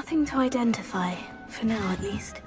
Nothing to identify, for now at least.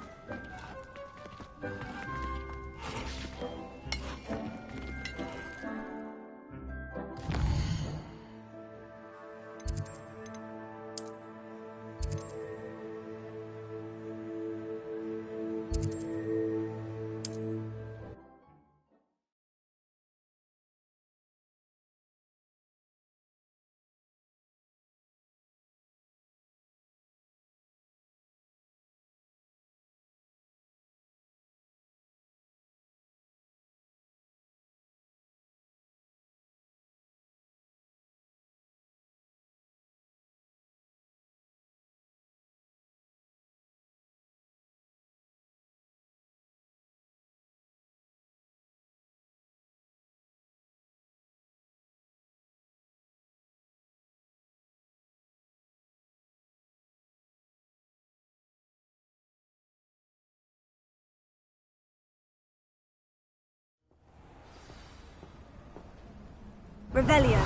Revelio.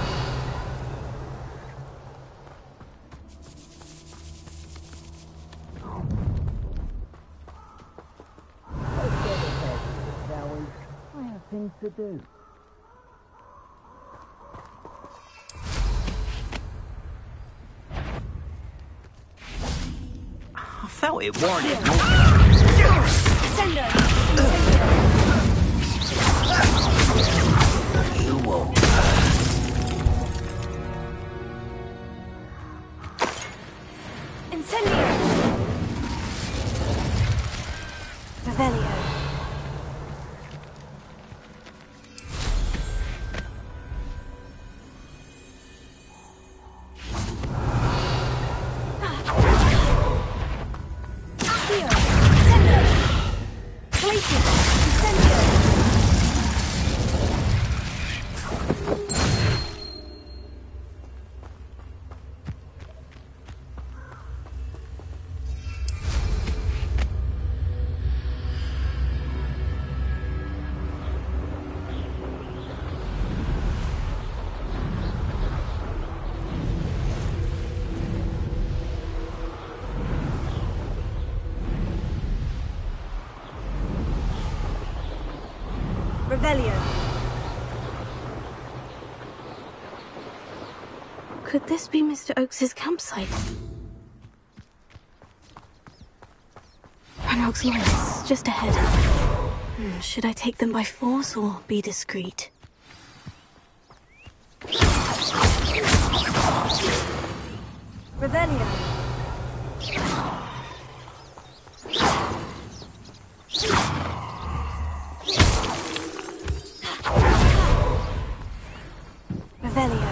Let's get ahead, shall we? I have things to do. I felt it warning. Sendo. You won't. Incendio. Revelio. Accio. Sendo. Glacial. Incendio. Revelio. Could this be Mr. Oakes's campsite? Ranrock's loyalists, just ahead. Should I take them by force or be discreet? Revelio. Revelio.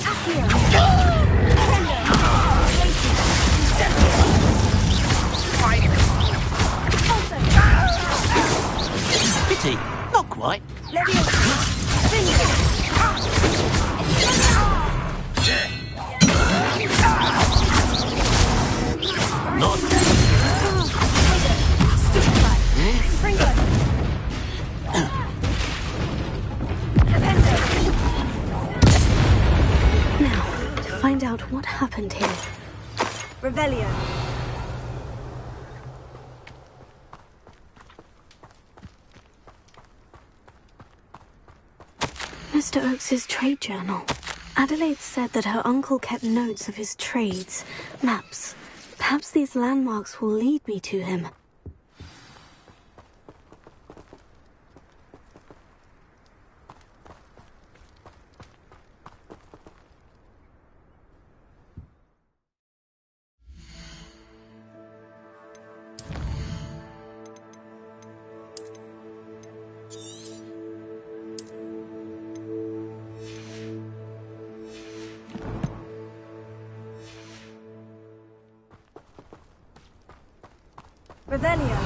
Accio. Pity, not quite. Not. Now, to find out what happened here. Revelio. Mr. Oakes's trade journal. Adelaide said that her uncle kept notes of his trades, maps. Perhaps these landmarks will lead me to him. Revelio.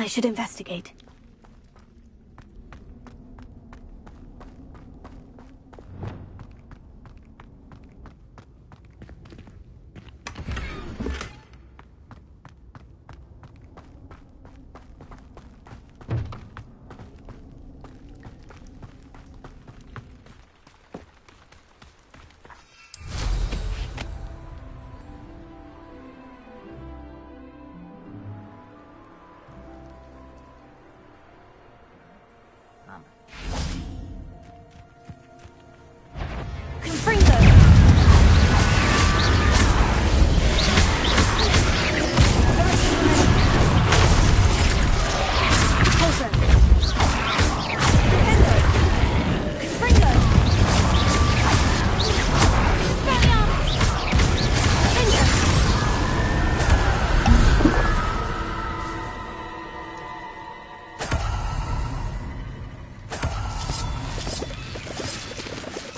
I should investigate.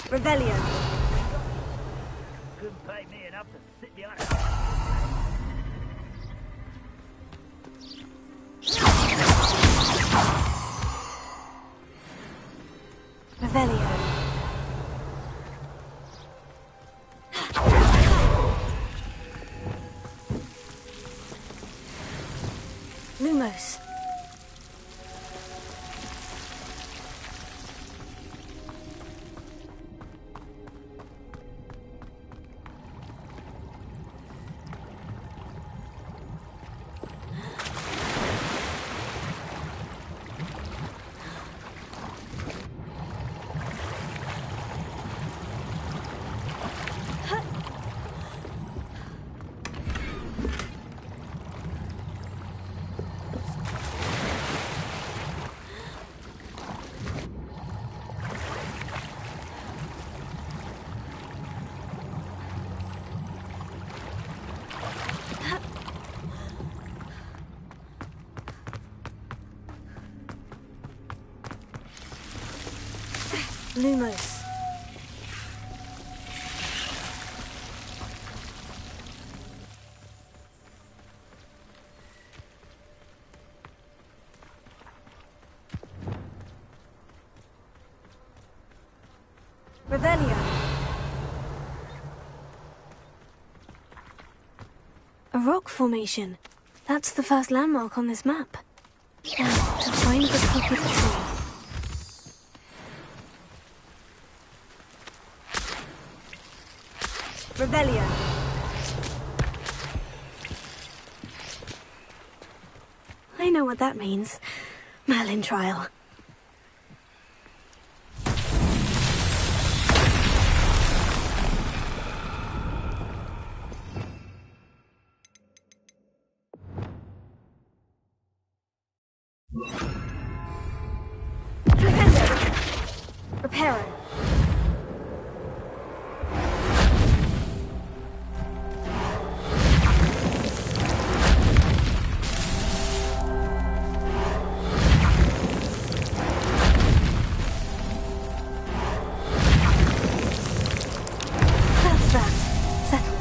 Revelio. Couldn't pay me enough to sit behind Revelio. Lumos. Lumos. Revelio. A rock formation. That's the first landmark on this map. Now, to find the crooked tree. Revelio. I know what that means. Merlin trial. Reparo. That's that. Settled.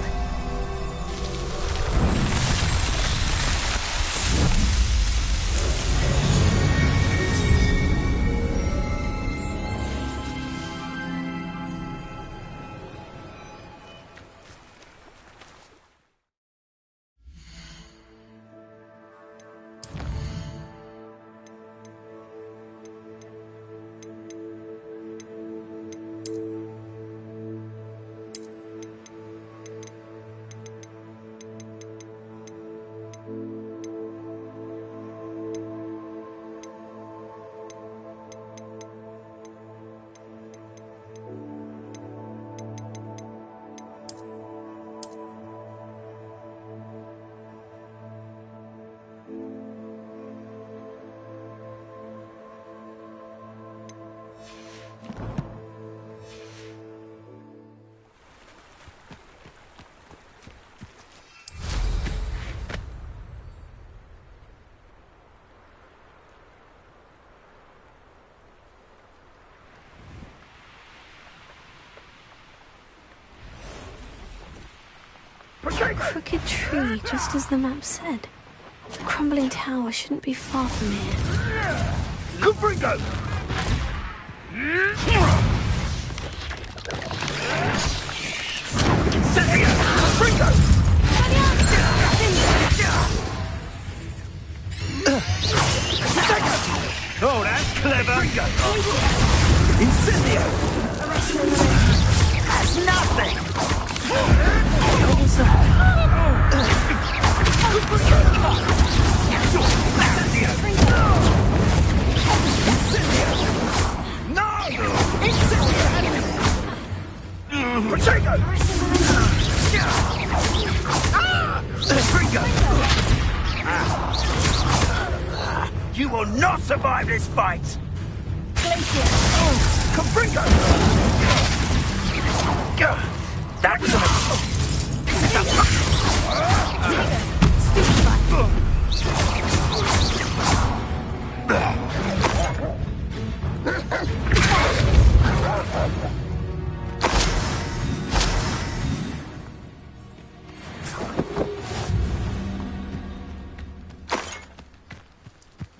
A crooked tree, just as the map said. The crumbling tower shouldn't be far from here. Confringo! Incendio! Confringo! Oh, that's clever! Incendio! That's nothing! No! Potato! You will not survive this fight! Confringo! That was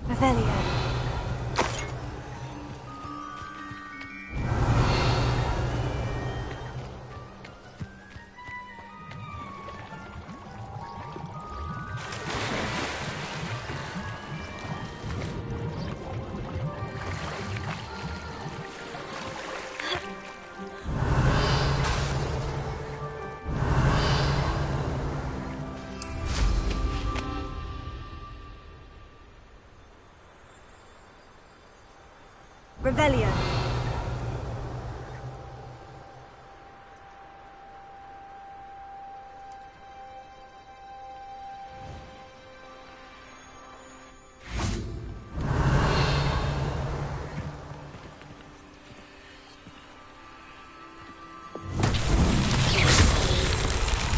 Revelio. Revelio.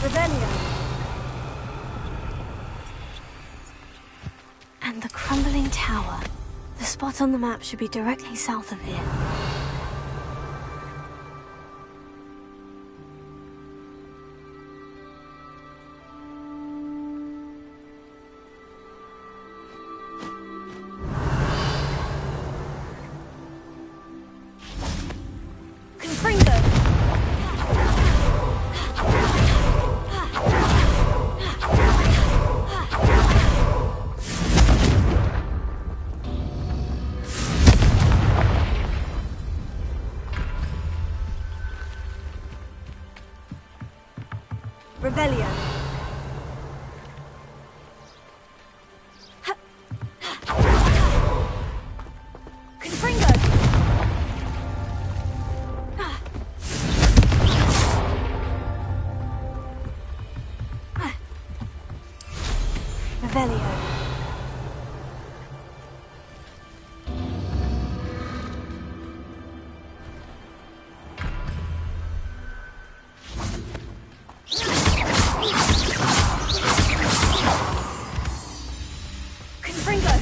Revelio. And the crumbling tower. The spot on the map should be directly south of here. Confringo. Revelio. Confringo. Revelio. Confringo.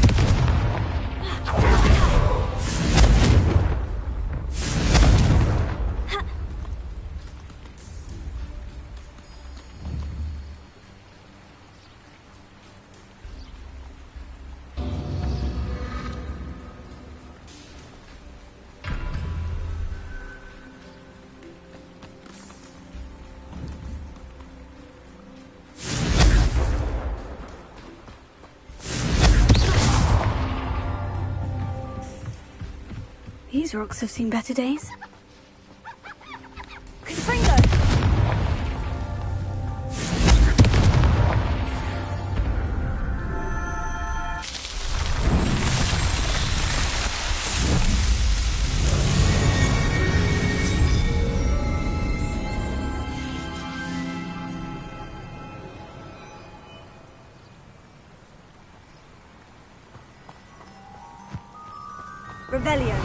These rocks have seen better days. Confringo. Revelio.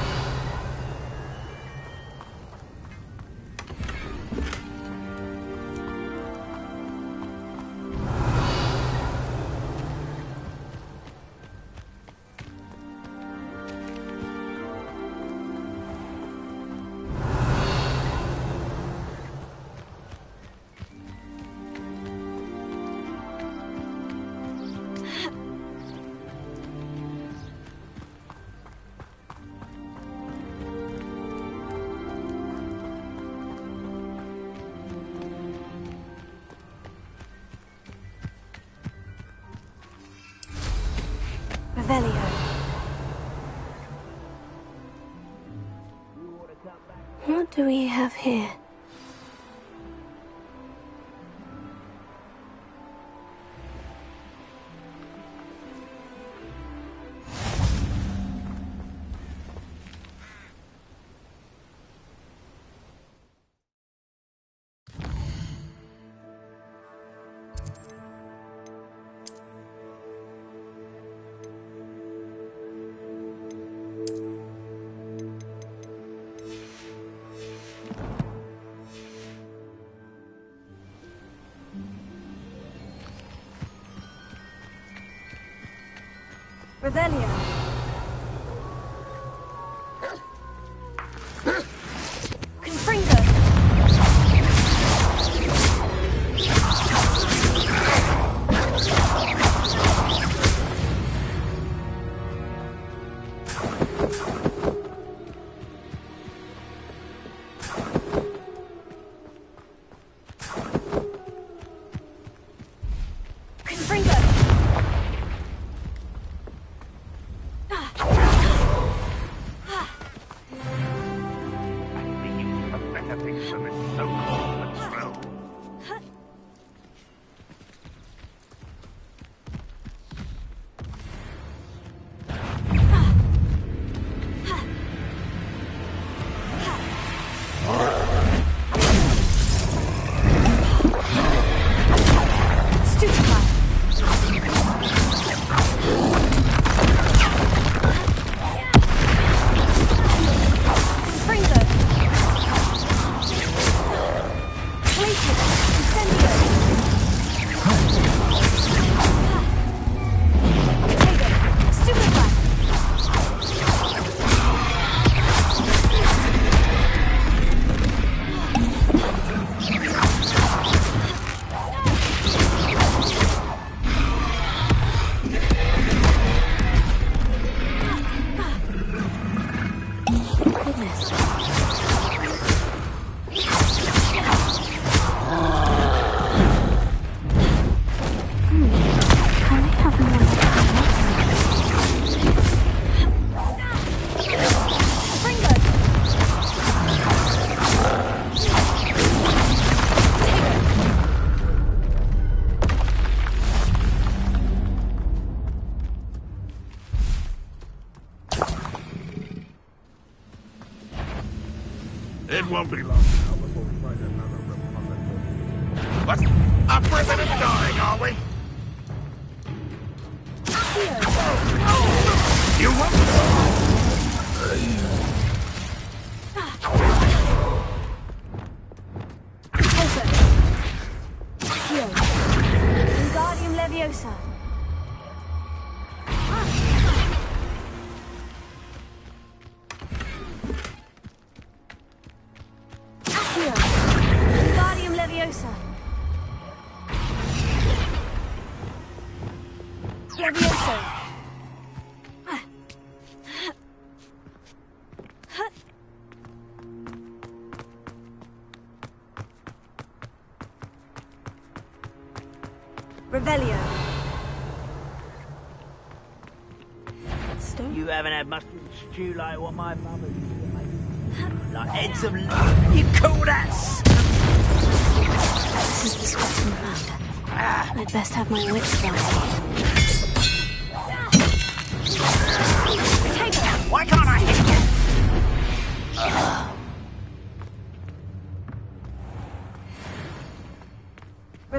What do we have here? Revelio. Confringo. Confringo. It won't be long now before we find another Republic. What? Our president dying, are we? You want Wingardium Leviosa. Wingardium Leviosa. Leviosa. Revelio. Stone? You haven't had mustard stew like what my mother used to make. Like heads of... You call that... This is the Scotland map. I'd best have my wits about me. Why can't I hit you?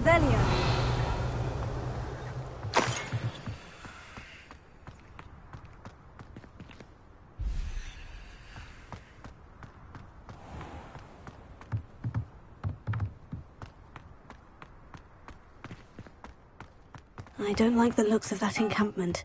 Revelio. I don't like the looks of that encampment.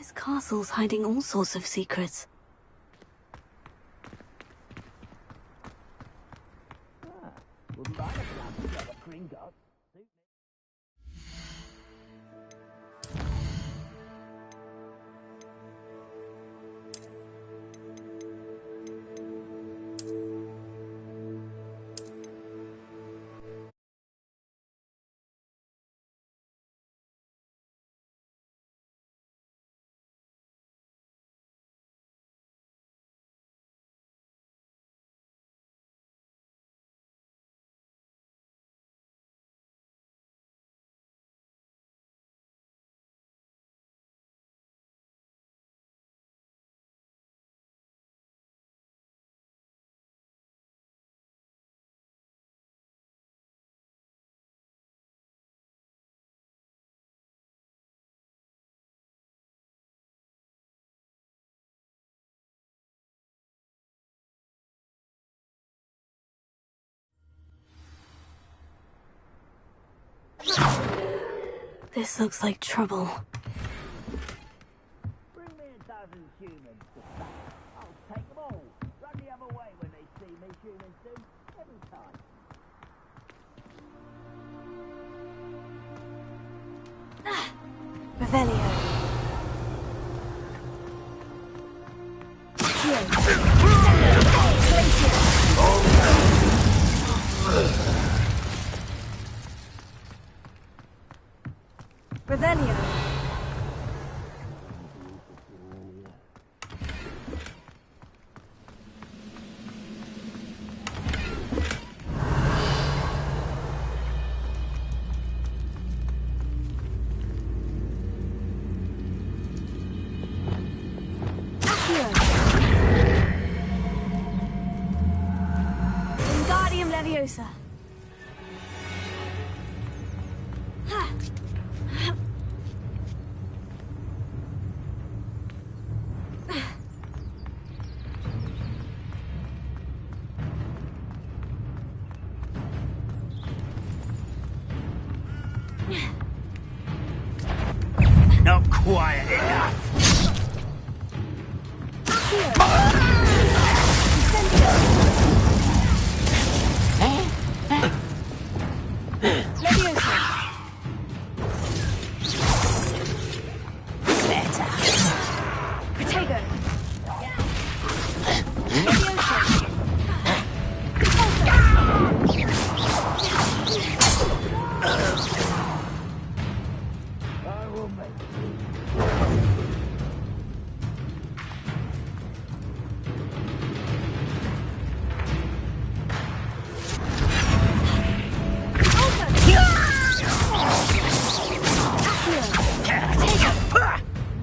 This castle's hiding all sorts of secrets. Wouldn't mind a bloody job at Gringotts. This looks like trouble. Bring me a dozen humans to stop. I'll take them all. Run the other way when they see me, humans do. Every time. Revelio. Revelio. Wingardium Leviosa. Not quiet enough.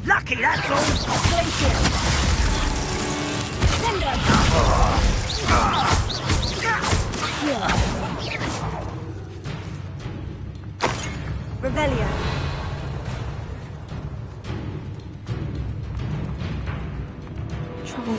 Lucky, that's all. Revelio. Trouble.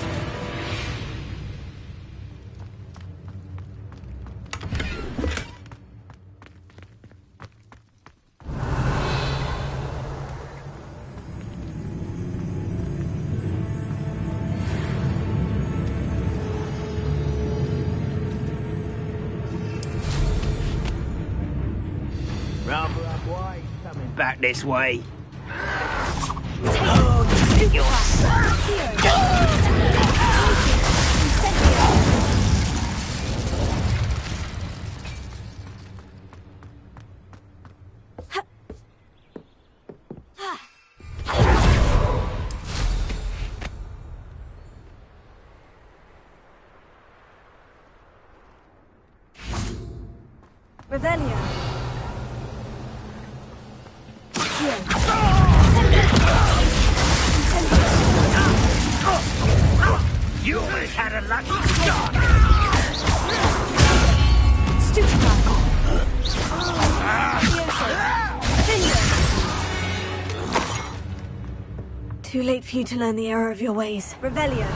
Rather up wide, coming back this way. Revelio. You always had a lucky start. Stupefied. Too late for you to learn the error of your ways. Revelio.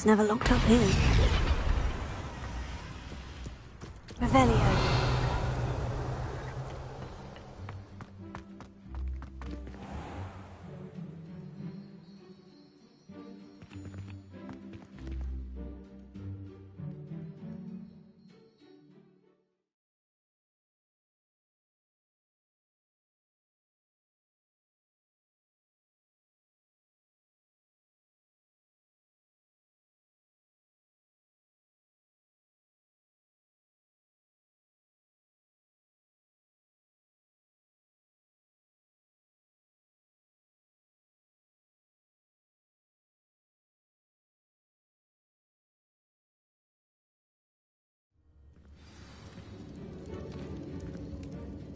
was never locked up here. Revelio.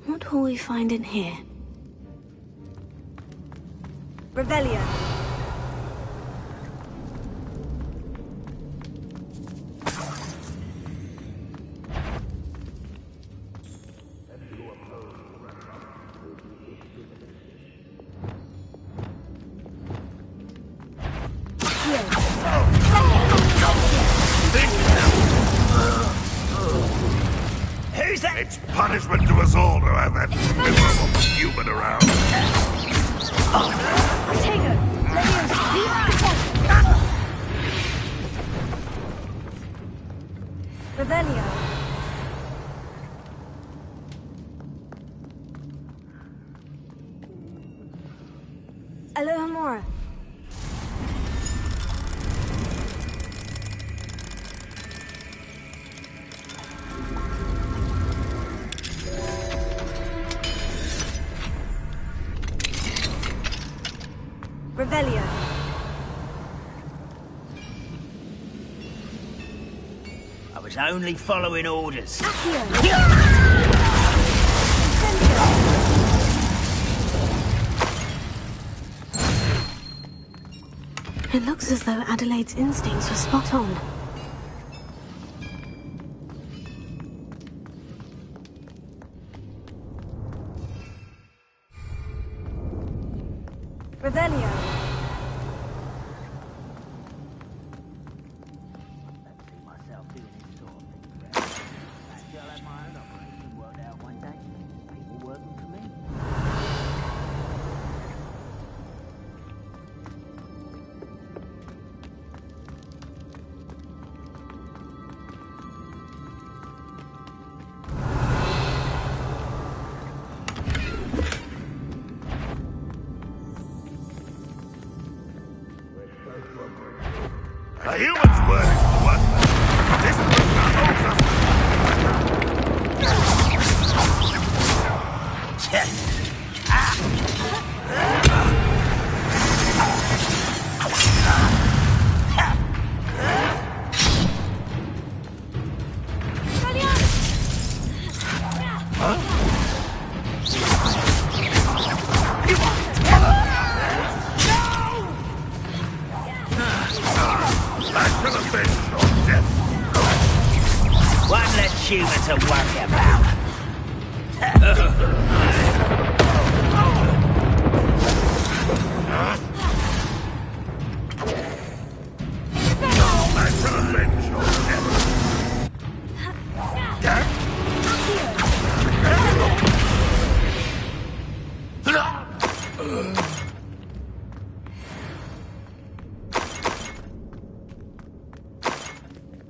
What will we find in here? Revelio. Who's that? It's punishment to us all to have that miserable human around. Tego. Revelio. Alohomora. Revelio. I was only following orders. Accio. It looks as though Adelaide's instincts were spot on. Revelio. Don't see myself doing this sort of thing forever. Maybe I'll have my own operation worked out one day. People working for me. A human's word is worthless. This prisoner owes us. That should have been your death. One less human to worry about. That should have been your death.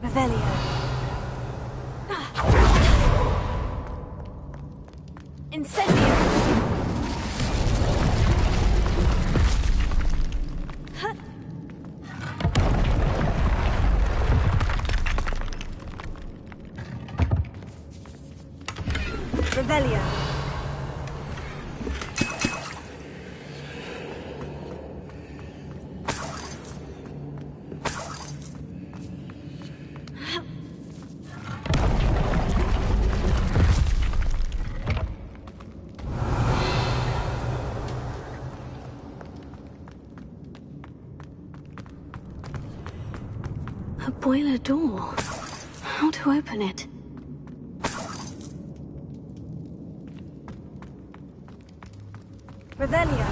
Revelio. Incendio. Revelio. A boiler door. How to open it? Revelio.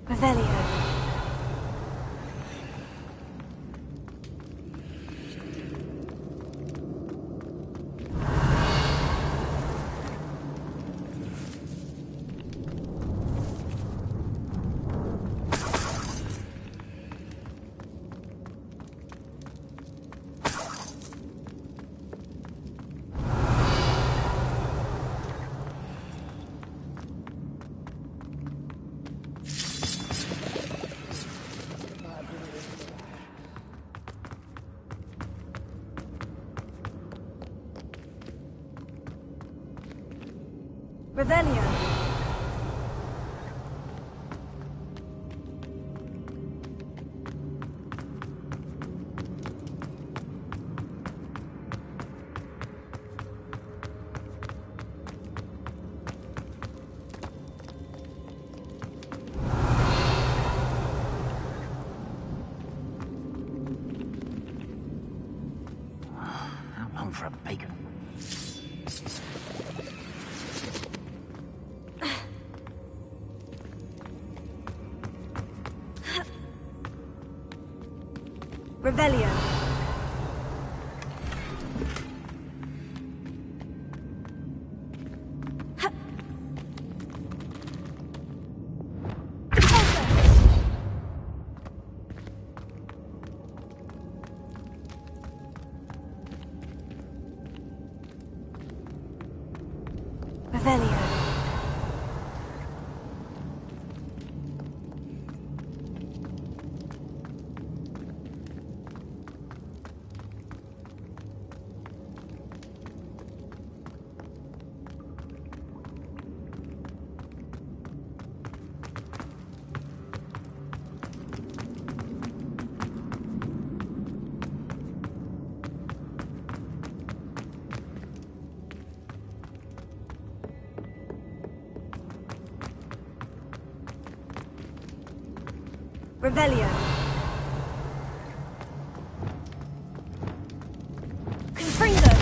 Revelio. Revelio. How long for a bacon? Revelio. Revelio. Revelio. Confringo.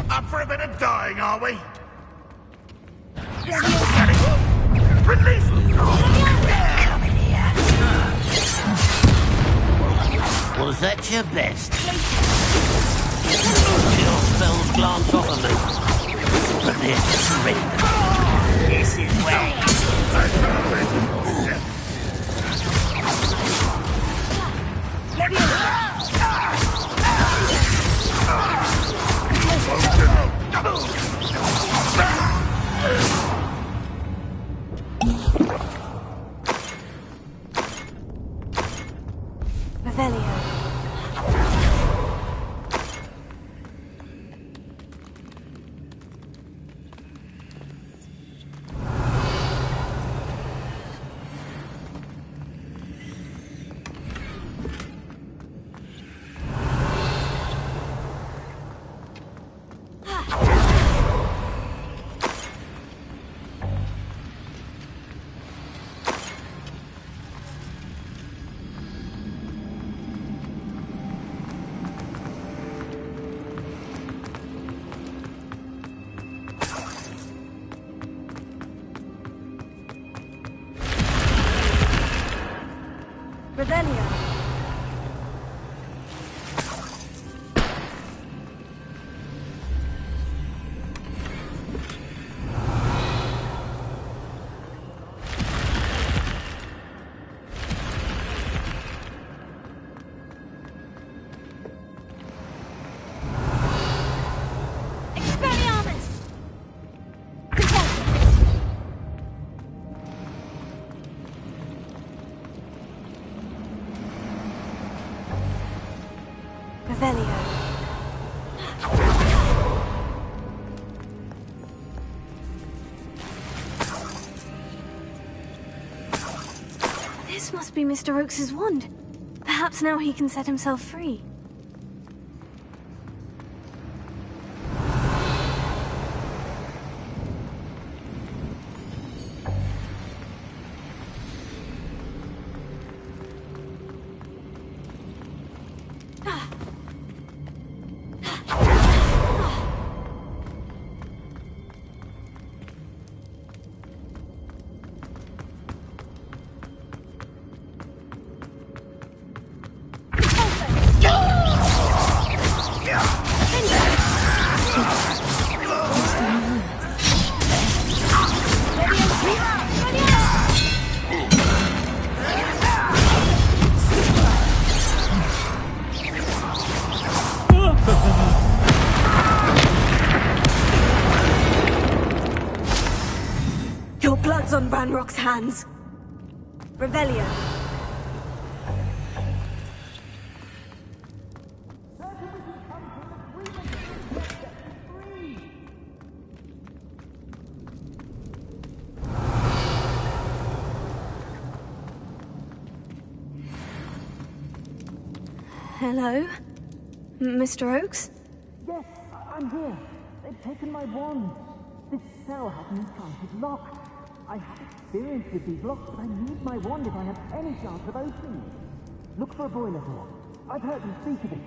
Up for a bit of dying, are we? Release! Come in here. Was that your best? Your spells glance off of me. But this ring. This is way. Revelio. Revelio. This must be Mr. Oakes's wand. Perhaps now he can set himself free. Your blood's on Ranrock's hands. Revelio. Hello? Mr. Oakes? Yes, I'm here. They've taken my wand. This cell has an enchanted lock. I have experience with these locks, but I need my wand if I have any chance of opening it. Look for a boiler door. I've heard them speak of it.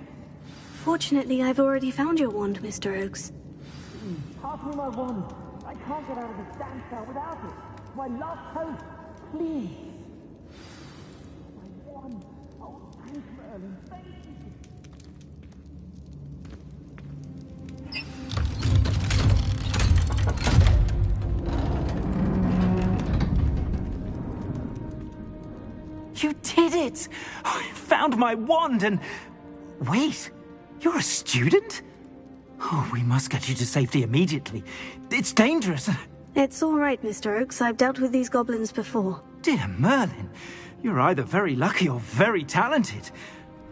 Fortunately, I've already found your wand, Mr. Oakes. Pass me my wand. I can't get out of this damn cell without it. It's my last hope. Please. My wand. Oh, thanks, Merlin. Thank you. You did it! I found my wand and... Wait, you're a student? Oh, we must get you to safety immediately. It's dangerous. It's all right, Mr. Oakes. I've dealt with these goblins before. Dear Merlin, you're either very lucky or very talented.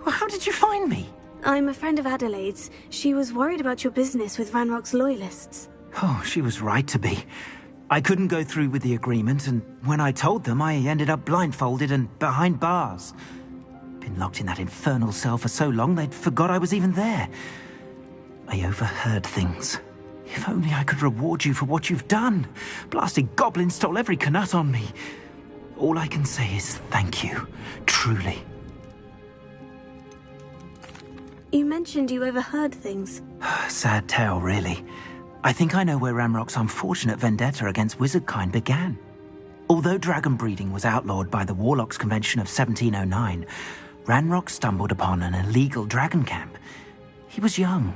Well, how did you find me? I'm a friend of Adelaide's. She was worried about your business with Ranrock's loyalists. Oh, she was right to be. I couldn't go through with the agreement, and when I told them, I ended up blindfolded and behind bars. Been locked in that infernal cell for so long, they'd forgot I was even there. I overheard things. If only I could reward you for what you've done. Blasted goblin stole every canut on me. All I can say is thank you, truly. You mentioned you overheard things. Sad tale, really. I think I know where Ranrock's unfortunate vendetta against wizardkind began. Although dragon breeding was outlawed by the Warlocks Convention of 1709, Ranrock stumbled upon an illegal dragon camp. He was young,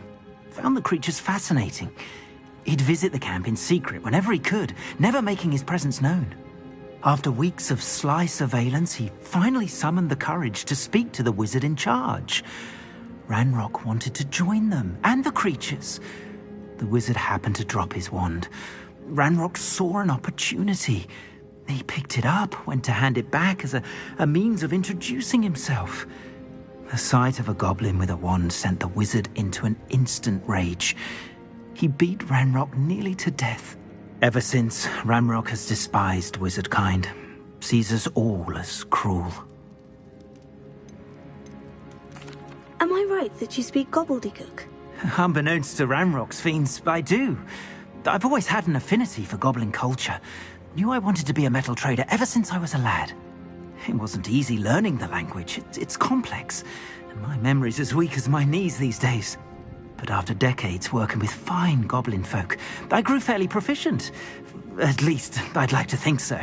found the creatures fascinating. He'd visit the camp in secret whenever he could, never making his presence known. After weeks of sly surveillance, he finally summoned the courage to speak to the wizard in charge. Ranrock wanted to join them, and the creatures. The wizard happened to drop his wand. Ranrock saw an opportunity. He picked it up, went to hand it back as a means of introducing himself. The sight of a goblin with a wand sent the wizard into an instant rage. He beat Ranrock nearly to death. Ever since, Ranrock has despised wizardkind, sees us all as cruel. Am I right that you speak gobbledygook? Unbeknownst to Ranrock's fiends, I do. I've always had an affinity for goblin culture. Knew I wanted to be a metal trader ever since I was a lad. It wasn't easy learning the language. It's complex, and my memory's as weak as my knees these days. But after decades working with fine goblin folk, I grew fairly proficient. At least, I'd like to think so.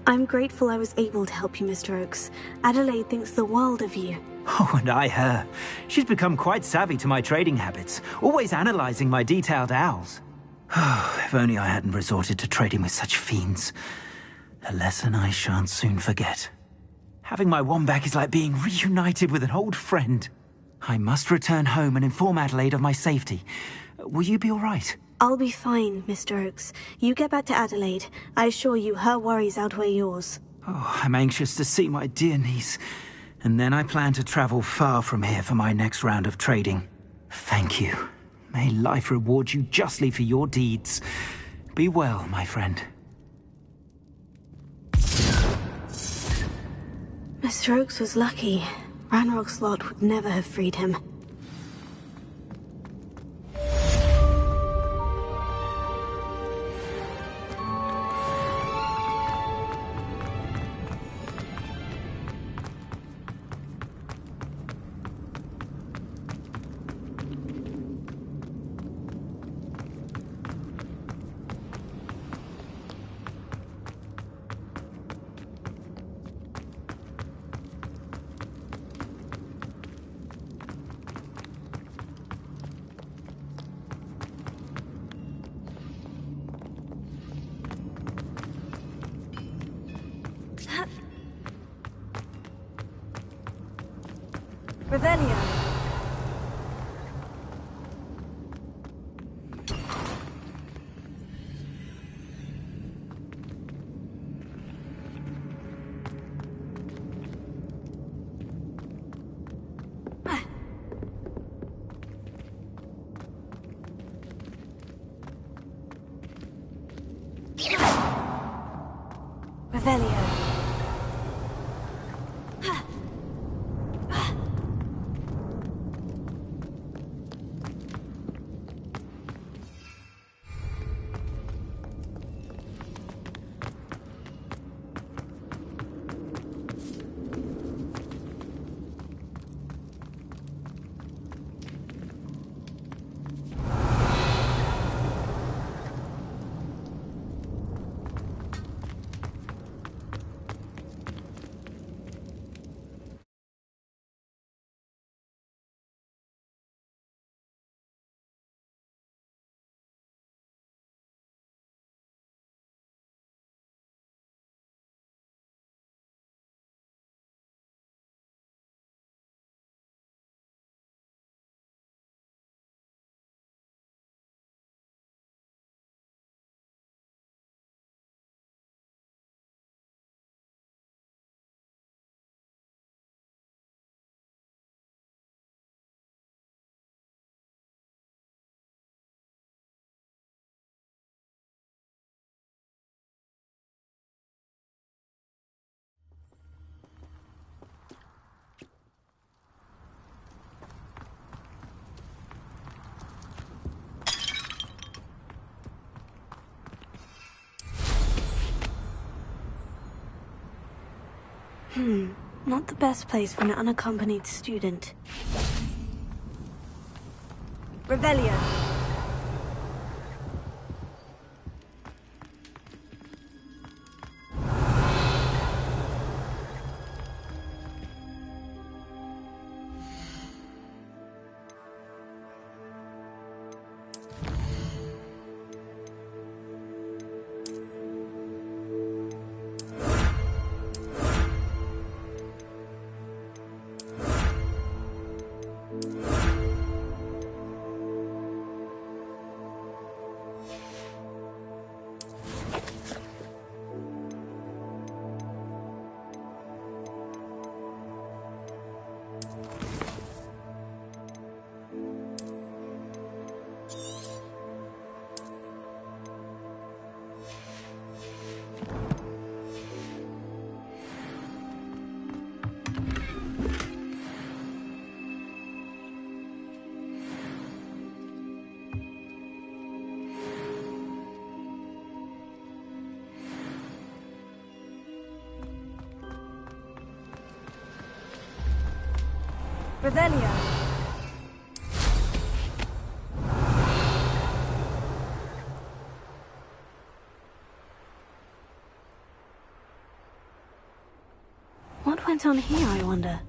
I'm grateful I was able to help you, Mr. Oakes. Adelaide thinks the world of you. Oh, and I her. She's become quite savvy to my trading habits, always analyzing my detailed owls. If only I hadn't resorted to trading with such fiends. A lesson I shan't soon forget. Having my wand back is like being reunited with an old friend. I must return home and inform Adelaide of my safety. Will you be all right? I'll be fine, Mr. Oakes. You get back to Adelaide. I assure you her worries outweigh yours. Oh, I'm anxious to see my dear niece. And then I plan to travel far from here for my next round of trading. Thank you. May life reward you justly for your deeds. Be well, my friend. Mr. Oakes was lucky. Ranrock's lot would never have freed him. Revelio. Revelio. Not the best place for an unaccompanied student. Revelio. Revelio. What went on here, I wonder?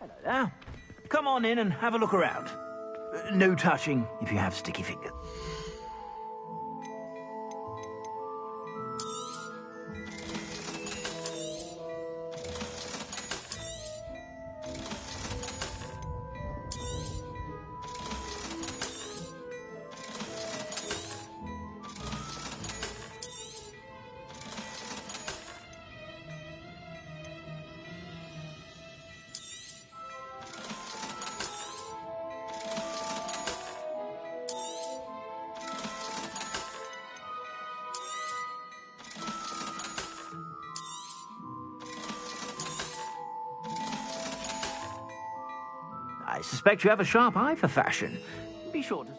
Hello there. Come on in and have a look around. No touching if you have sticky fingers. I suspect you have a sharp eye for fashion. Be sure to...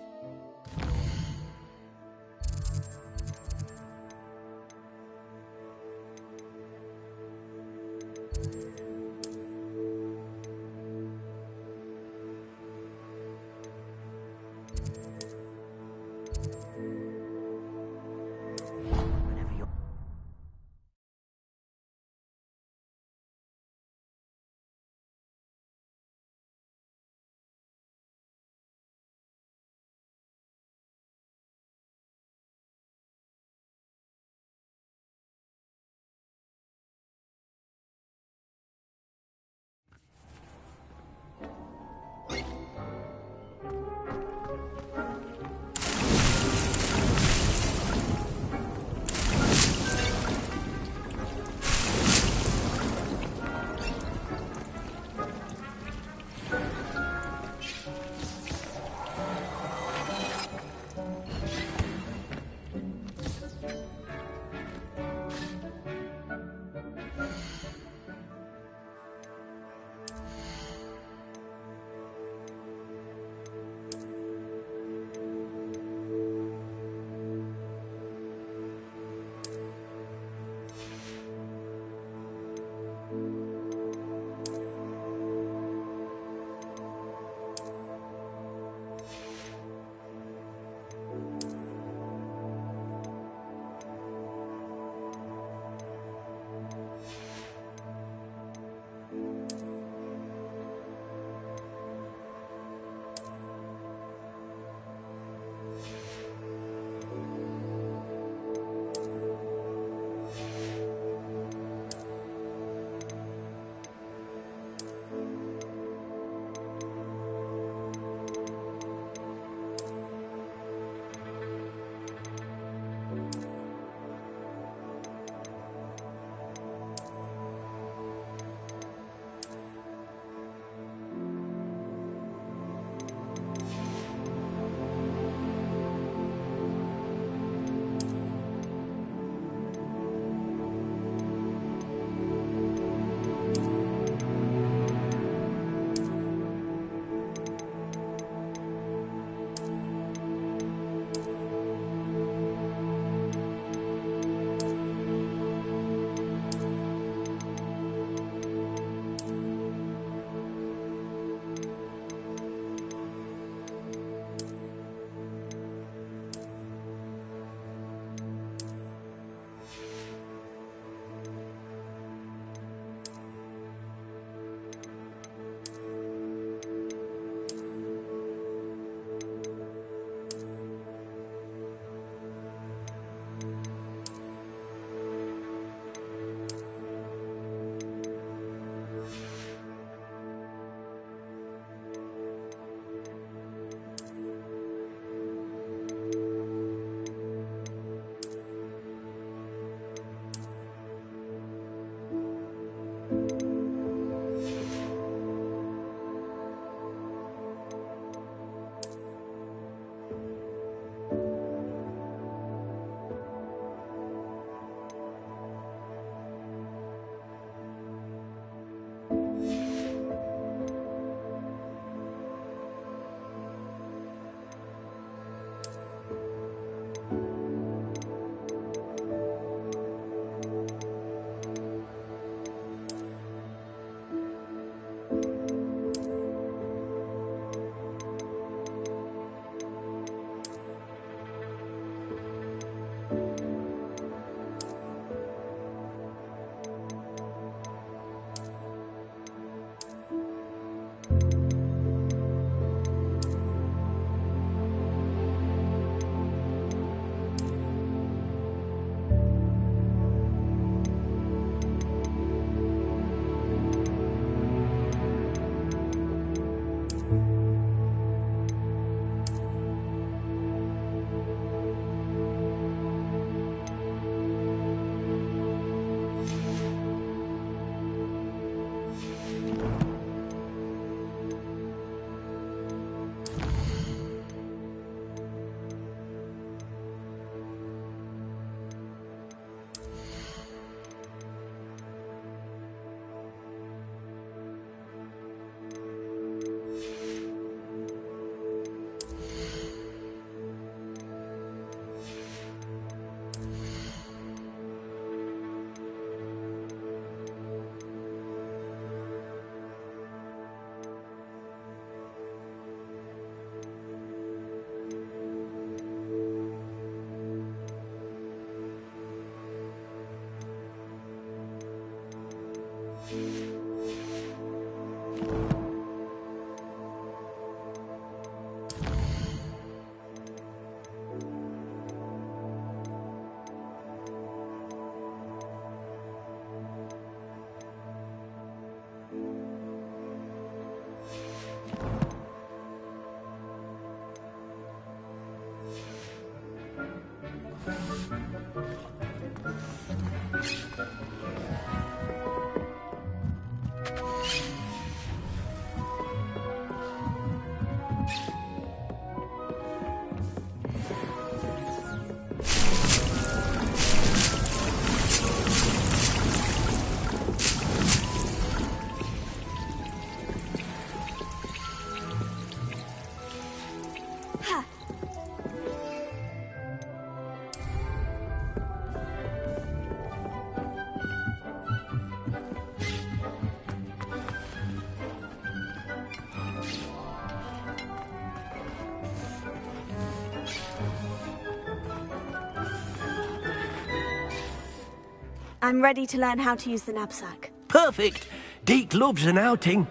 I'm ready to learn how to use the knapsack. Perfect! Deke loves an outing.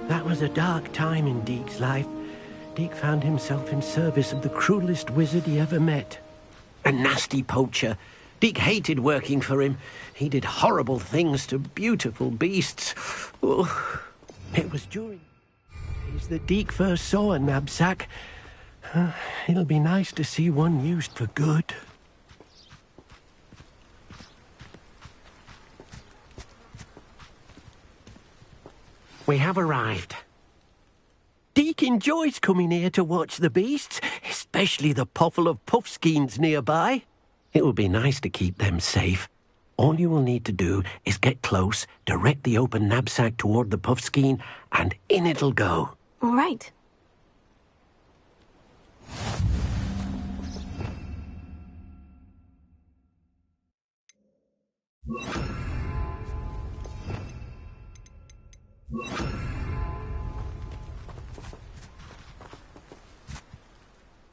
That was a dark time in Deke's life. Deke found himself in service of the cruelest wizard he ever met. A nasty poacher. Deke hated working for him. He did horrible things to beautiful beasts. Oh, it was during days that Deke first saw a knapsack. It'll be nice to see one used for good. We have arrived. Deke enjoys coming here to watch the beasts, especially the potful of puffskeins nearby. It will be nice to keep them safe. All you will need to do is get close, direct the open knapsack toward the puffskein, and in it'll go. All right.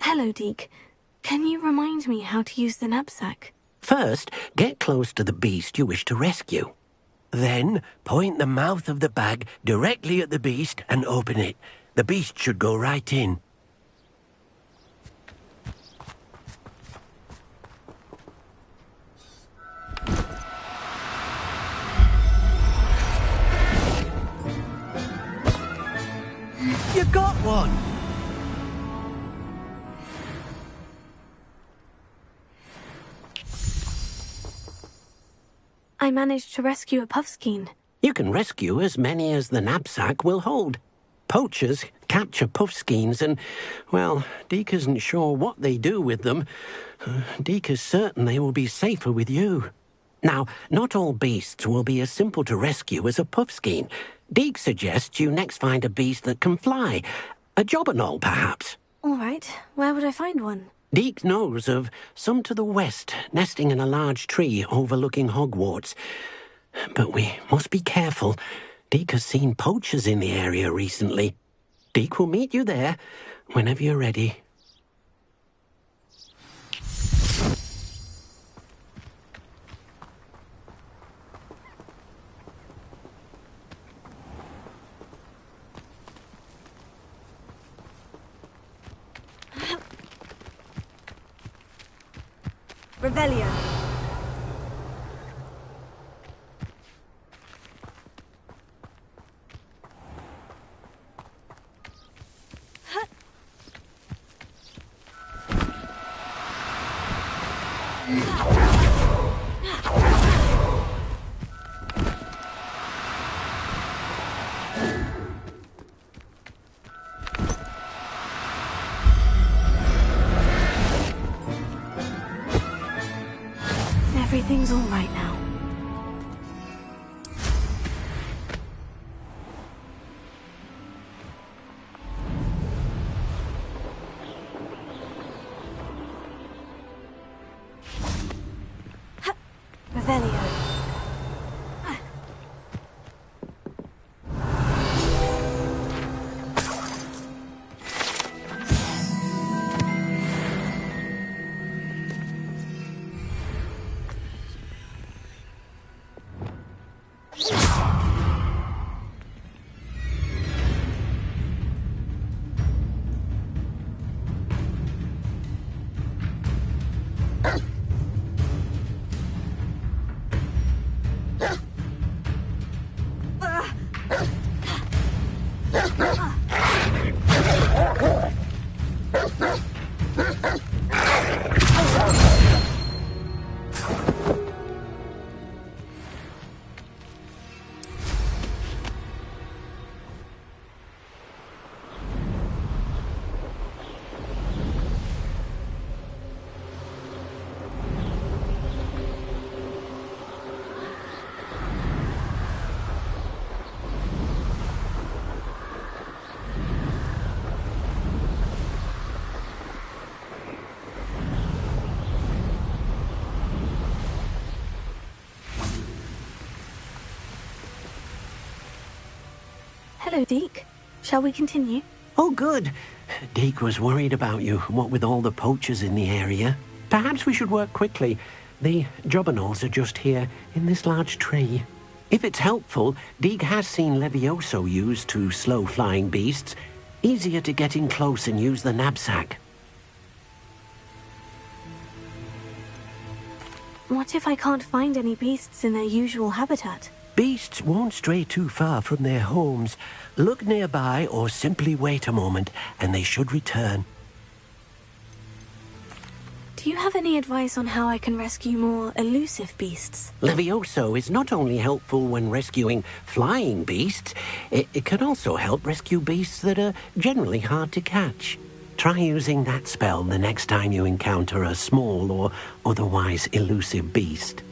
Hello, Deke. Can you remind me how to use the knapsack? First, get close to the beast you wish to rescue. Then, point the mouth of the bag directly at the beast and open it. The beast should go right in. You got one! I managed to rescue a puffskein. You can rescue as many as the knapsack will hold. Poachers capture puffskeins and, well, Deke isn't sure what they do with them. Deke is certain they will be safer with you. Now, not all beasts will be as simple to rescue as a puffskein. Deke suggests you next find a beast that can fly. A jobberknoll, perhaps. All right. Where would I find one? Deke knows of some to the west, nesting in a large tree overlooking Hogwarts. But we must be careful. Deke has seen poachers in the area recently. Deke will meet you there whenever you're ready. Revelio. Hello, Deke. Shall we continue? Oh, good. Deke was worried about you, what with all the poachers in the area. Perhaps we should work quickly. The jobberknolls are just here, in this large tree. If it's helpful, Deke has seen Levioso used to slow flying beasts. Easier to get in close and use the knapsack. What if I can't find any beasts in their usual habitat? Beasts won't stray too far from their homes. Look nearby or simply wait a moment, and they should return. Do you have any advice on how I can rescue more elusive beasts? Levioso is not only helpful when rescuing flying beasts, it can also help rescue beasts that are generally hard to catch. Try using that spell the next time you encounter a small or otherwise elusive beast.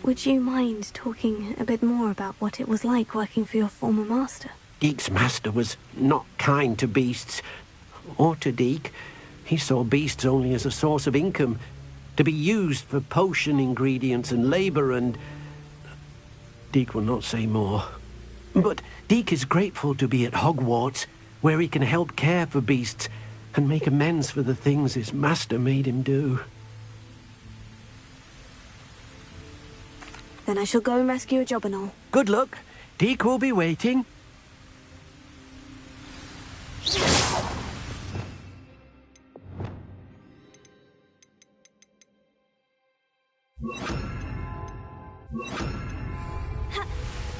Would you mind talking a bit more about what it was like working for your former master? Deke's master was not kind to beasts, or to Deke. He saw beasts only as a source of income, to be used for potion ingredients and labor, and Deke will not say more. But Deke is grateful to be at Hogwarts, where he can help care for beasts and make amends for the things his master made him do. Then I shall go and rescue a jobberknoll. Good luck. Deke will be waiting.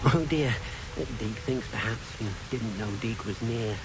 Oh dear. Deke thinks perhaps he didn't know Deke was near.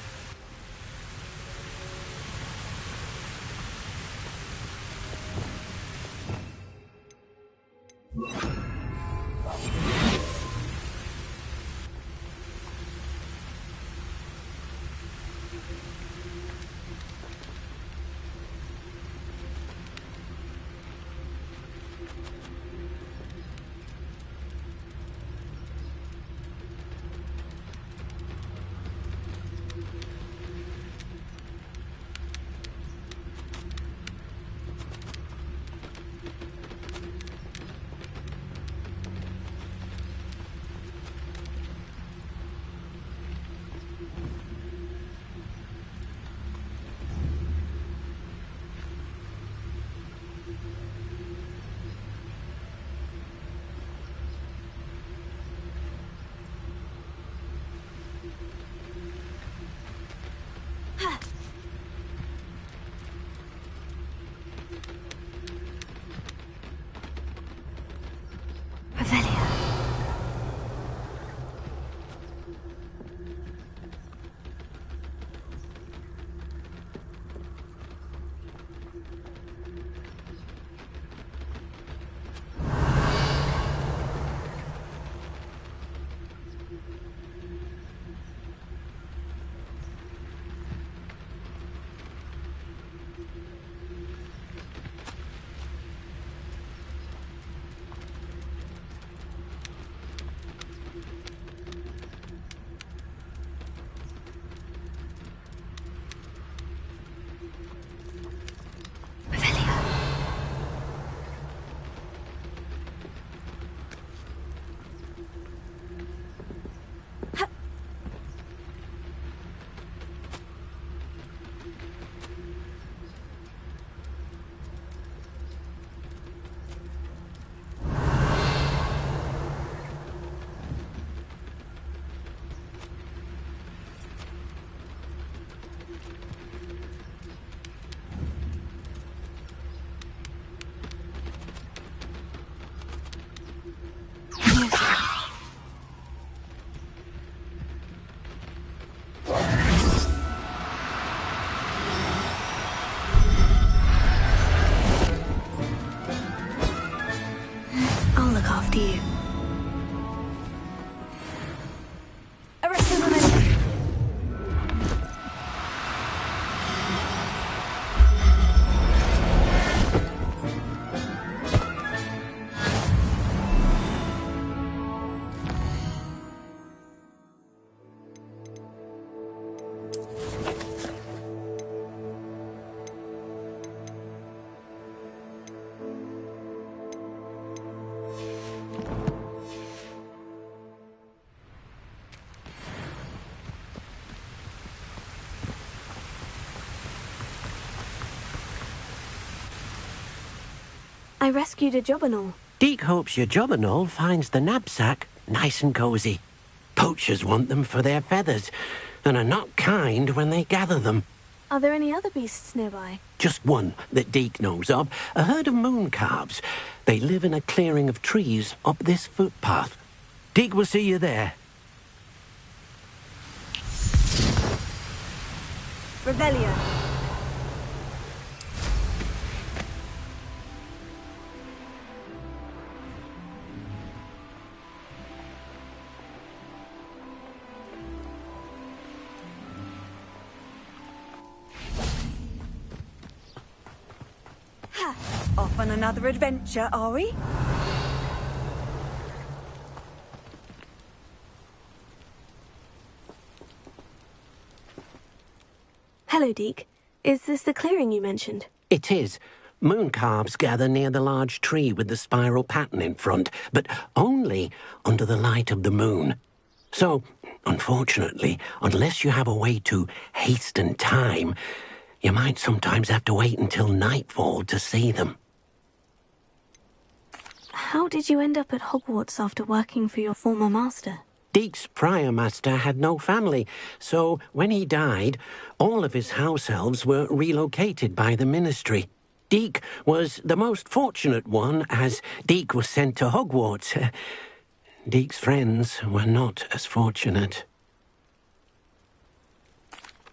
I rescued a jobberknoll. Deke hopes your jobberknoll finds the knapsack nice and cozy. Poachers want them for their feathers, and are not kind when they gather them. Are there any other beasts nearby? Just one that Deke knows of, a herd of moon calves. They live in a clearing of trees up this footpath. Deke will see you there. Revelio. Off on another adventure, are we? Hello, Deke. Is this the clearing you mentioned? It is. Moon calves gather near the large tree with the spiral pattern in front, but only under the light of the moon. So, unfortunately, unless you have a way to hasten time, you might sometimes have to wait until nightfall to see them. How did you end up at Hogwarts after working for your former master? Deke's prior master had no family, so when he died, all of his house elves were relocated by the ministry. Deke was the most fortunate one, as Deke was sent to Hogwarts. Deke's friends were not as fortunate.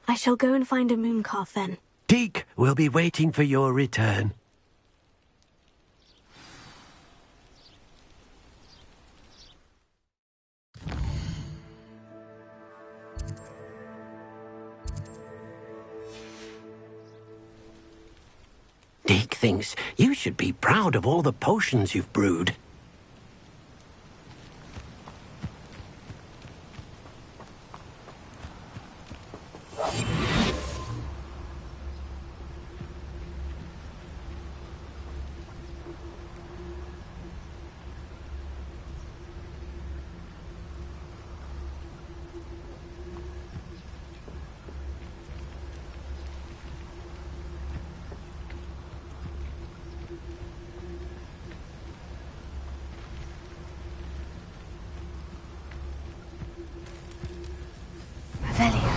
I shall go and find a mooncalf then. Deke will be waiting for your return. Deke thinks you should be proud of all the potions you've brewed. Revelio.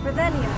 Revelio.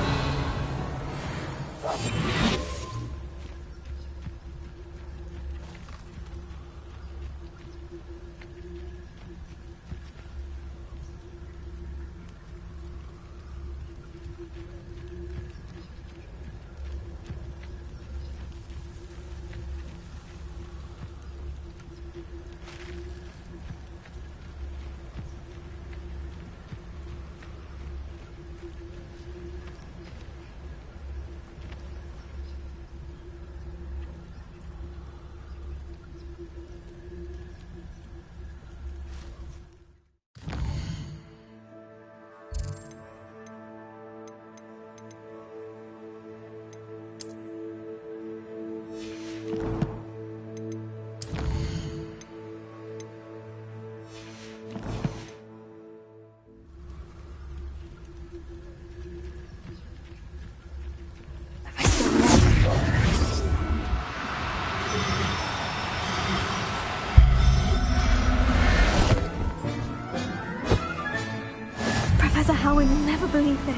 Professor Howard will never believe this.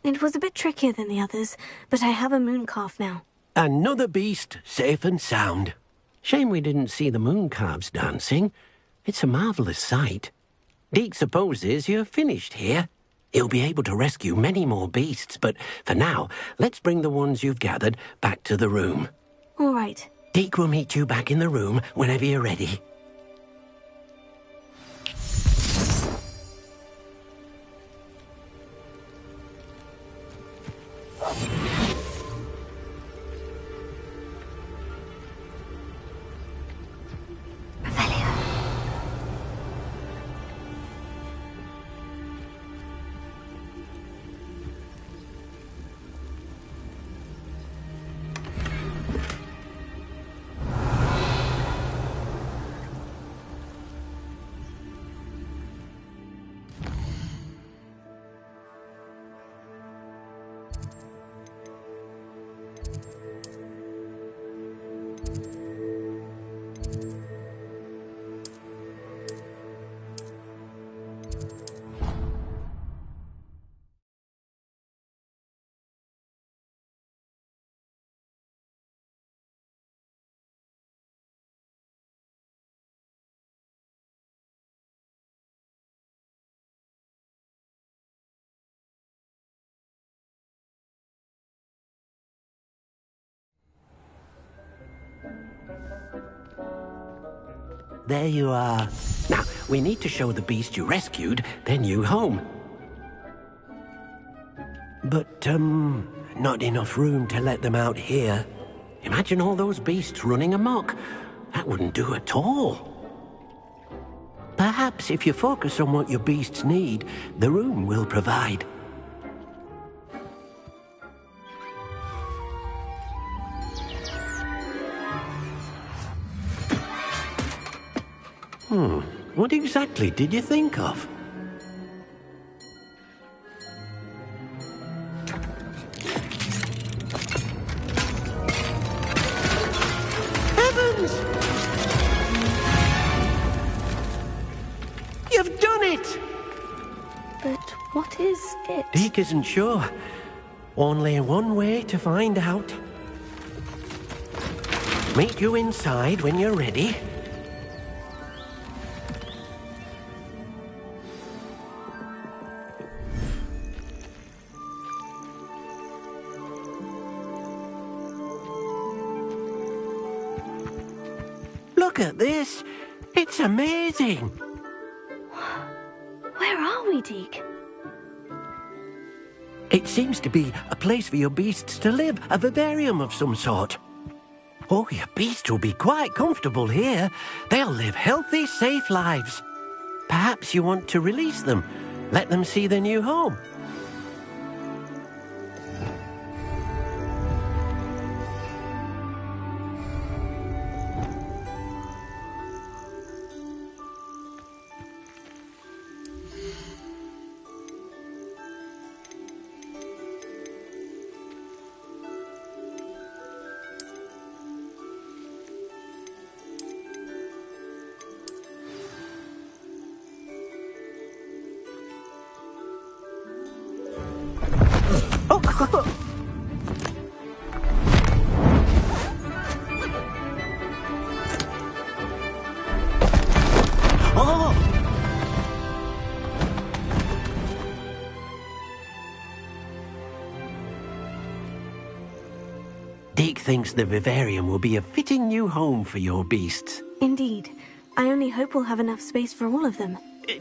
It was a bit trickier than the others, but I have a moon calf now. Another beast, safe and sound. Shame we didn't see the moon calves dancing. It's a marvellous sight. Deke supposes you're finished here. He'll be able to rescue many more beasts, but for now, let's bring the ones you've gathered back to the room. All right. Deke will meet you back in the room whenever you're ready. There you are. Now, we need to show the beast you rescued their new home. But, not enough room to let them out here. Imagine all those beasts running amok. That wouldn't do at all. Perhaps if you focus on what your beasts need, the room will provide. What exactly did you think of? Heavens! You've done it! But what is it? Deke isn't sure. Only one way to find out. Meet you inside when you're ready. Look at this. It's amazing. Where are we, Deke? It seems to be a place for your beasts to live, a vivarium of some sort. Oh, your beasts will be quite comfortable here. They'll live healthy, safe lives. Perhaps you want to release them, let them see their new home. Deke thinks the vivarium will be a fitting new home for your beasts. Indeed. I only hope we'll have enough space for all of them.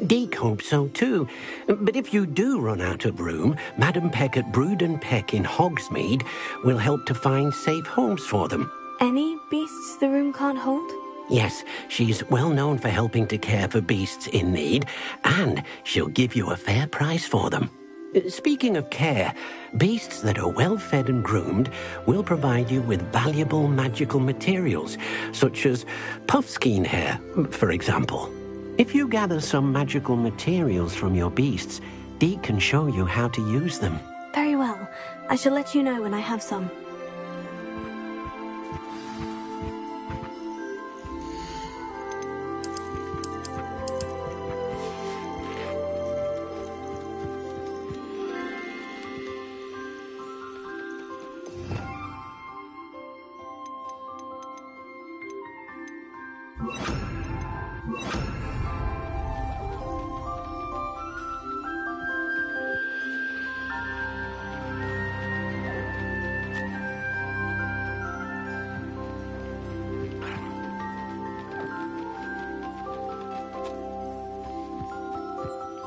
Deke hopes so too. But if you do run out of room, Madam Peck at Brood and Peck in Hogsmeade will help to find safe homes for them. Any beasts the room can't hold? Yes, she's well known for helping to care for beasts in need, and she'll give you a fair price for them. Speaking of care, beasts that are well fed and groomed will provide you with valuable magical materials, such as puffskein hair, for example. If you gather some magical materials from your beasts, Deke can show you how to use them. Very well. I shall let you know when I have some.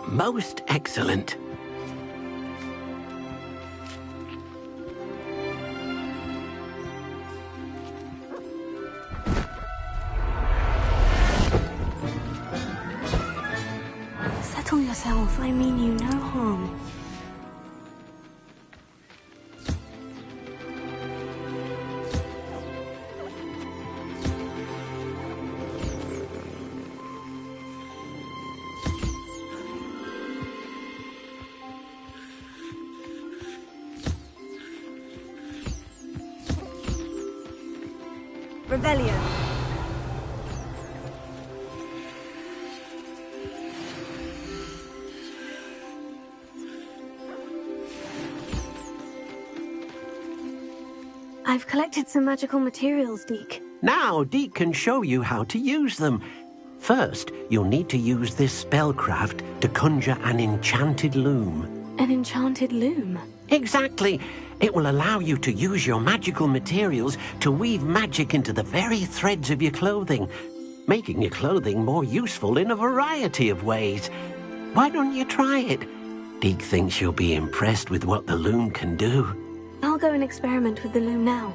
Most excellent. Settle yourself. I mean you no harm. Revelio. I've collected some magical materials, Deke. Now, Deke can show you how to use them. First, you'll need to use this spellcraft to conjure an enchanted loom. An enchanted loom? Exactly. It will allow you to use your magical materials to weave magic into the very threads of your clothing, making your clothing more useful in a variety of ways. Why don't you try it? Deke thinks you'll be impressed with what the loom can do. I'll go and experiment with the loom now.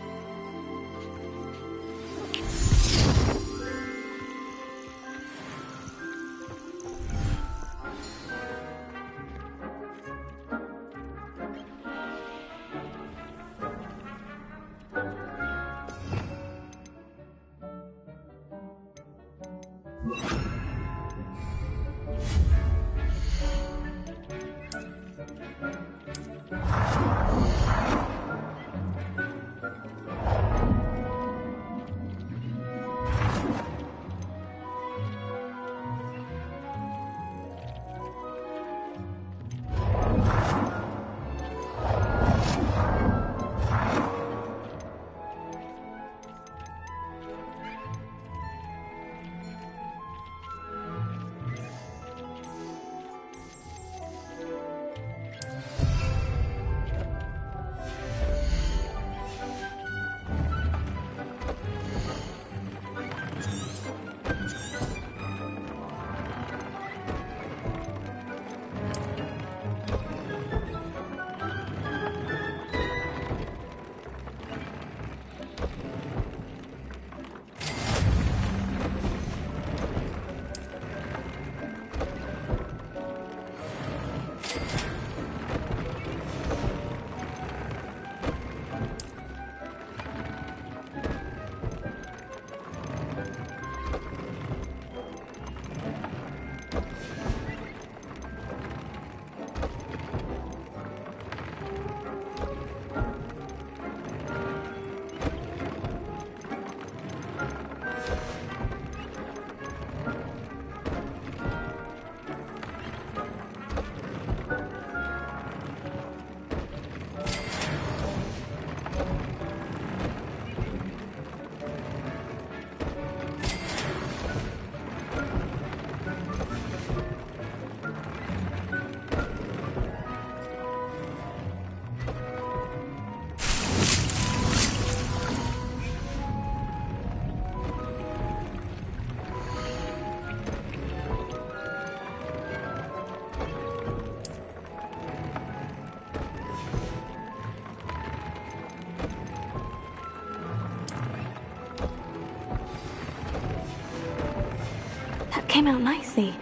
Came out nicely.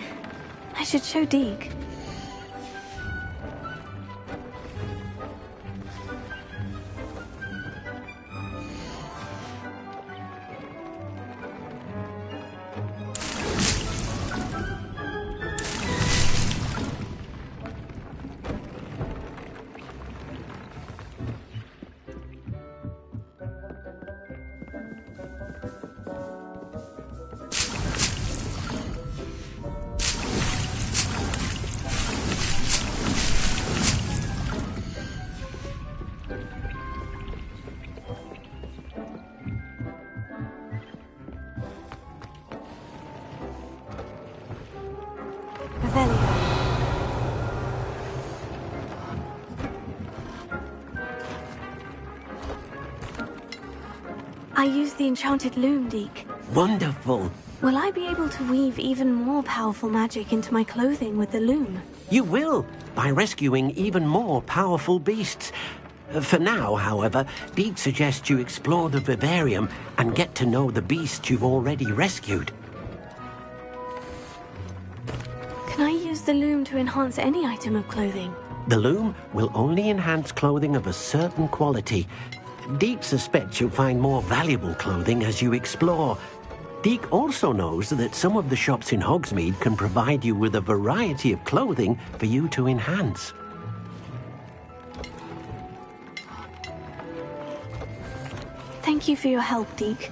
I should show Deke. I used the enchanted loom, Deke. Wonderful. Will I be able to weave even more powerful magic into my clothing with the loom? You will, by rescuing even more powerful beasts. For now, however, Deke suggests you explore the vivarium and get to know the beasts you've already rescued. Can I use the loom to enhance any item of clothing? The loom will only enhance clothing of a certain quality. Deke suspects you'll find more valuable clothing as you explore. Deke also knows that some of the shops in Hogsmeade can provide you with a variety of clothing for you to enhance. Thank you for your help, Deke.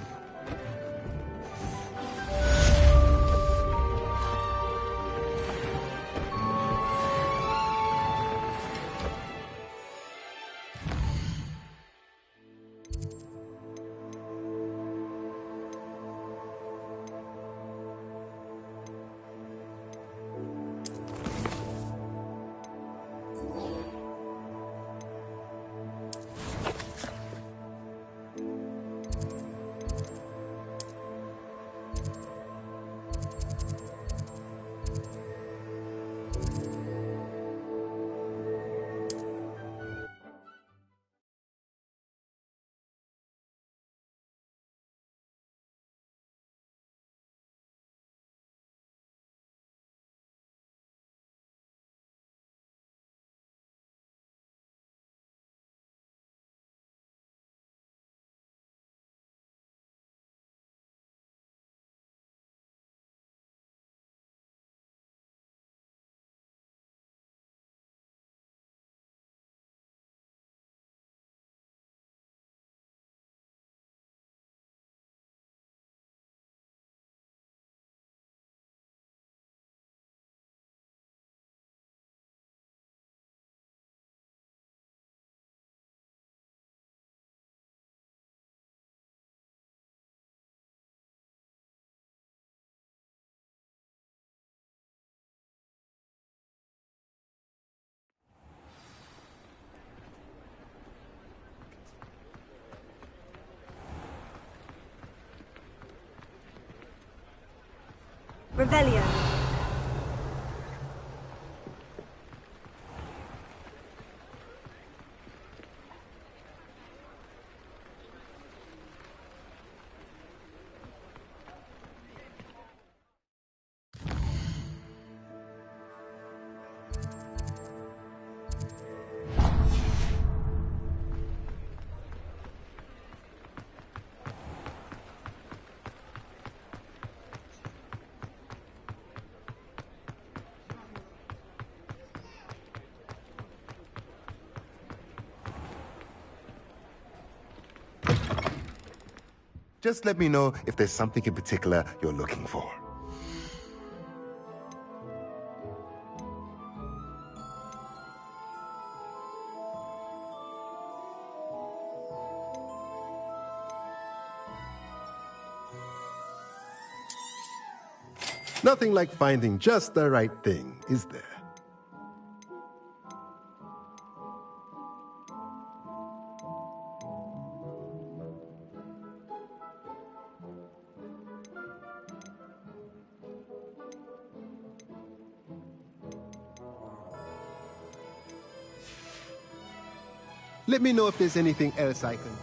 Revelio. Just let me know if there's something in particular you're looking for. Nothing like finding just the right thing, is there? Let me know if there's anything else I can...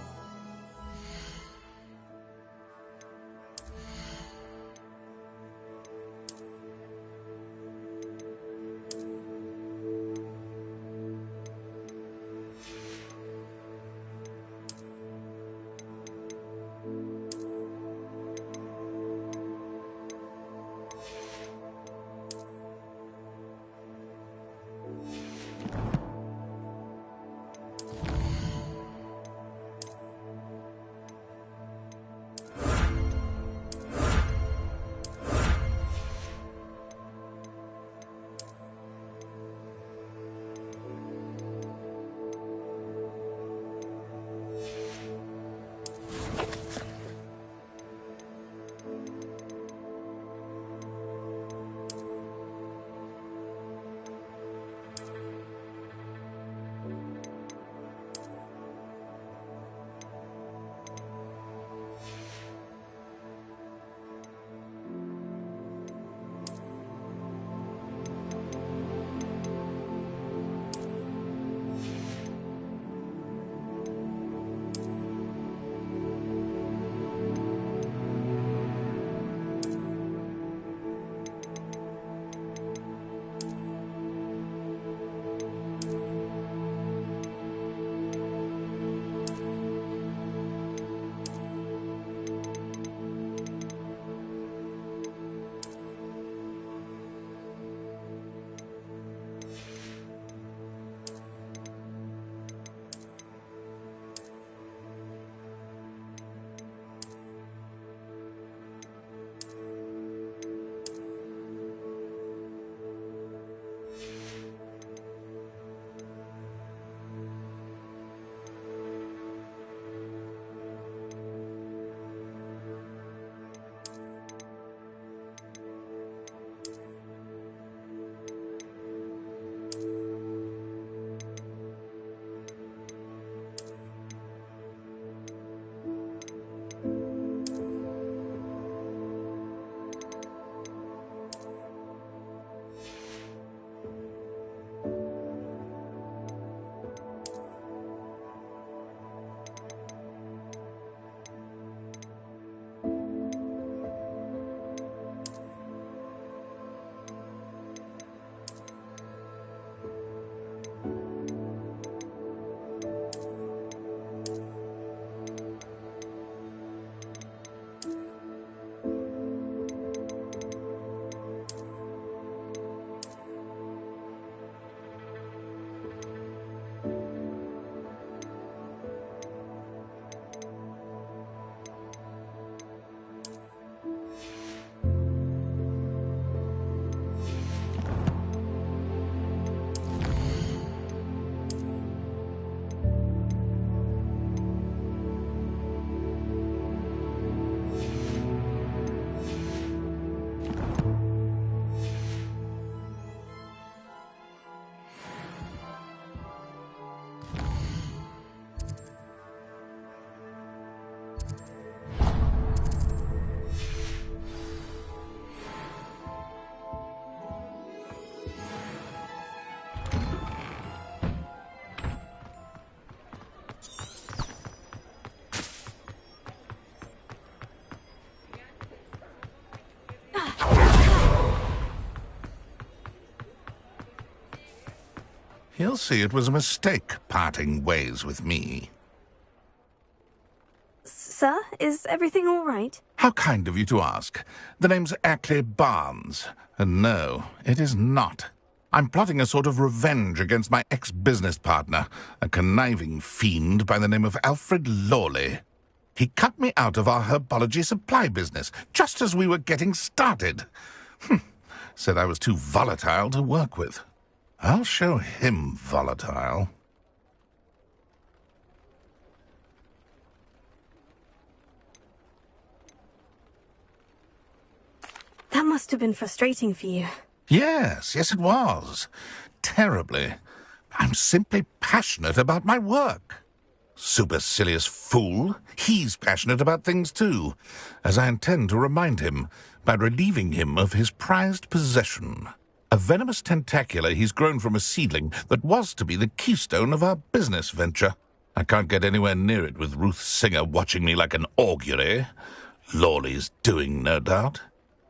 He'll see it was a mistake parting ways with me. Sir, is everything all right? How kind of you to ask. The name's Ackley Barnes. And no, it is not. I'm plotting a sort of revenge against my ex-business partner, a conniving fiend by the name of Alfred Lawley. He cut me out of our herbology supply business, just as we were getting started. Said I was too volatile to work with. I'll show him volatile. That must have been frustrating for you. Yes, it was. Terribly. I'm simply passionate about my work. Supercilious fool. He's passionate about things too, as I intend to remind him by relieving him of his prized possession. A venomous tentacula he's grown from a seedling that was to be the keystone of our business venture. I can't get anywhere near it with Ruth Singer watching me like an augury. Lawley's doing, no doubt.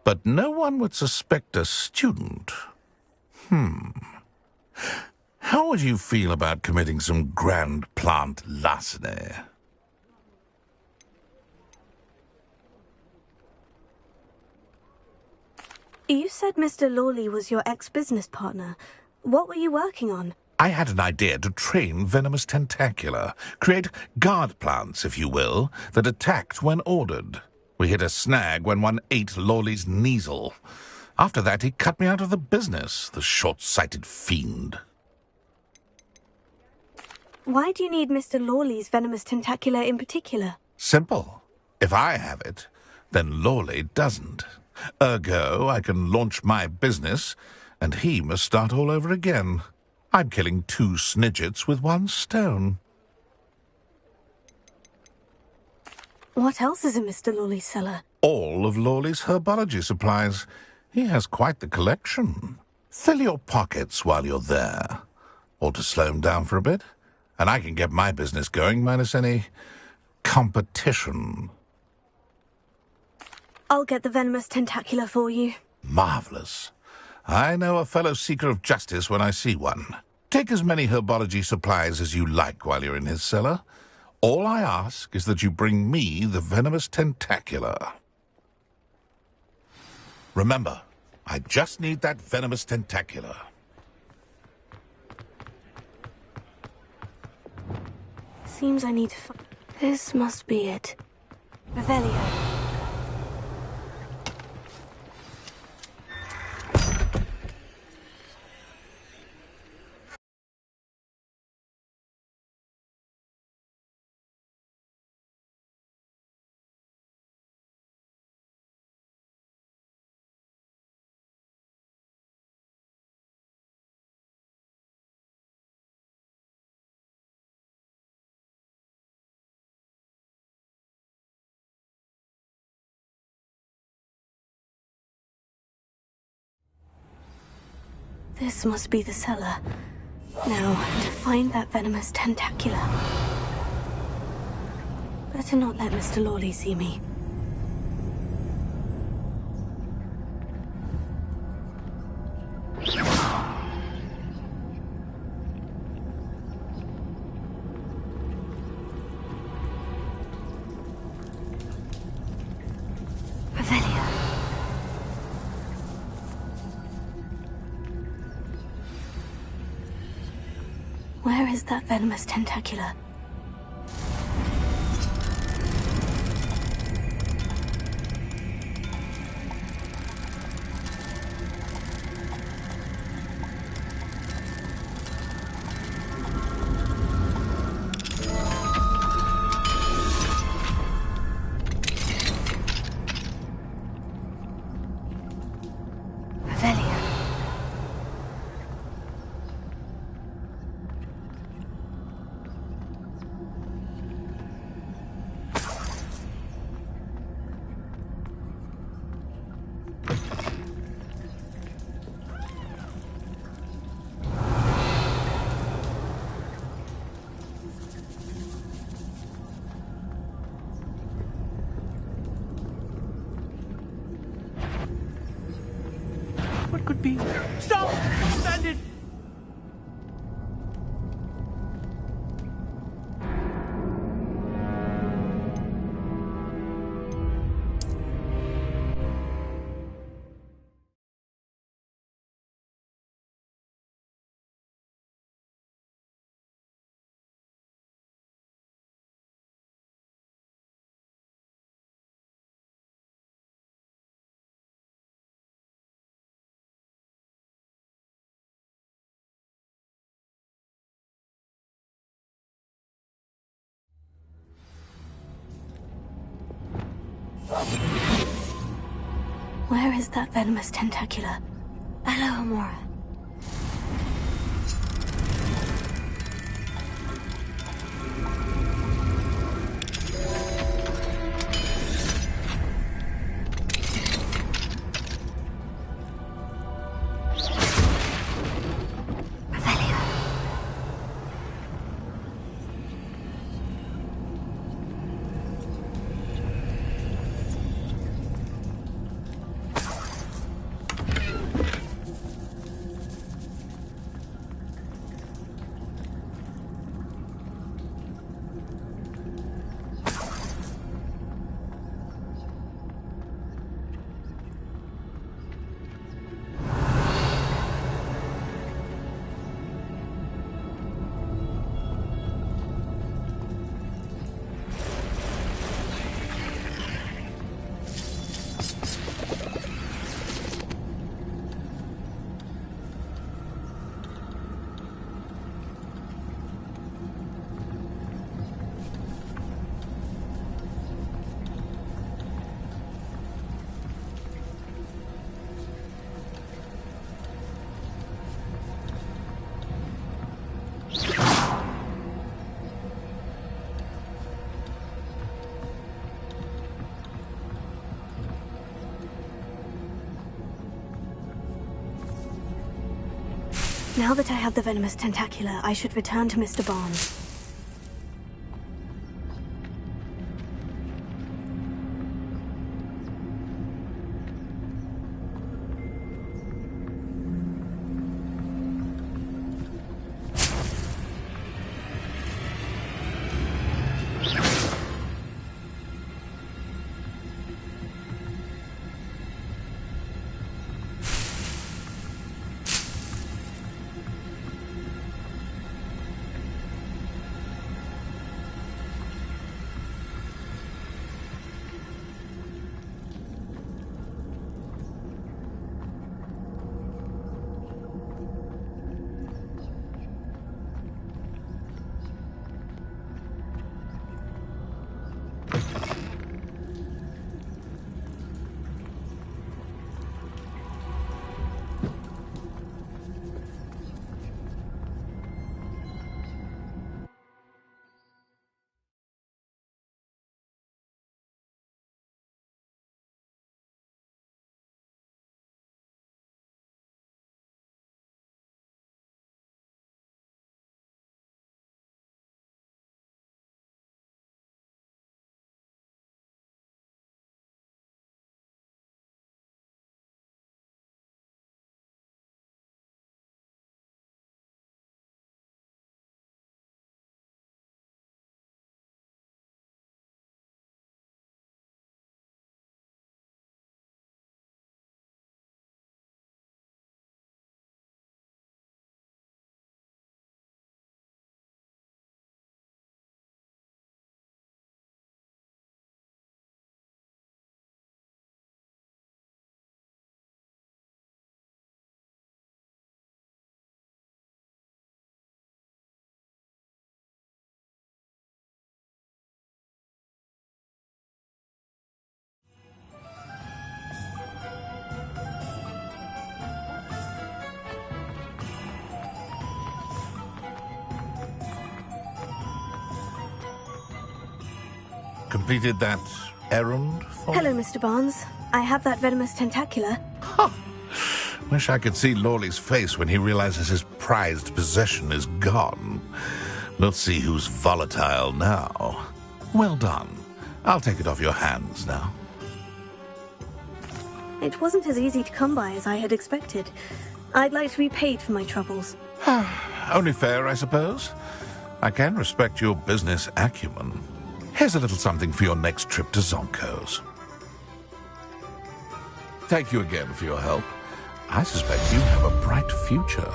But no one would suspect a student. How would you feel about committing some grand plant larceny? You said Mr. Lawley was your ex-business partner. What were you working on? I had an idea to train venomous tentacula, create guard plants, if you will, that attacked when ordered. We hit a snag when one ate Lawley's Kneasel. After that, he cut me out of the business, the short-sighted fiend. Why do you need Mr. Lawley's venomous tentacula in particular? Simple. If I have it, then Lawley doesn't. Ergo, I can launch my business, and he must start all over again. I'm killing 2 snidgets with 1 stone. What else is in Mr. Lawley's cellar? All of Lawley's herbology supplies. He has quite the collection. Fill your pockets while you're there. Or to slow him down for a bit, and I can get my business going minus any competition. I'll get the venomous tentacula for you. Marvelous. I know a fellow seeker of justice when I see one. Take as many herbology supplies as you like while you're in his cellar. All I ask is that you bring me the venomous tentacula. Remember, I just need that venomous tentacula. Seems I need to This must be it. Revelio. This must be the cellar. Now, to find that venomous tentacula. Better not let Mr. Lawley see me. Revelio. Where is that venomous tentacula? Revelio. What could be? Stop! Bandit! Where is that venomous tentacula? Hello, Amora. Now that I have the venomous tentacula, I should return to Mr. Barnes. Completed that errand for Hello, me? Mr. Barnes. I have that venomous tentacula. Wish I could see Lawley's face when he realizes his prized possession is gone. Let's see who's volatile now. Well done. I'll take it off your hands now. It wasn't as easy to come by as I had expected. I'd like to be paid for my troubles. Only fair, I suppose. I can respect your business acumen. Here's a little something for your next trip to Zonko's. Thank you again for your help. I suspect you have a bright future.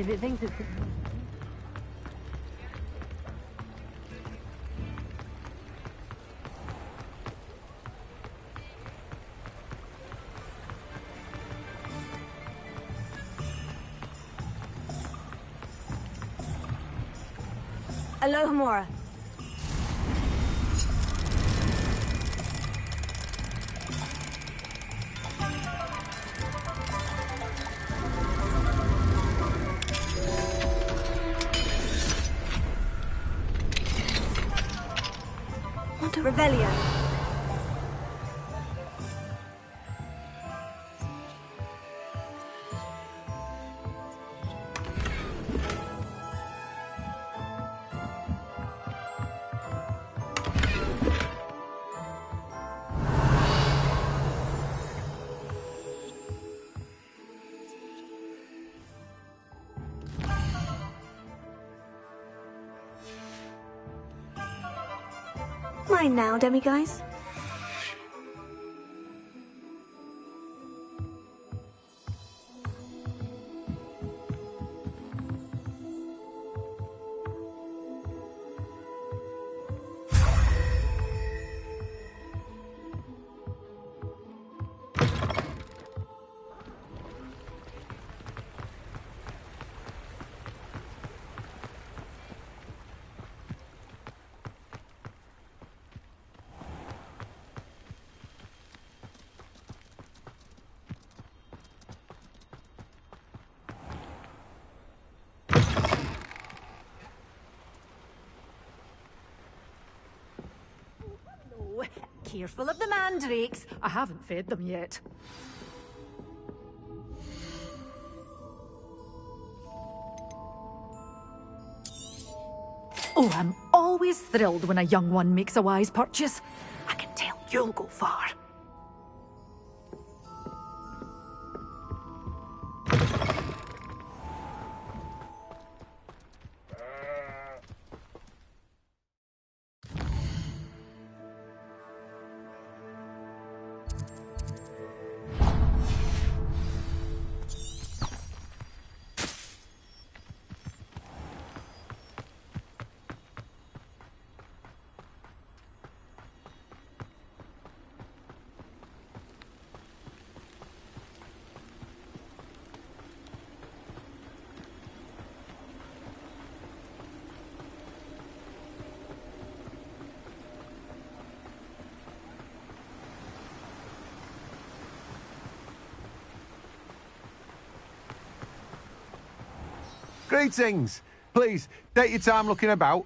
If it thinks it's... Alohomora. Revelio. Mine now, demiguise. Oh, careful of the mandrakes. I haven't fed them yet. Oh, I'm always thrilled when a young one makes a wise purchase. I can tell you'll go far. Greetings. Please, take your time looking about.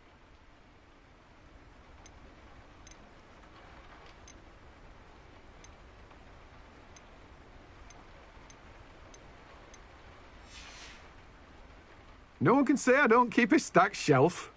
No one can say I don't keep a stacked shelf.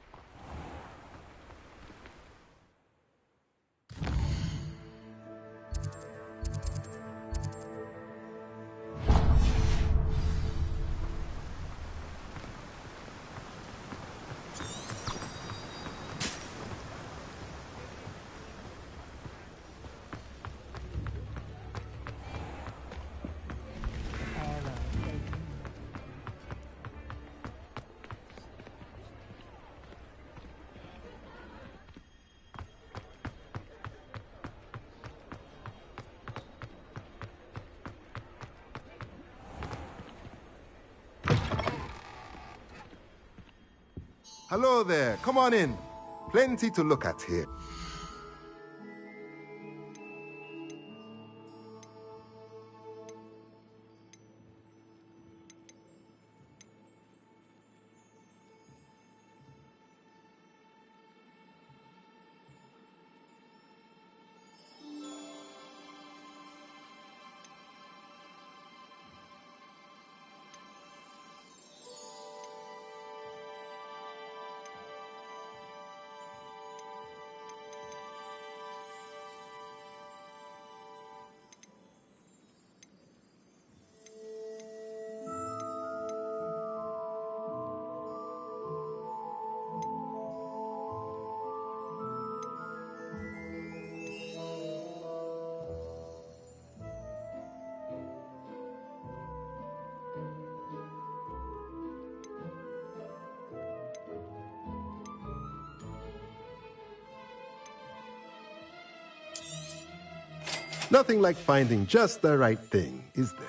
Hello there, come on in. Plenty to look at here. Nothing like finding just the right thing, is there?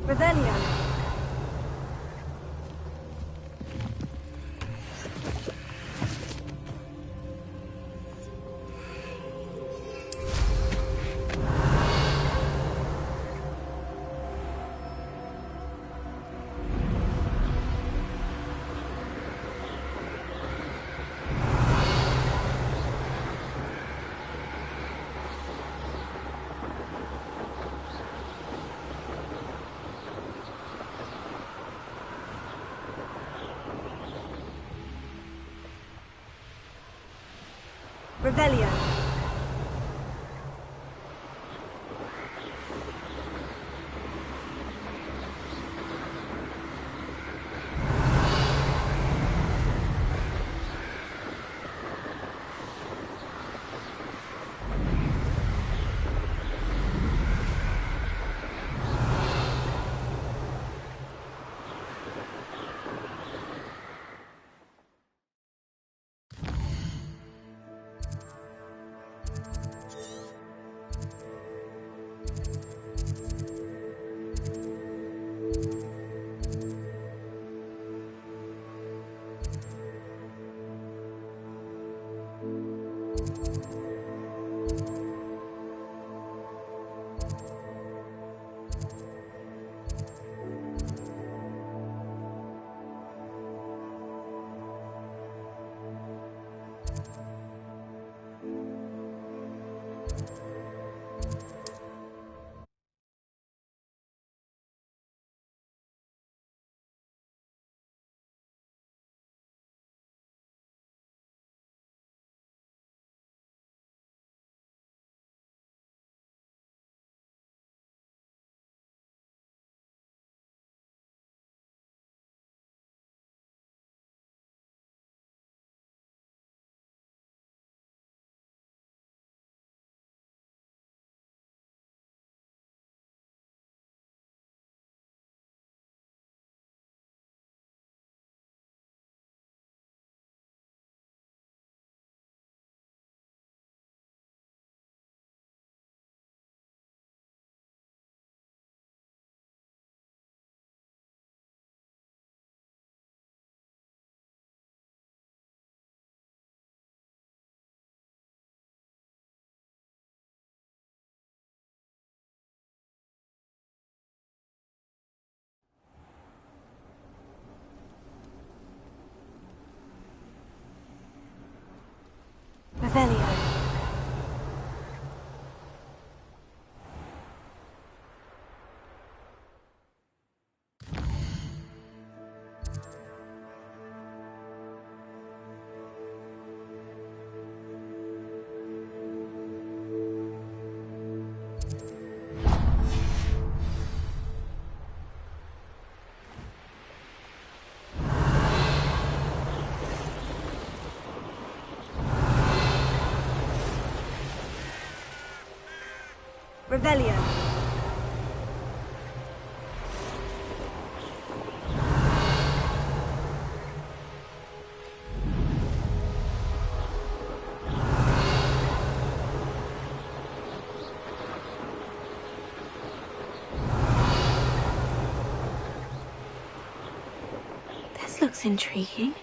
Revelio. Revelio. Revelio. Revelio. This looks intriguing.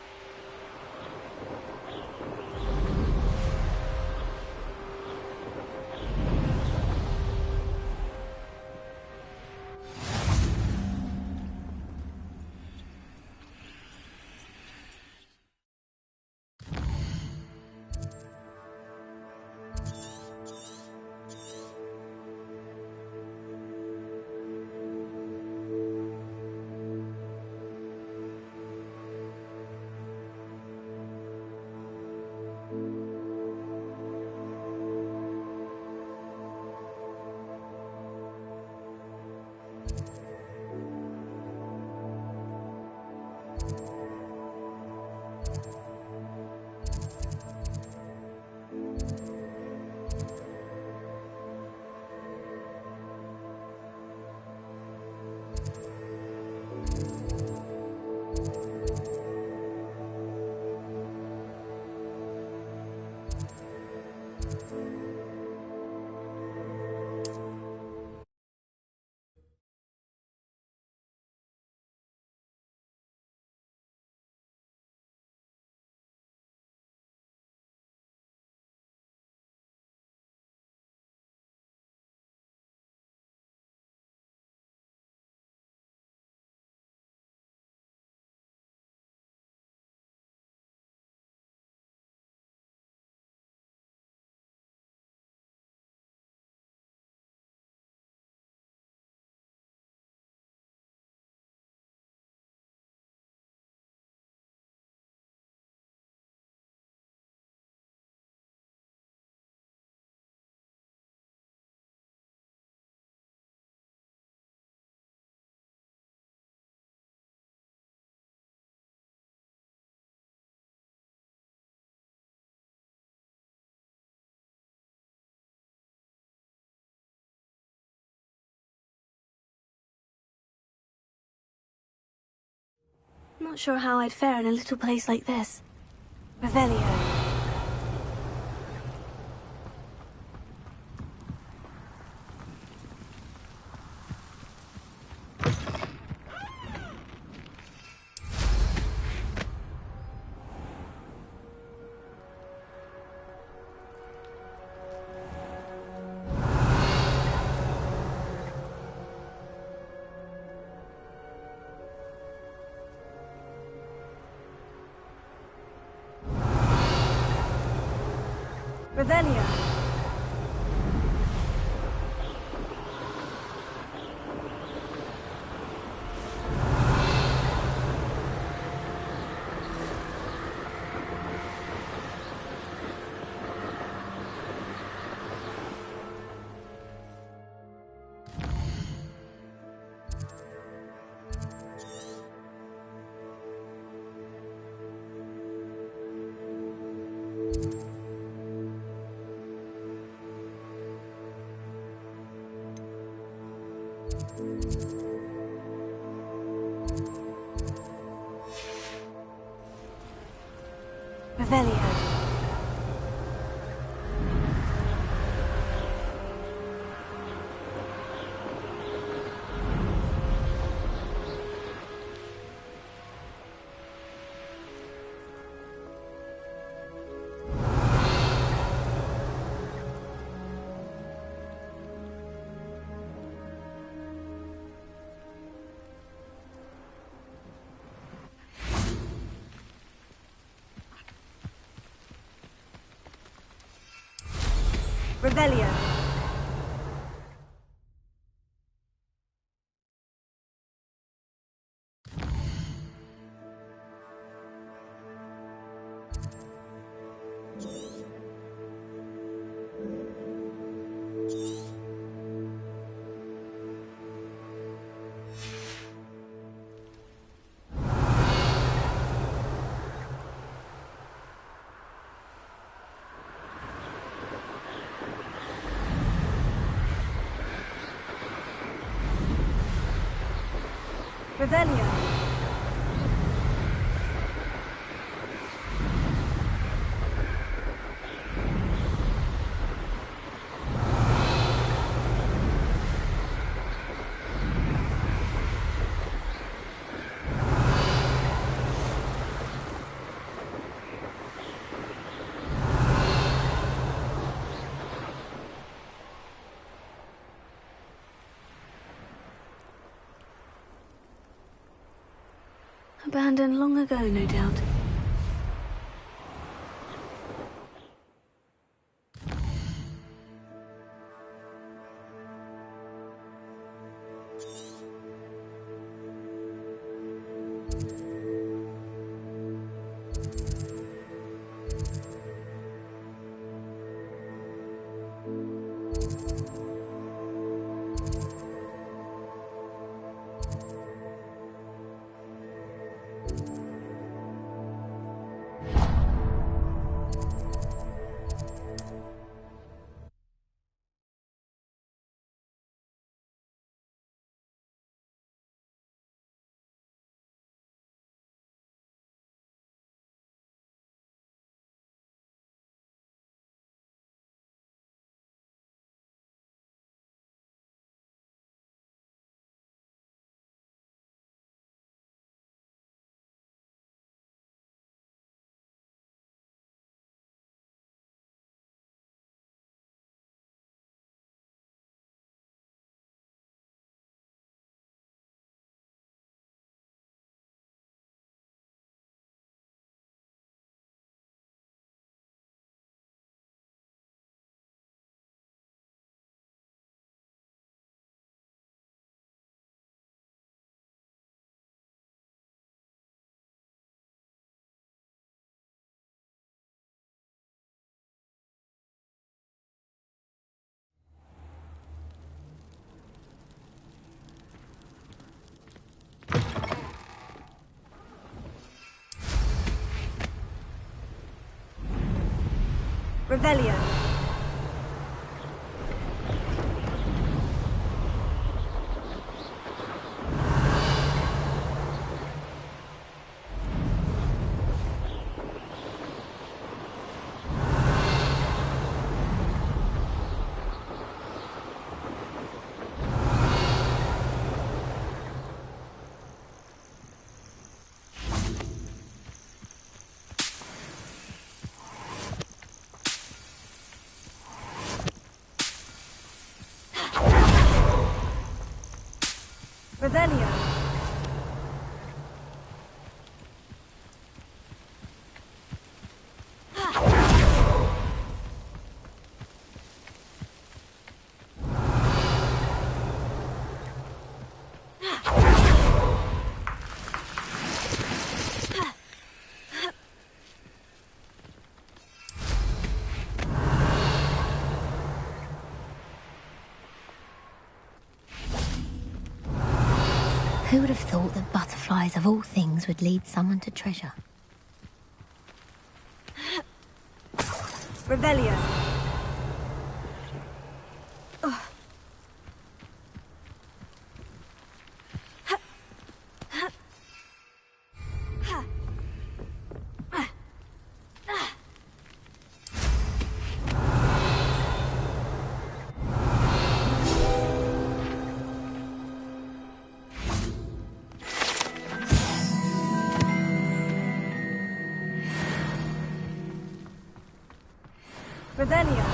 not sure how I'd fare in a little place like this. Revelio. Revelio. Revelio. Revelio. Revelio. Abandoned long ago, no doubt. Revelio. Revelio. Who would have thought that butterflies of all things would lead someone to treasure? Revelio. Revelio.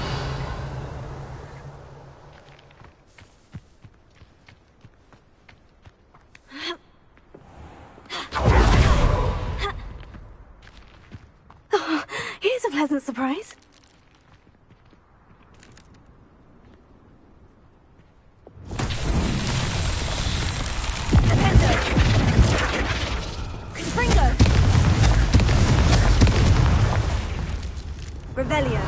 Oh, here's a pleasant surprise. Revelio.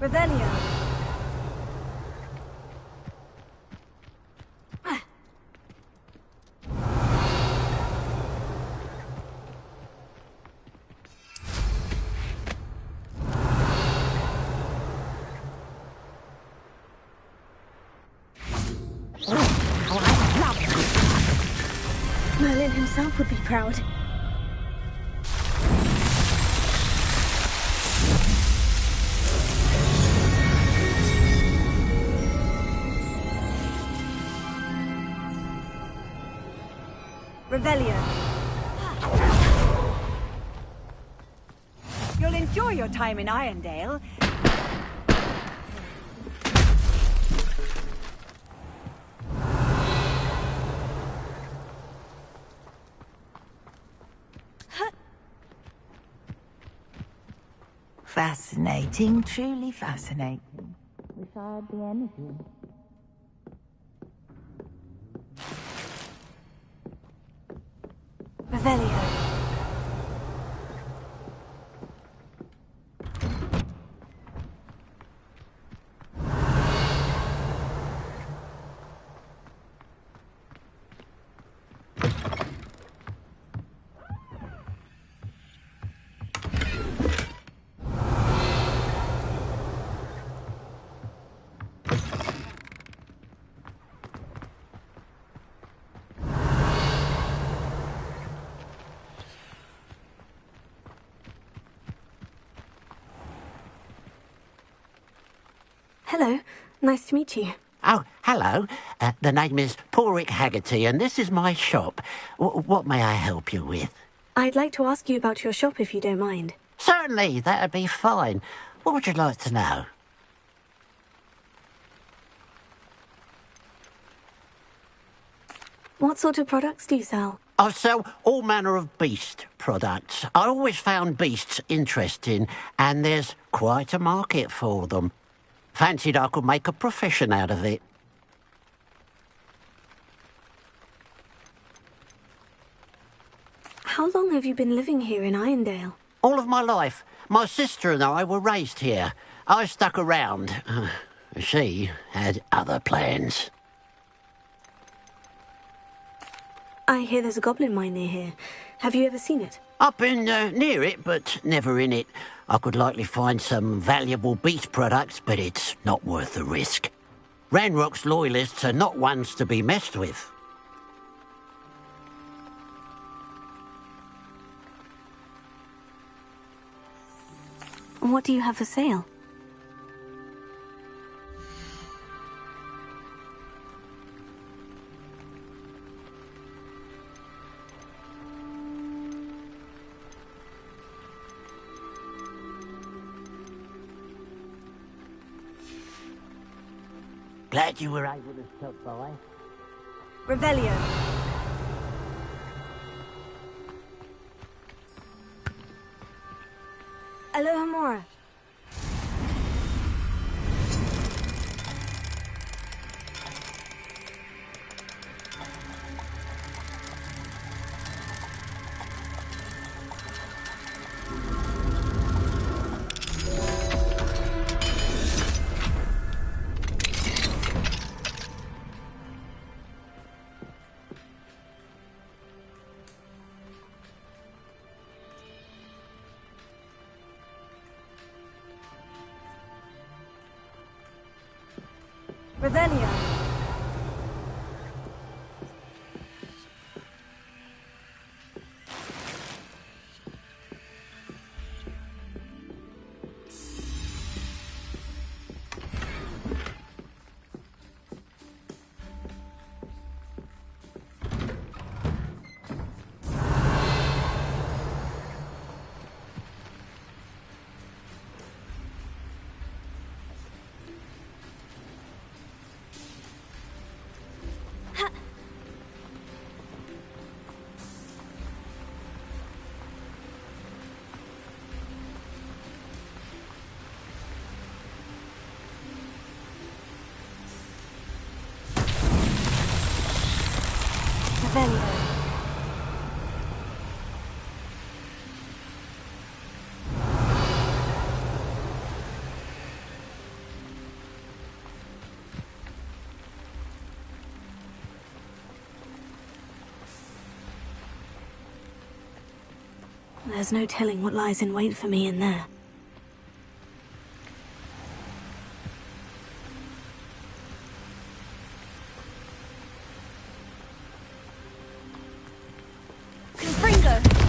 Revelio. Merlin himself would be proud. Revelio. You'll enjoy your time in Irondale. Fascinating, truly fascinating. Wish I had the energy. Revelio. Hello, nice to meet you. Oh, hello. The name is Porrick Haggerty, and this is my shop. What may I help you with? I'd like to ask you about your shop if you don't mind. Certainly, that'd be fine. What would you like to know? What sort of products do you sell? I sell all manner of beast products. I always found beasts interesting, and there's quite a market for them. Fancied I could make a profession out of it. How long have you been living here in Irondale? All of my life. My sister and I were raised here. I stuck around. She had other plans. I hear there's a goblin mine near here. Have you ever seen it? I've been near it, but never in it. I could likely find some valuable beast products, but it's not worth the risk. Ranrock's loyalists are not ones to be messed with. What do you have for sale? Glad you were able to stop by. Revelio. Alohomora. Revelio. Revelio. There's no telling what lies in wait for me in there. Confringo.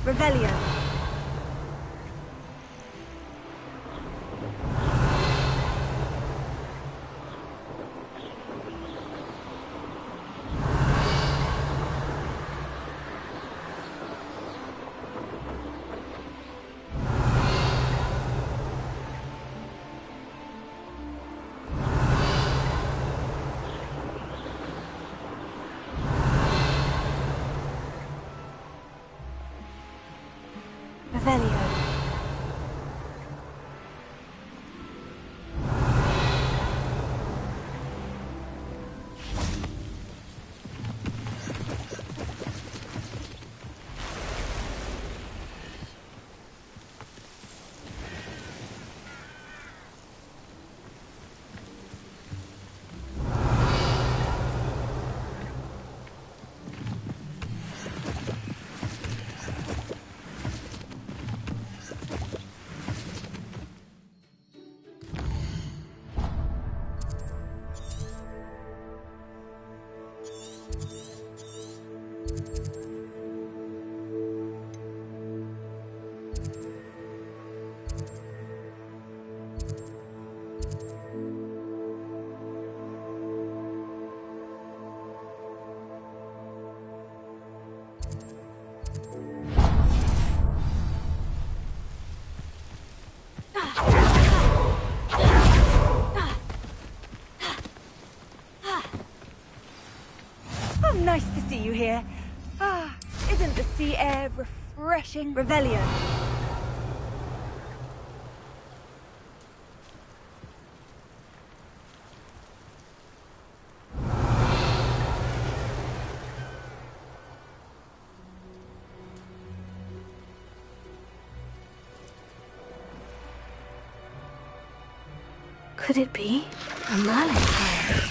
Revelio. Revelio. Oh, nice to see you here. Ah, isn't the sea air refreshing? Revelio. Could it be a Merlin fire?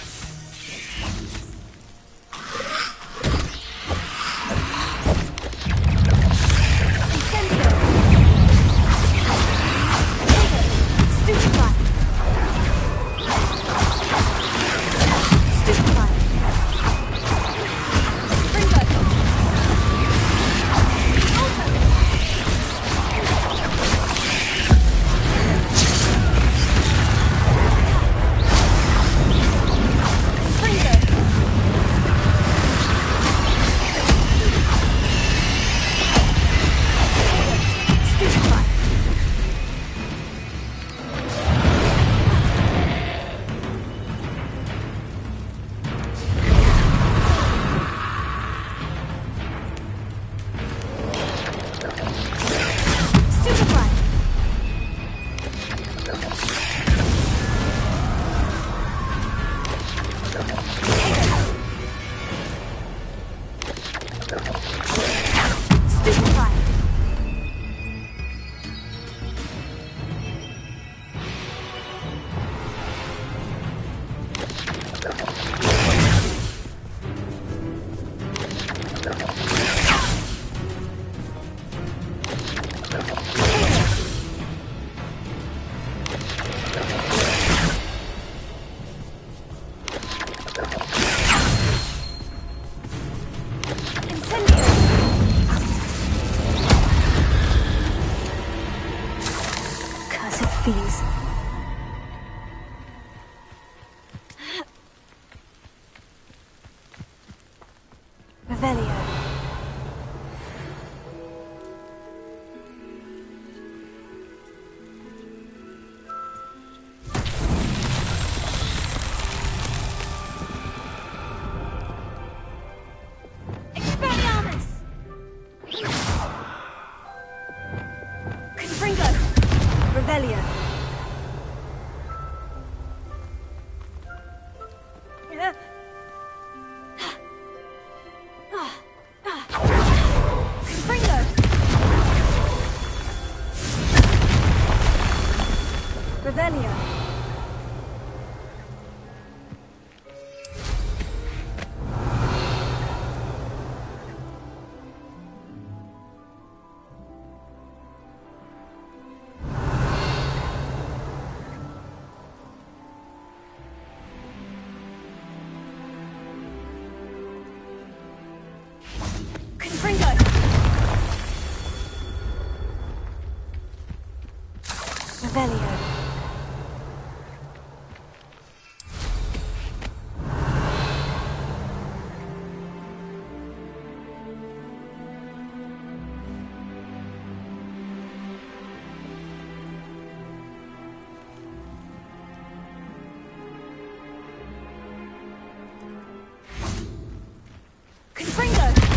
These. Revelio. Expelliarmus! Confringo! Revelio. Revelio. Confringo. Revelio. Confringo!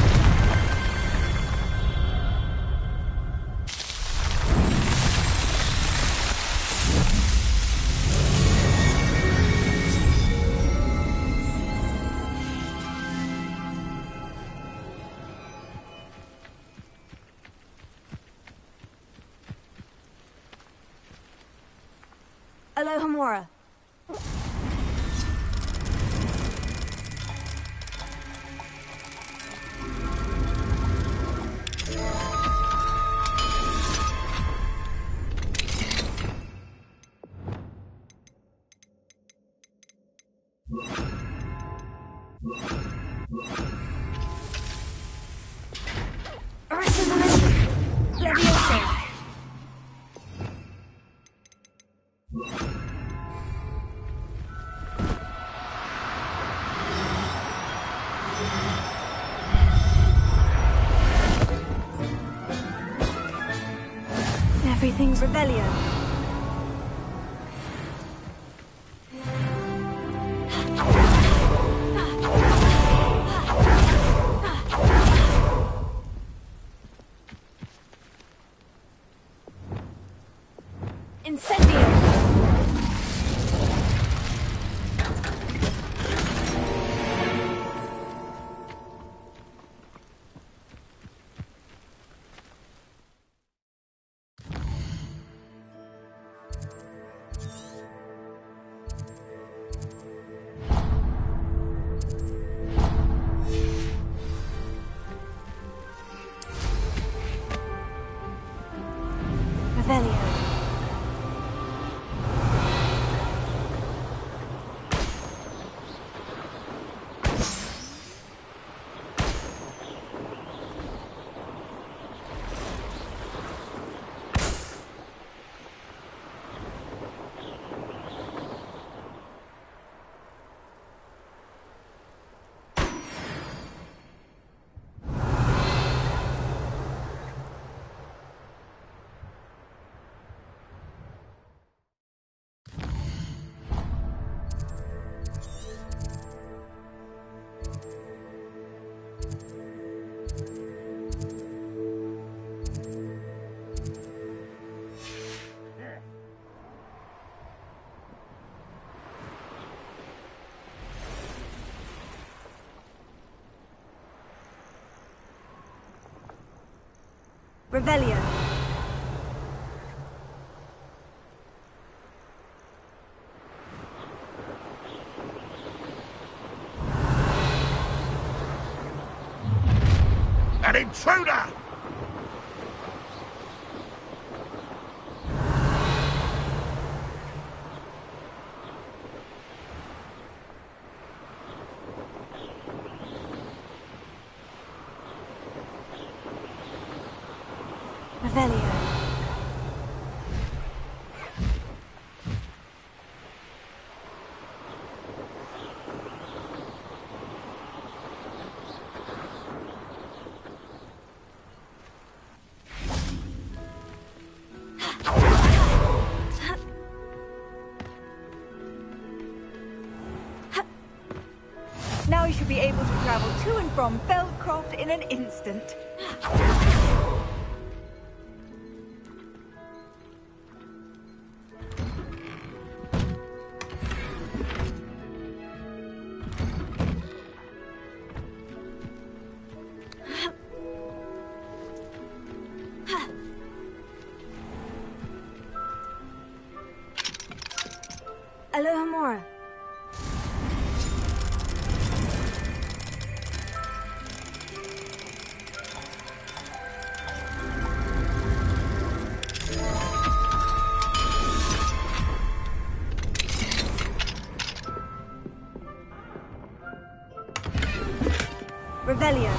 Alohomora. Everything's Revelio. Incendio! Revelio. An intruder! Revelio. Now you should be able to travel to and from Feldcroft in an instant. Alohomora. Revelio.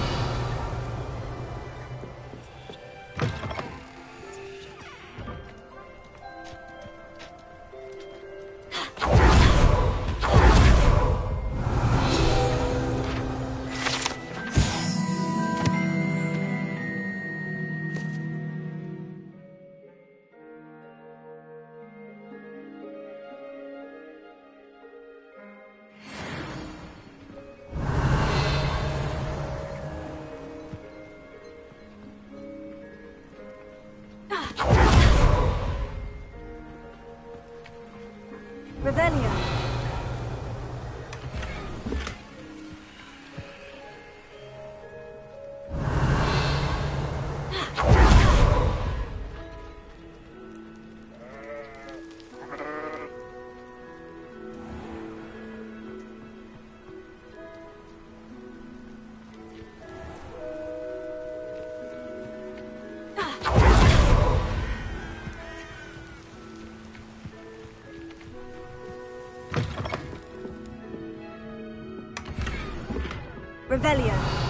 Revelio. Revelio.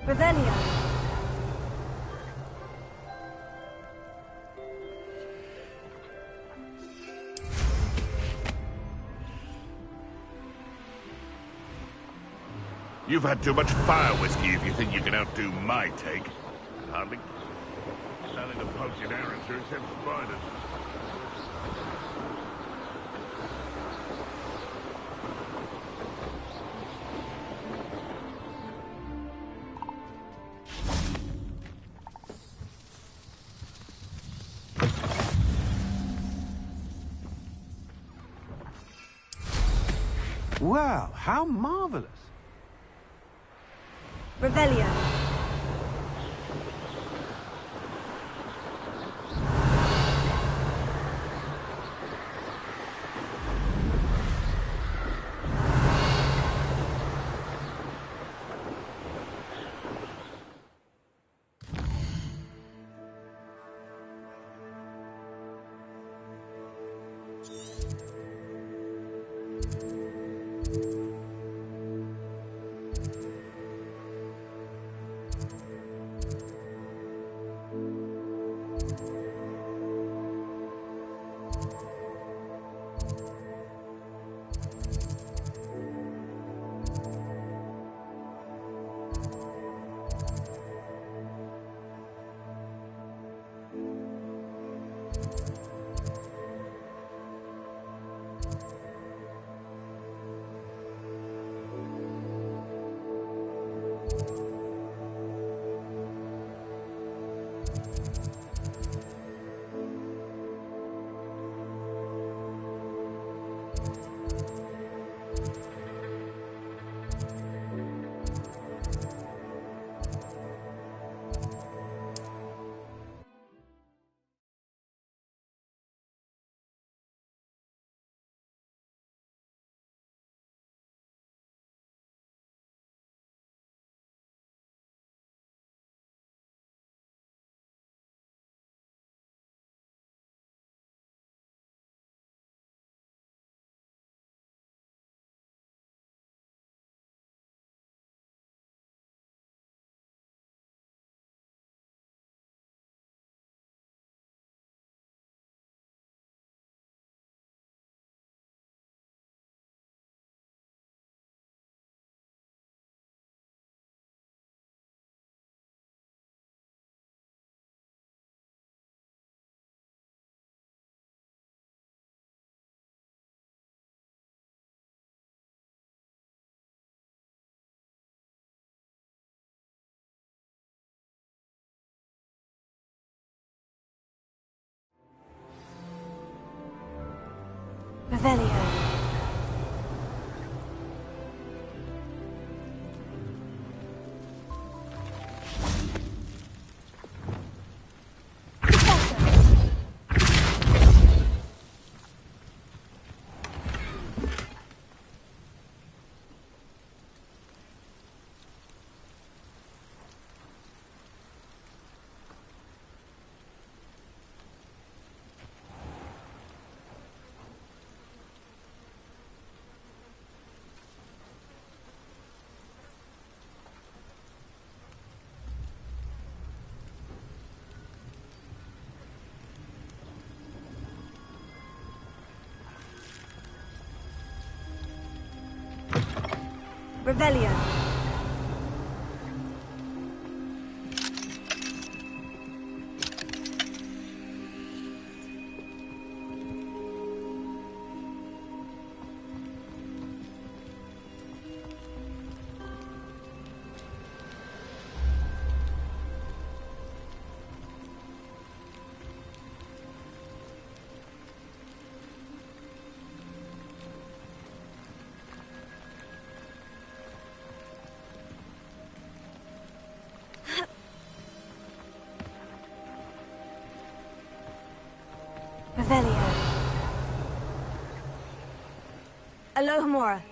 Revelio. You've had too much fire whiskey if you think you can outdo my take. Hardly. Selling a potion errands to except spiders. Well, how marvelous. Revelio. Revelio. Revelio. Revelio. Alohomora.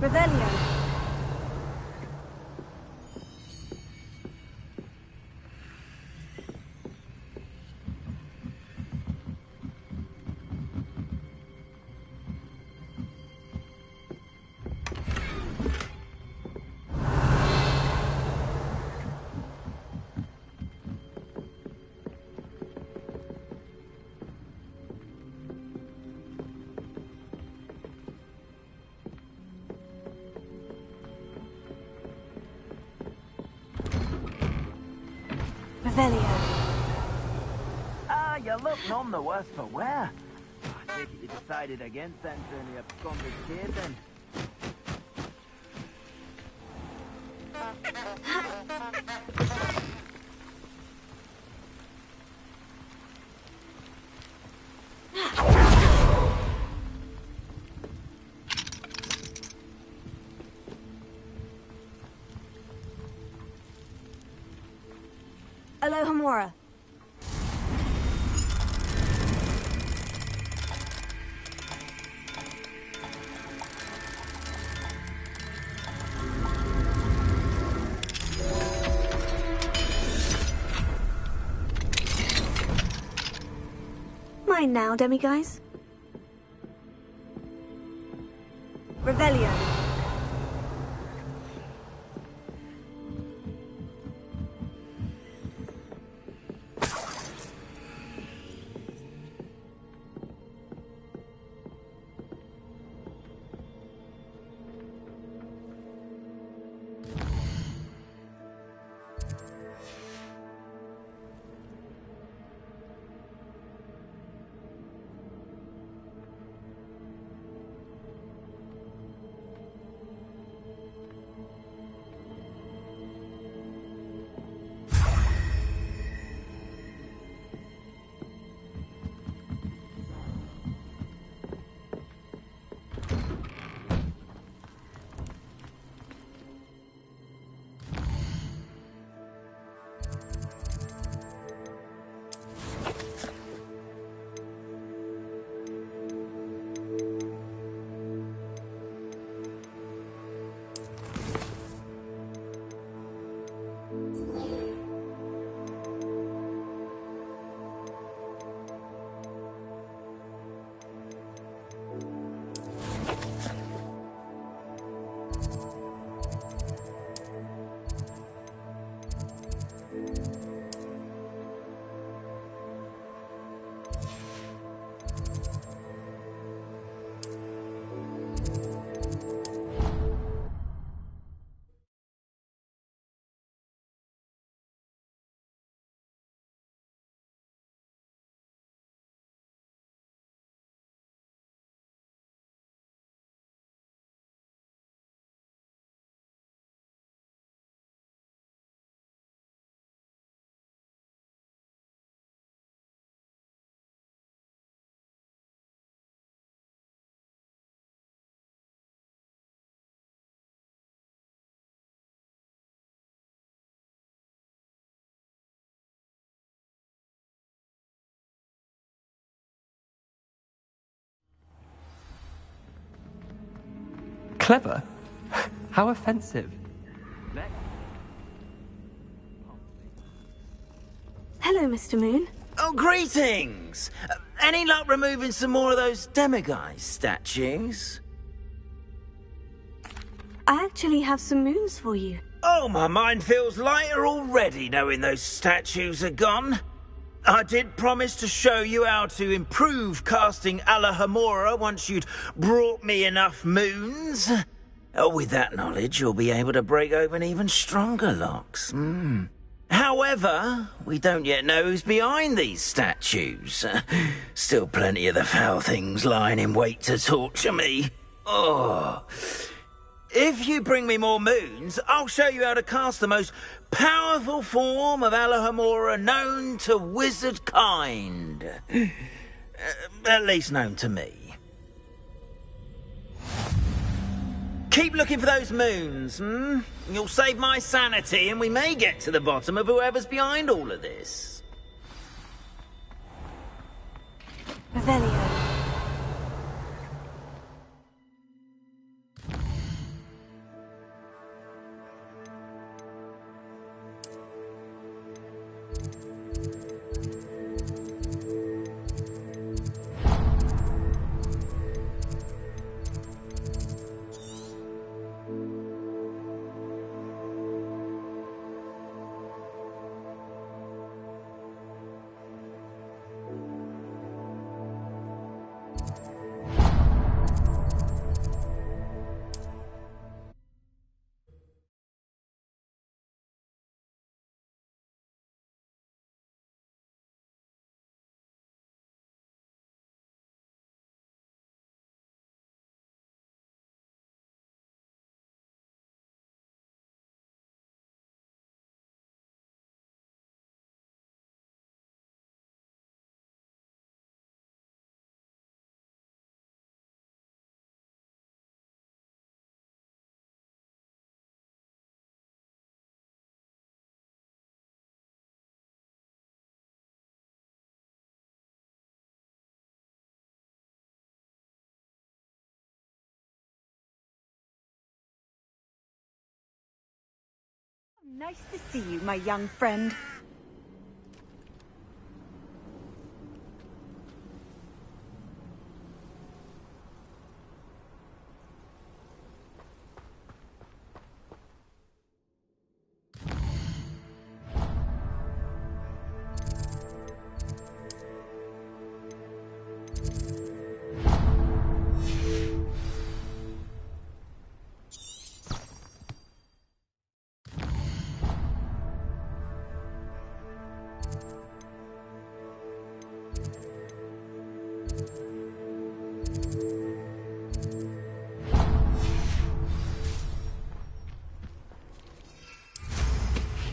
Revelio. Revelio. Ah, you look none the worse for wear. I think you decided against entering the absconded kid then. Alohomora. Mine now, demiguise. Revelio. Clever? How offensive. Hello, Mr. Moon. Oh, greetings! Any luck removing some more of those demiguise statues? I actually have some moons for you. Oh, my mind feels lighter already knowing those statues are gone. I did promise to show you how to improve casting Alohomora once you'd brought me enough moons. With that knowledge, you'll be able to break open even stronger locks. However, we don't yet know who's behind these statues. Still plenty of the foul things lying in wait to torture me. Oh. If you bring me more moons, I'll show you how to cast the most powerful form of Alohomora known to wizard kind. At least known to me. Keep looking for those moons, You'll save my sanity and we may get to the bottom of whoever's behind all of this. Revelio. Nice to see you, my young friend.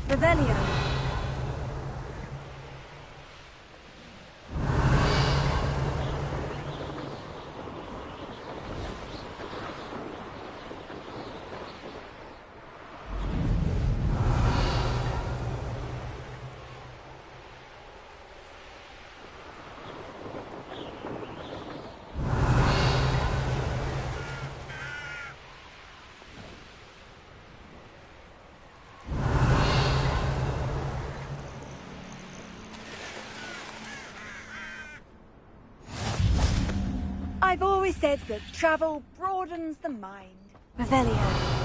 Revelio. I've always said that travel broadens the mind. Revelio.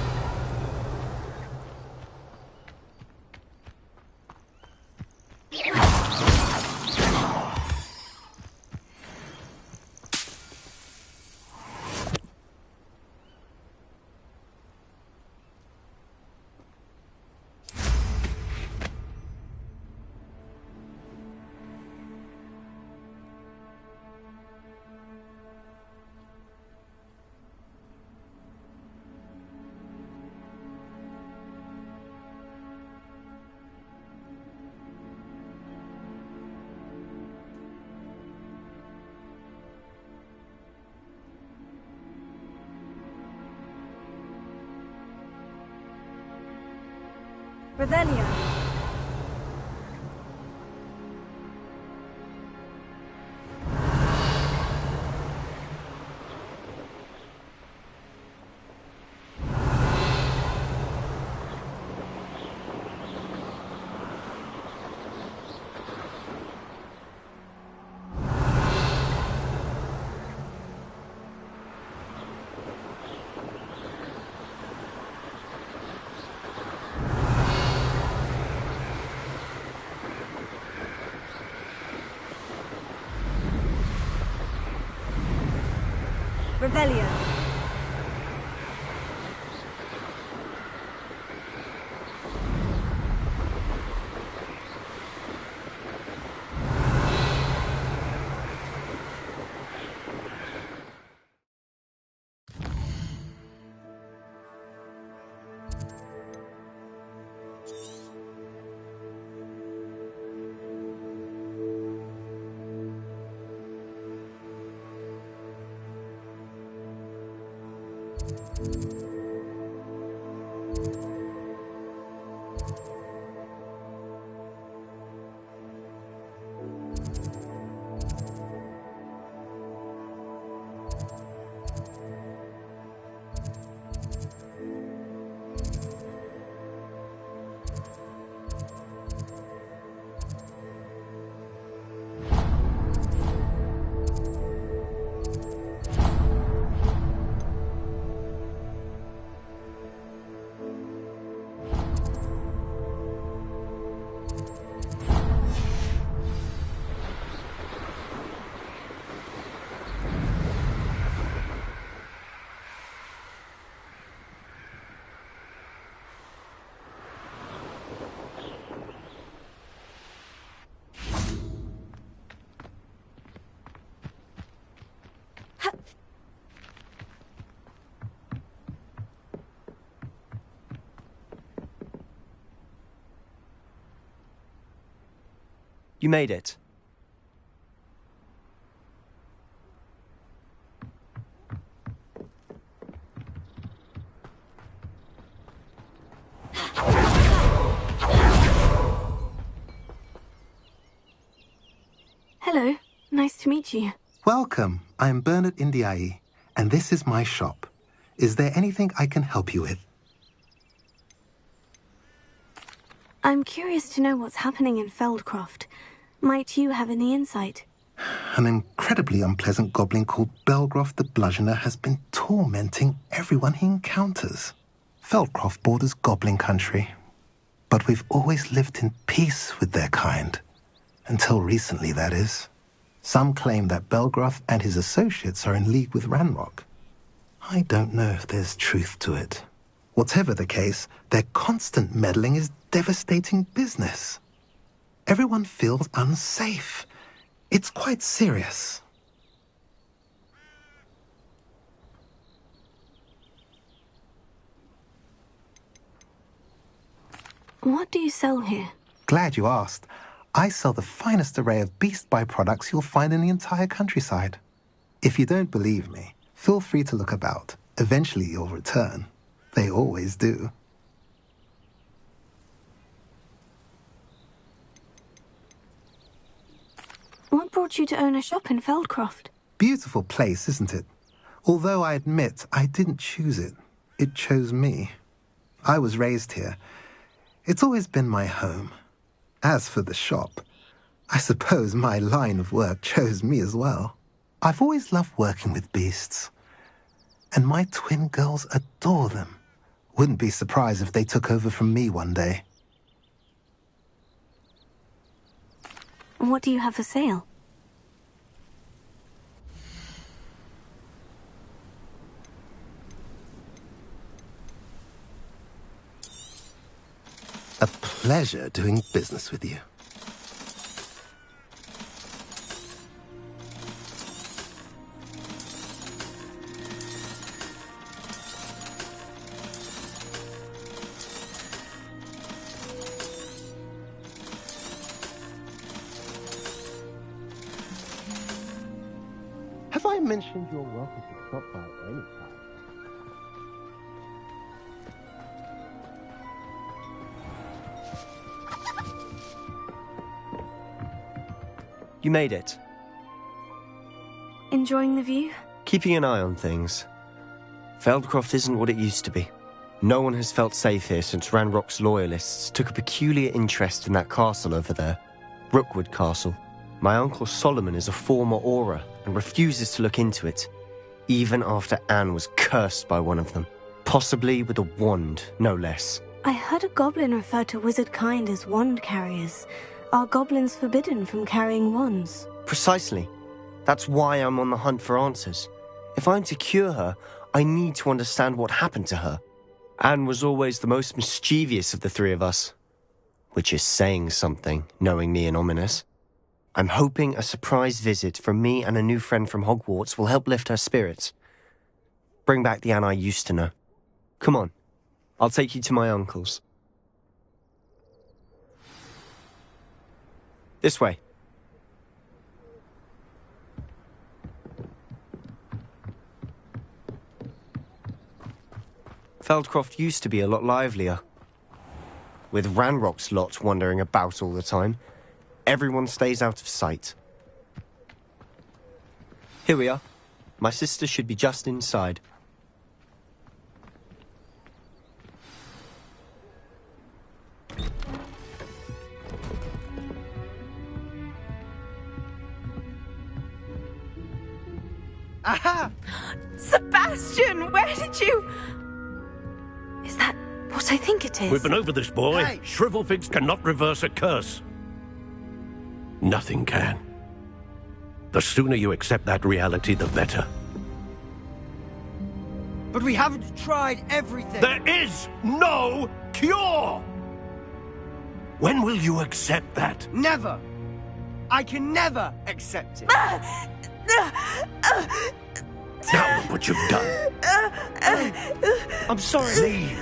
Revelio. Revelio. You made it. Hello. Nice to meet you. Welcome. I'm Bernard Indiaye, and this is my shop. Is there anything I can help you with? I'm curious to know what's happening in Feldcroft. Might you have any insight? An incredibly unpleasant goblin called Belgroth the Bludgeoner has been tormenting everyone he encounters. Feldcroft borders goblin country, but we've always lived in peace with their kind. Until recently, that is. Some claim that Belgroth and his associates are in league with Ranrock. I don't know if there's truth to it. Whatever the case, their constant meddling is devastating business. Everyone feels unsafe. It's quite serious. What do you sell here? Glad you asked. I sell the finest array of beast byproducts you'll find in the entire countryside. If you don't believe me, feel free to look about. Eventually you'll return. They always do. What brought you to own a shop in Feldcroft? Beautiful place, isn't it? Although I admit I didn't choose it. It chose me. I was raised here. It's always been my home. As for the shop, I suppose my line of work chose me as well. I've always loved working with beasts. And my twin girls adore them. Wouldn't be surprised if they took over from me one day. What do you have for sale? A pleasure doing business with you. Have I mentioned you're welcome to stop by at any time? You made it. Enjoying the view? Keeping an eye on things. Feldcroft isn't what it used to be. No one has felt safe here since Ranrock's loyalists took a peculiar interest in that castle over there. Rookwood Castle. My uncle Solomon is a former Auror and refuses to look into it, even after Anne was cursed by one of them. Possibly with a wand, no less. I heard a goblin refer to wizard kind as wand carriers. Are goblins forbidden from carrying wands? Precisely. That's why I'm on the hunt for answers. If I'm to cure her, I need to understand what happened to her. Anne was always the most mischievous of the three of us. Which is saying something, knowing me and Ominous. I'm hoping a surprise visit from me and a new friend from Hogwarts will help lift her spirits. Bring back the Anne I used to know. Come on, I'll take you to my uncle's. This way. Feldcroft used to be a lot livelier. With Ranrock's lot wandering about all the time, everyone stays out of sight. Here we are. My sister should be just inside. Aha! Sebastian, where did you... Is that what I think it is? We've been over this, boy. Hey. Shrivelfigs cannot reverse a curse. Nothing can. The sooner you accept that reality, the better. But we haven't tried everything. There is no cure! When will you accept that? Never. I can never accept it. Now look what you've done. I'm sorry. Leave.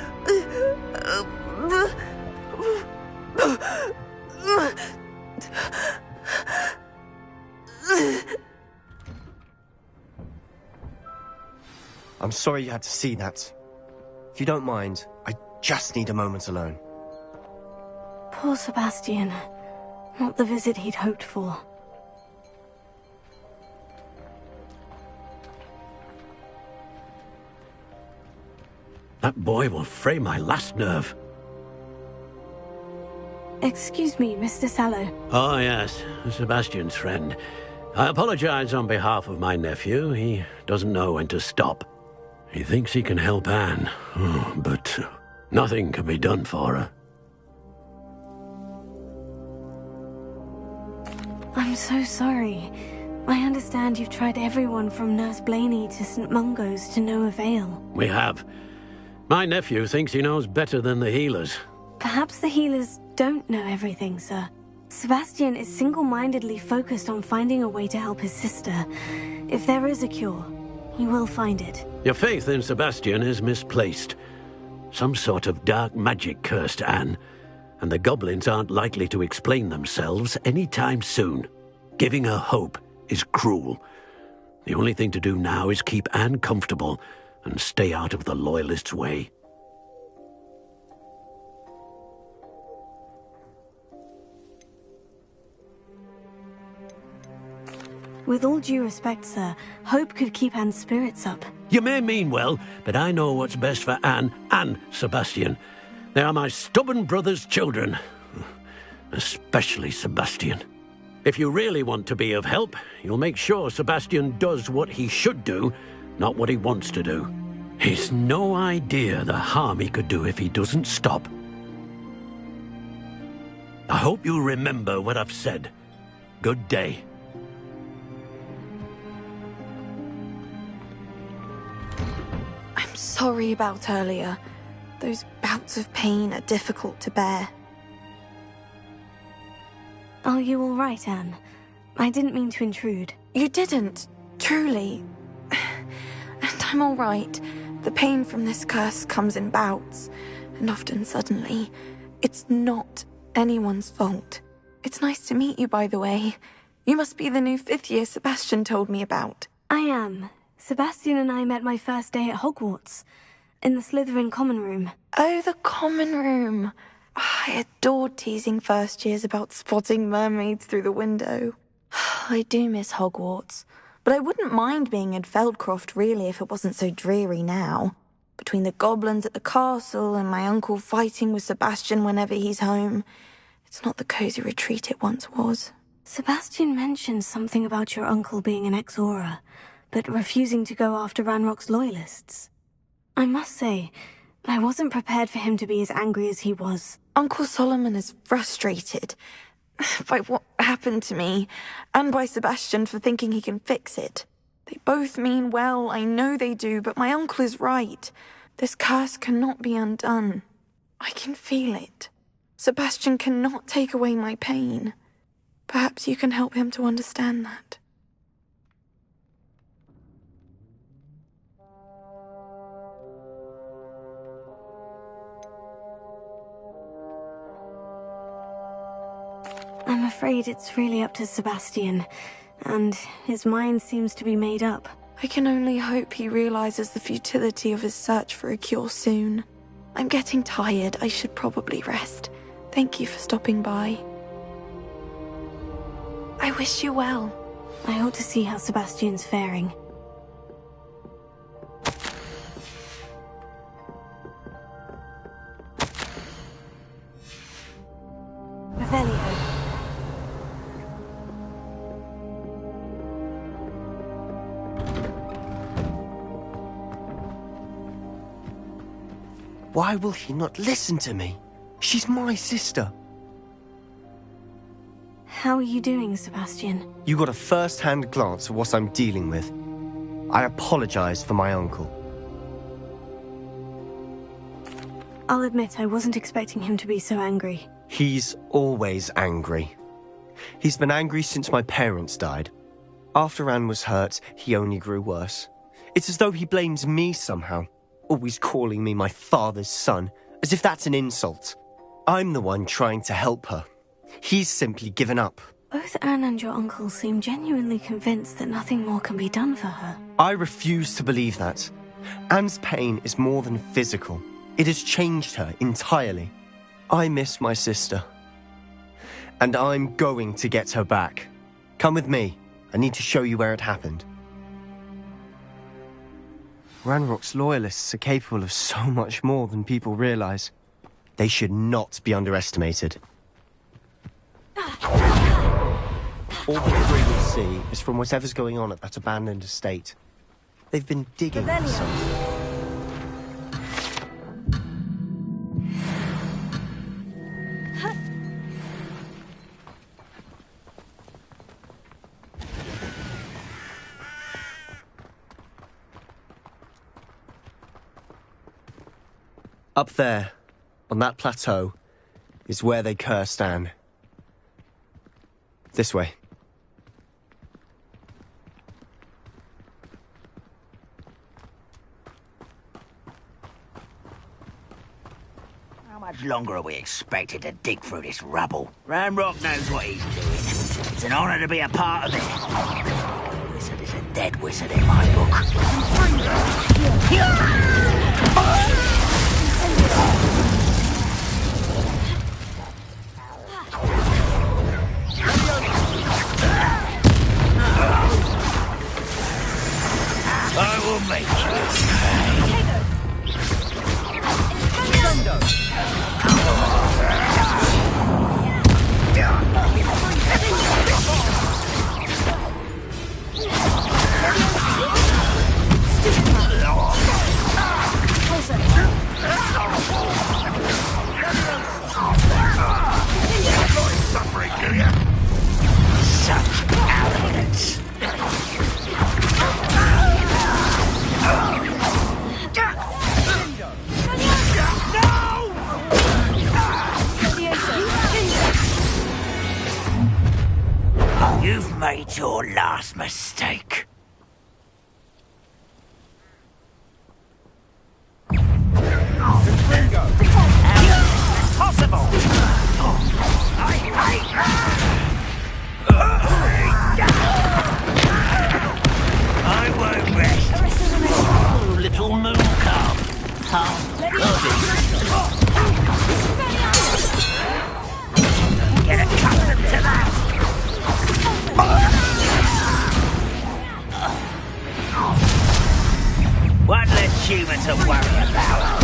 I'm sorry you had to see that. If you don't mind, I just need a moment alone. Poor Sebastian. Not the visit he'd hoped for. That boy will fray my last nerve. Excuse me, Mr. Sallow. Oh, yes, Sebastian's friend. I apologize on behalf of my nephew. He doesn't know when to stop. He thinks he can help Anne, but nothing can be done for her. I'm so sorry. I understand you've tried everyone from Nurse Blaney to St. Mungo's to no avail. We have. My nephew thinks he knows better than the healers. Perhaps the healers don't know everything, sir. Sebastian is single-mindedly focused on finding a way to help his sister. If there is a cure, he will find it. Your faith in Sebastian is misplaced. Some sort of dark magic cursed Anne, and the goblins aren't likely to explain themselves anytime soon. Giving her hope is cruel. The only thing to do now is keep Anne comfortable and stay out of the Loyalists' way. With all due respect, sir, hope could keep Anne's spirits up. You may mean well, but I know what's best for Anne and Sebastian. They are my stubborn brother's children. Especially Sebastian. If you really want to be of help, you'll make sure Sebastian does what he should do, not what he wants to do. He's no idea the harm he could do if he doesn't stop. I hope you remember what I've said. Good day. I'm sorry about earlier. Those bouts of pain are difficult to bear. Are you all right, Anne? I didn't mean to intrude. You didn't, truly. And I'm all right. The pain from this curse comes in bouts, and often suddenly. It's not anyone's fault. It's nice to meet you, by the way. You must be the new 5th year Sebastian told me about. I am. Sebastian and I met my first day at Hogwarts, in the Slytherin common room. Oh, the common room. I adored teasing first years about spotting mermaids through the window. I do miss Hogwarts, but I wouldn't mind being in Feldcroft really if it wasn't so dreary now. Between the goblins at the castle and my uncle fighting with Sebastian whenever he's home, it's not the cozy retreat it once was. Sebastian mentioned something about your uncle being an ex-Auror, but refusing to go after Ranrock's loyalists. I must say, I wasn't prepared for him to be as angry as he was. Uncle Solomon is frustrated by what happened to me, and by Sebastian for thinking he can fix it. They both mean well, I know they do, but my uncle is right. This curse cannot be undone. I can feel it. Sebastian cannot take away my pain. Perhaps you can help him to understand that. I'm afraid it's really up to Sebastian, and his mind seems to be made up. I can only hope he realizes the futility of his search for a cure soon. I'm getting tired. I should probably rest. Thank you for stopping by. I wish you well. I ought to see how Sebastian's faring. Revelio. Why will he not listen to me? She's my sister. How are you doing, Sebastian? You got a first-hand glance at what I'm dealing with. I apologize for my uncle. I'll admit I wasn't expecting him to be so angry. He's always angry. He's been angry since my parents died. After Anne was hurt, he only grew worse. It's as though he blames me somehow, always calling me my father's son, as if that's an insult. I'm the one trying to help her. He's simply given up. Both Anne and your uncle seem genuinely convinced that nothing more can be done for her. I refuse to believe that. Anne's pain is more than physical. It has changed her entirely. I miss my sister. And I'm going to get her back. Come with me. I need to show you where it happened. Ranrock's loyalists are capable of so much more than people realize. They should not be underestimated. All the debris we see is from whatever's going on at that abandoned estate. They've been digging for something. Up there, on that plateau, is where they cursed Anne. This way. How much longer are we expected to dig through this rubble? Ranrock knows what he's doing. It's an honor to be a part of it. A wizard is a dead wizard in my book. I will make suffering, do you? Such arrogance. You've made your last mistake. Impossible! I won't rest. Oh, little moon calf. Get accustomed to that. One less human to worry about.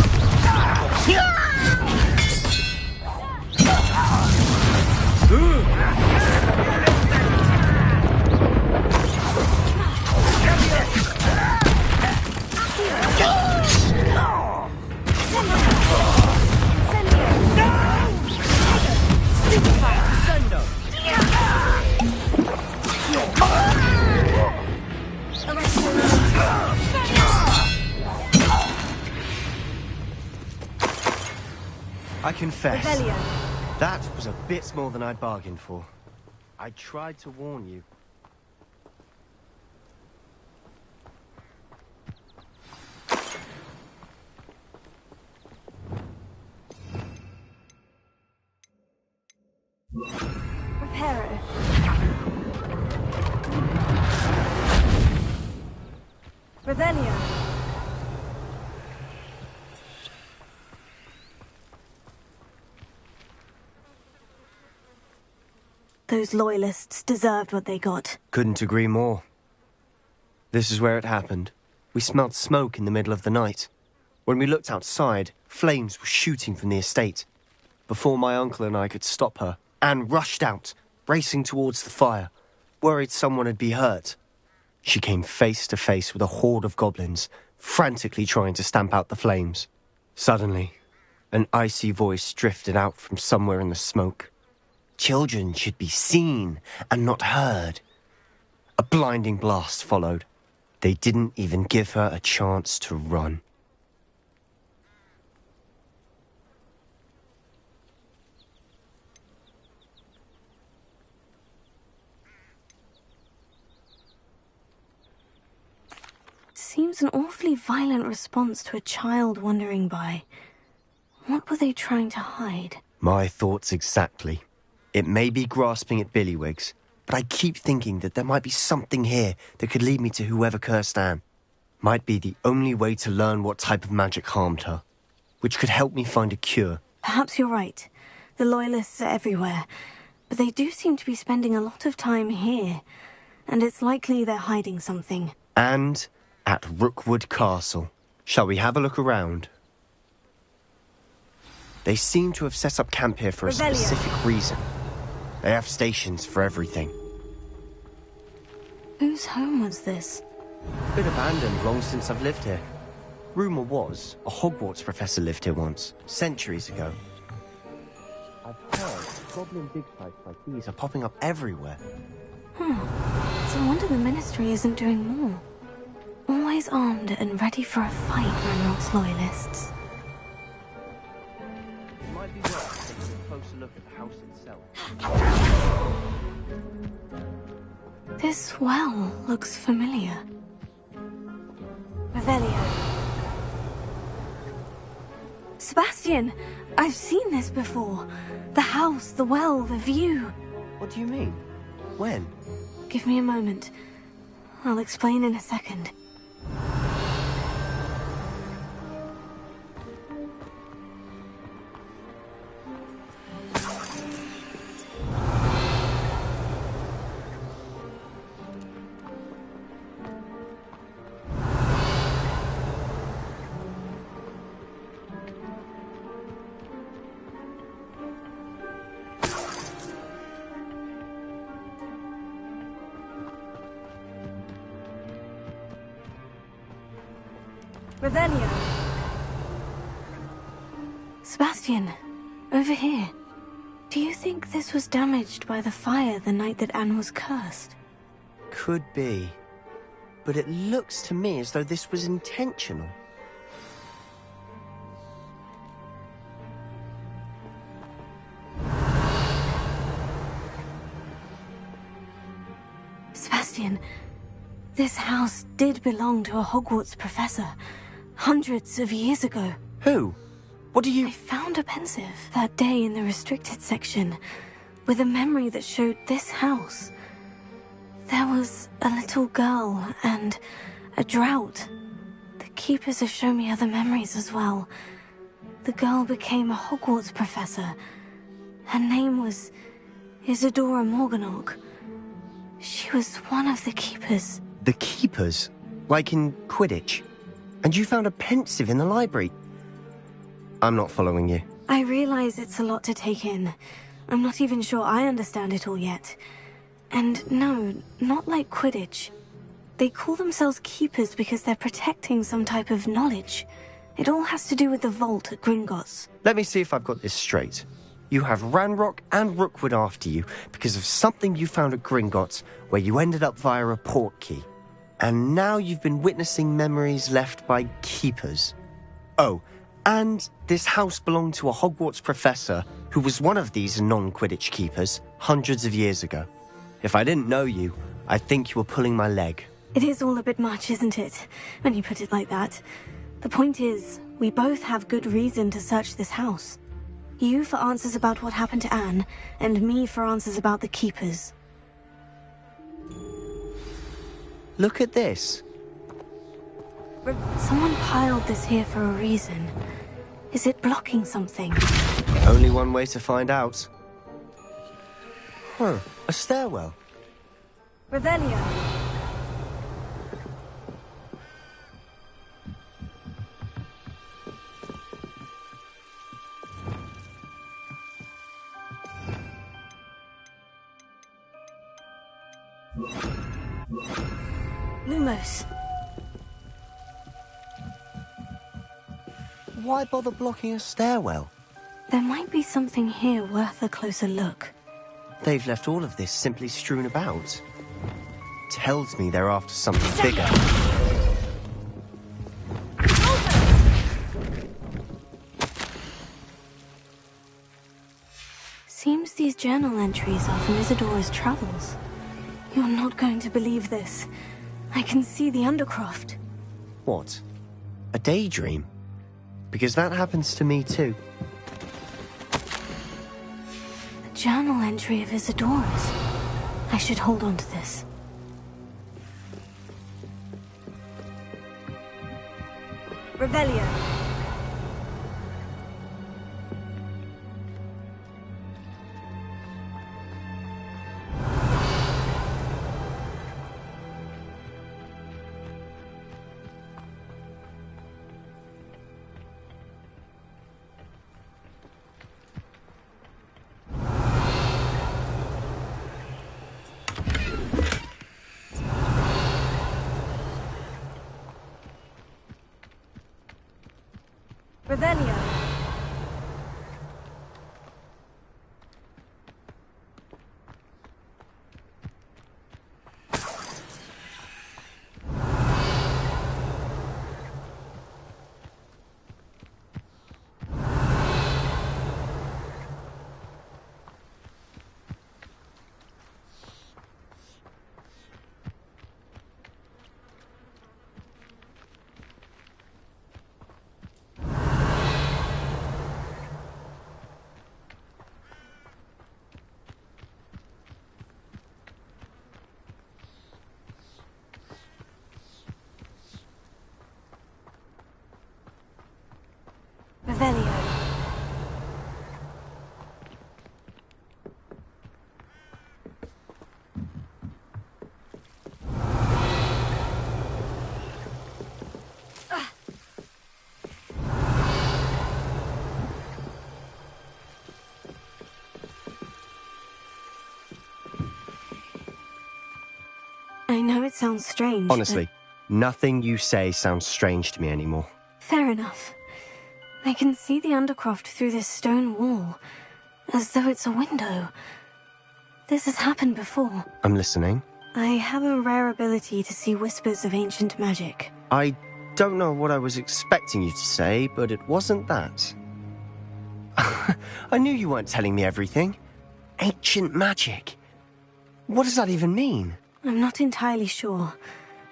I confess, Revelio. that was a bit more than I'd bargained for. I tried to warn you. Reparo. Revelio. Those loyalists deserved what they got. Couldn't agree more. This is where it happened. We smelled smoke in the middle of the night. When we looked outside, flames were shooting from the estate. Before my uncle and I could stop her, Anne rushed out, racing towards the fire, worried someone had been hurt. She came face to face with a horde of goblins, frantically trying to stamp out the flames. Suddenly, an icy voice drifted out from somewhere in the smoke. Children should be seen and not heard. A blinding blast followed. They didn't even give her a chance to run. Seems an awfully violent response to a child wandering by. What were they trying to hide? My thoughts exactly. It may be grasping at Billywigs, but I keep thinking that there might be something here that could lead me to whoever cursed Anne. Might be the only way to learn what type of magic harmed her, which could help me find a cure. Perhaps you're right. The Loyalists are everywhere, but they do seem to be spending a lot of time here, and it's likely they're hiding something. And at Rookwood Castle. Shall we have a look around? They seem to have set up camp here for a specific reason. They have stations for everything. Whose home was this? Been abandoned long since I've lived here. Rumour was a Hogwarts professor lived here once, centuries ago. I've heard goblin dig sites like these are popping up everywhere. It's a wonder the Ministry isn't doing more. Always armed and ready for a fight, Ranrock's Loyalists. It might be worth taking a closer look at the house itself. This well looks familiar. Revelio. Sebastian! I've seen this before. The house, the well, the view. What do you mean? When? Give me a moment. I'll explain in a second. Revelio. Sebastian, over here. Do you think this was damaged by the fire the night that Anne was cursed? Could be. But it looks to me as though this was intentional. Sebastian, this house did belong to a Hogwarts professor. Hundreds of years ago. Who? What do you... I found a pensive that day in the restricted section with a memory that showed this house. There was a little girl and a drought. The keepers have shown me other memories as well. The girl became a Hogwarts professor. Her name was Isadora Morganach. She was one of the keepers. The keepers? Like in Quidditch? And you found a pensive in the library? I'm not following you. I realize it's a lot to take in. I'm not even sure I understand it all yet. And no, not like Quidditch. They call themselves keepers because they're protecting some type of knowledge. It all has to do with the vault at Gringotts. Let me see if I've got this straight. You have Ranrock and Rookwood after you because of something you found at Gringotts where you ended up via a port key. And now you've been witnessing memories left by keepers. Oh, And this house belonged to a Hogwarts professor who was one of these non-Quidditch keepers hundreds of years ago. If I didn't know you, I'd think you were pulling my leg. It is all a bit much, isn't it, when you put it like that? The point is, we both have good reason to search this house. You for answers about what happened to Anne, and me for answers about the Keepers. Look at this. Someone piled this here for a reason. Is it blocking something? Only one way to find out. Huh, a stairwell. Revelio. Lumos. Why bother blocking a stairwell? There might be something here worth a closer look. They've left all of this simply strewn about. Tells me they're after something bigger. Seems these journal entries are from Isadora's travels. You're not going to believe this. I can see the Undercroft. What? A daydream? Because that happens to me too. A journal entry of Isadora's. I should hold on to this. Revelio. Revelio. Revelio. I know it sounds strange, Honestly, nothing you say sounds strange to me anymore. Fair enough. I can see the Undercroft through this stone wall, as though it's a window. This has happened before. I'm listening. I have a rare ability to see whispers of ancient magic. I don't know what I was expecting you to say, but it wasn't that. I knew you weren't telling me everything. Ancient magic. What does that even mean? I'm not entirely sure,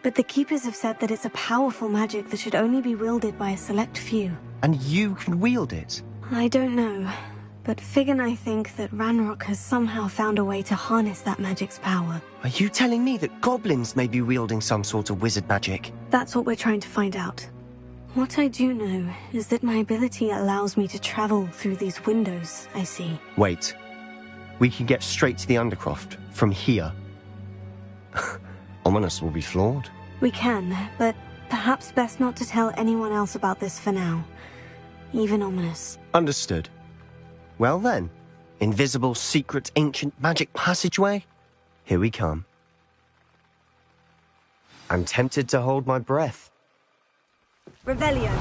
but the Keepers have said that it's a powerful magic that should only be wielded by a select few. And you can wield it? I don't know, but Fig and I think that Ranrock has somehow found a way to harness that magic's power. Are you telling me that goblins may be wielding some sort of wizard magic? That's what we're trying to find out. What I do know is that my ability allows me to travel through these windows I see. Wait. We can get straight to the Undercroft from here. Ominous will be flawed. We can, but perhaps best not to tell anyone else about this for now. Even Ominous. Understood. Well then, invisible, secret, ancient magic passageway? Here we come. I'm tempted to hold my breath. Revelio.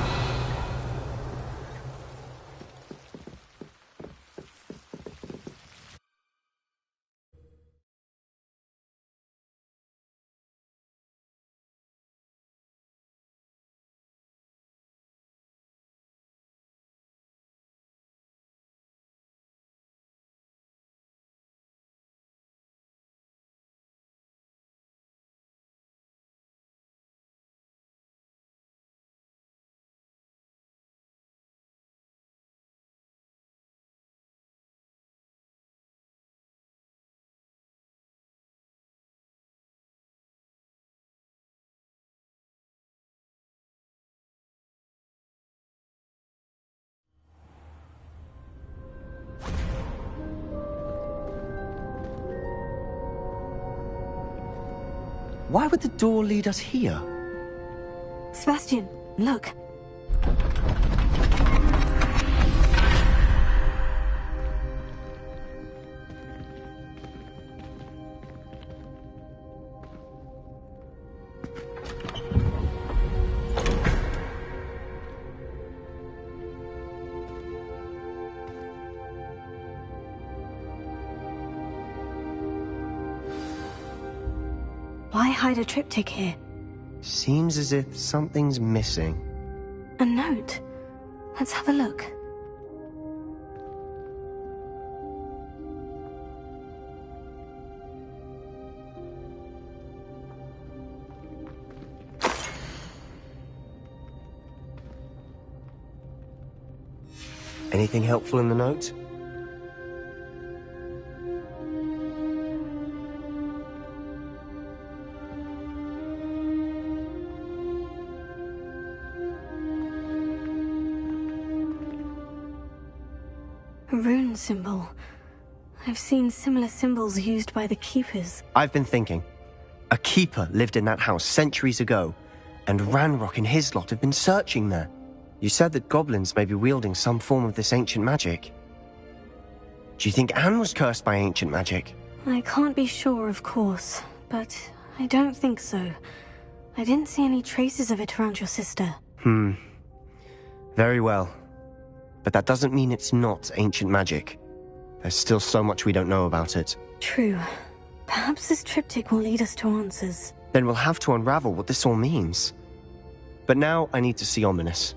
Why would the door lead us here? Sebastian, look. Why hide a triptych here? Seems as if something's missing. A note. Let's have a look. Anything helpful in the note? A rune symbol. I've seen similar symbols used by the Keepers. I've been thinking. A keeper lived in that house centuries ago, and Ranrock and his lot have been searching there. You said that goblins may be wielding some form of this ancient magic. Do you think Anne was cursed by ancient magic? I can't be sure, of course, but I don't think so. I didn't see any traces of it around your sister. Very well. But that doesn't mean it's not ancient magic. There's still so much we don't know about it. True. Perhaps this triptych will lead us to answers. Then we'll have to unravel what this all means. But now I need to see Ominous.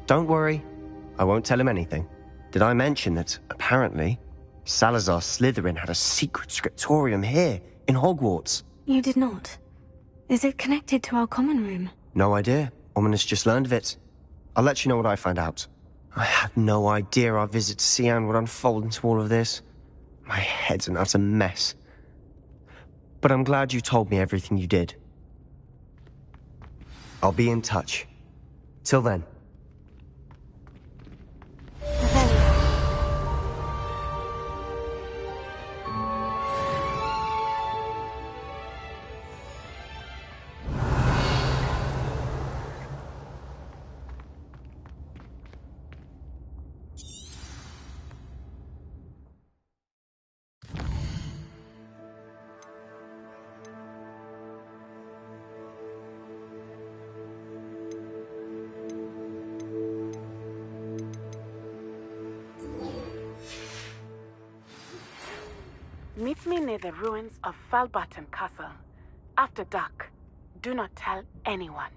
Don't worry, I won't tell him anything. Did I mention that, apparently, Salazar Slytherin had a secret scriptorium here, in Hogwarts? You did not. Is it connected to our common room? No idea. Ominous just learned of it. I'll let you know what I find out. I had no idea our visit to Cian would unfold into all of this. My head's an utter mess. But I'm glad you told me everything you did. I'll be in touch. Till then. Meet me near the ruins of Falbarton Castle. After dark. Do not tell anyone.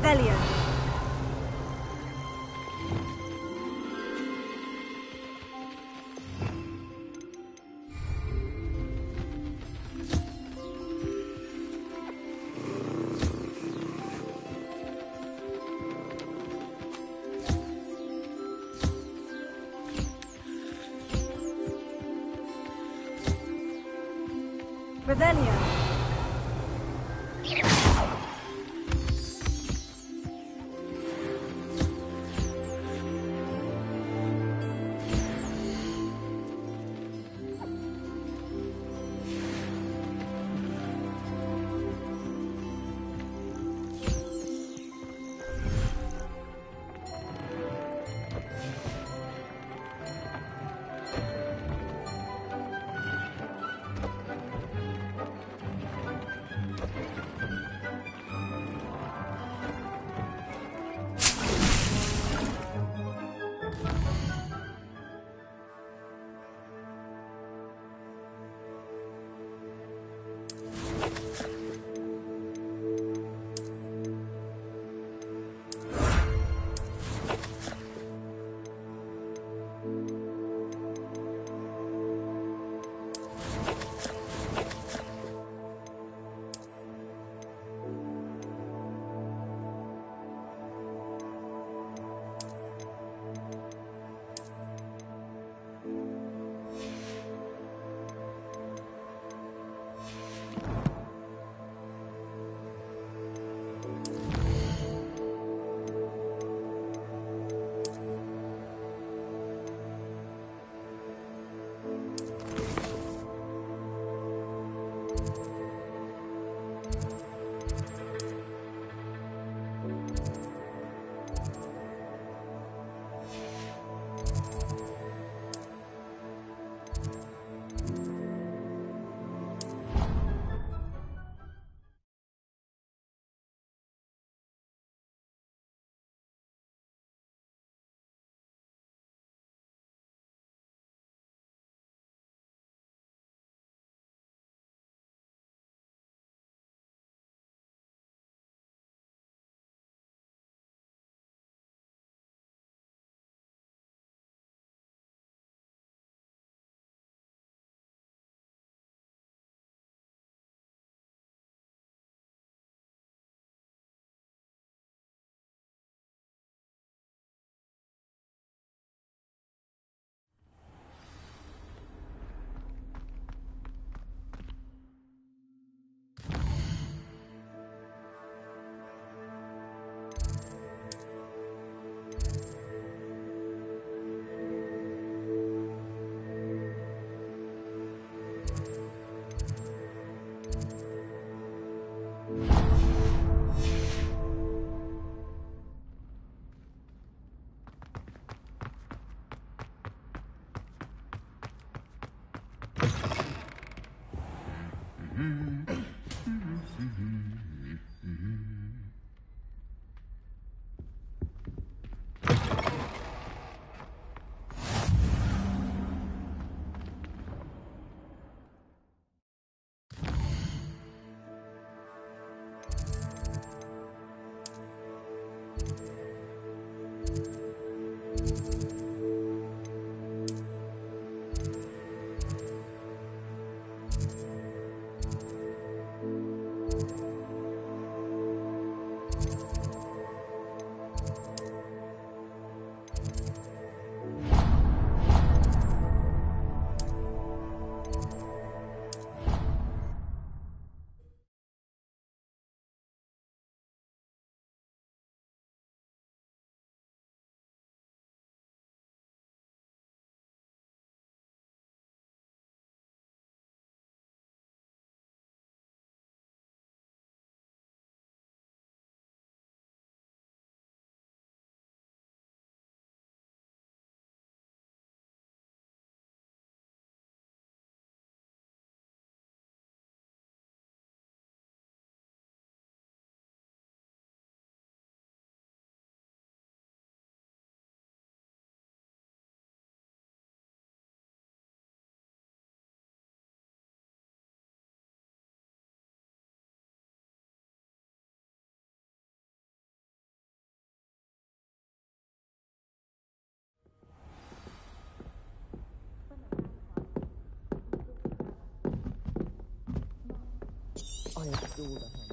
Revelio. Revelio. Revelio.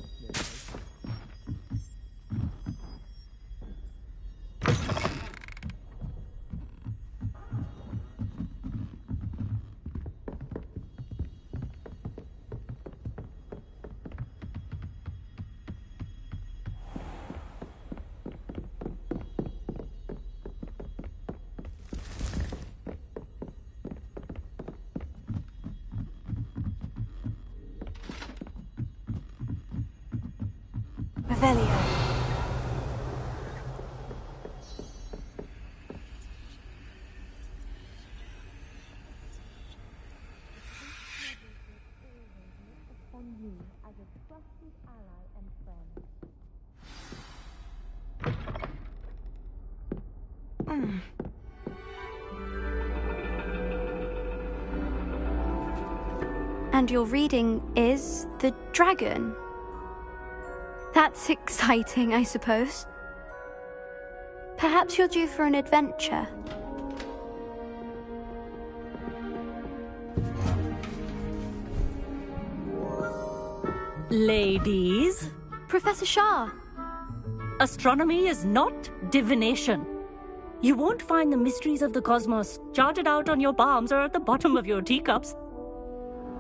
And your reading is the dragon. That's exciting, I suppose. Perhaps you're due for an adventure. Ladies. Professor Shah. Astronomy is not divination. You won't find the mysteries of the cosmos charted out on your palms or at the bottom of your teacups.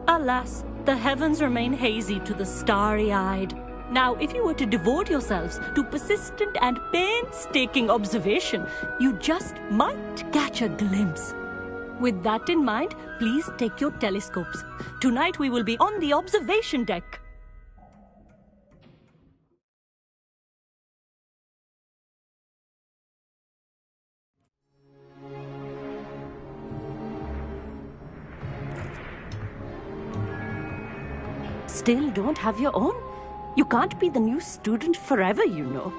Alas, the heavens remain hazy to the starry-eyed. Now, if you were to devote yourselves to persistent and painstaking observation, you just might catch a glimpse. With that in mind, please take your telescopes. Tonight we will be on the observation deck. Still don't have your own? You can't be the new student forever, you know.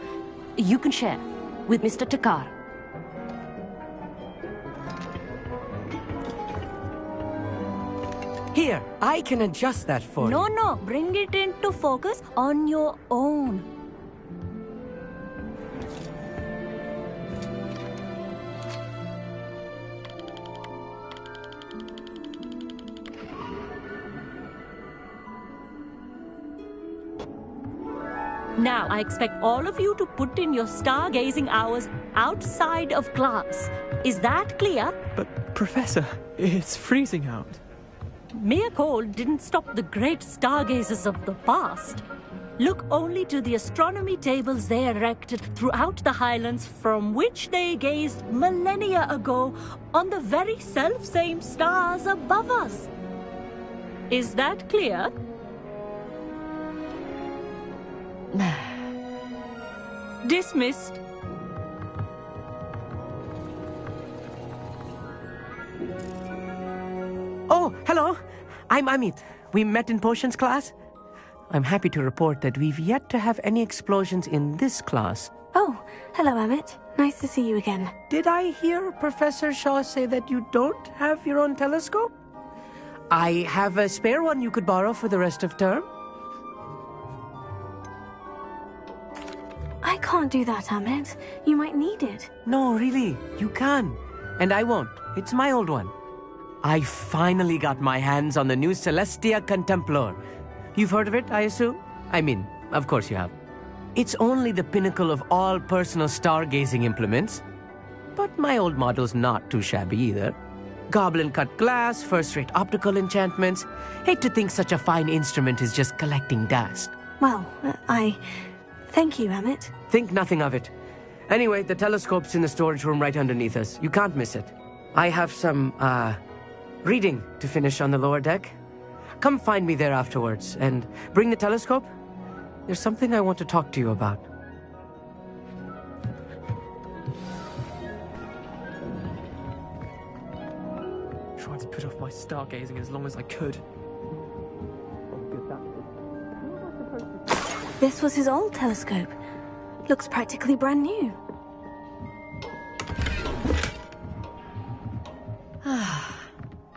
You can share with Mr. Takar. Here, I can adjust that for you. No, bring it into focus on your own. Now, I expect all of you to put in your stargazing hours outside of class. Is that clear? But, Professor, it's freezing out. Mere cold didn't stop the great stargazers of the past. Look only to the astronomy tables they erected throughout the highlands from which they gazed millennia ago on the very self-same stars above us. Is that clear? Dismissed. Oh, hello. I'm Amit. We met in potions class. I'm happy to report that we've yet to have any explosions in this class. Oh, hello, Amit. Nice to see you again. Did I hear Professor Shaw say that you don't have your own telescope? I have a spare one you could borrow for the rest of term. I can't do that, Amit. You might need it. No, really, you can. And I won't. It's my old one. I finally got my hands on the new Celestia Contemplar. You've heard of it, I assume? I mean, of course you have. It's only the pinnacle of all personal stargazing implements. But my old model's not too shabby either. Goblin-cut glass, first-rate optical enchantments. Hate to think such a fine instrument is just collecting dust. Well, Thank you, Amit. Think nothing of it. Anyway, the telescope's in the storage room right underneath us. You can't miss it. I have some, reading to finish on the lower deck. Come find me there afterwards, and bring the telescope. There's something I want to talk to you about. Tried to put off my stargazing as long as I could. This was his old telescope. Looks practically brand new.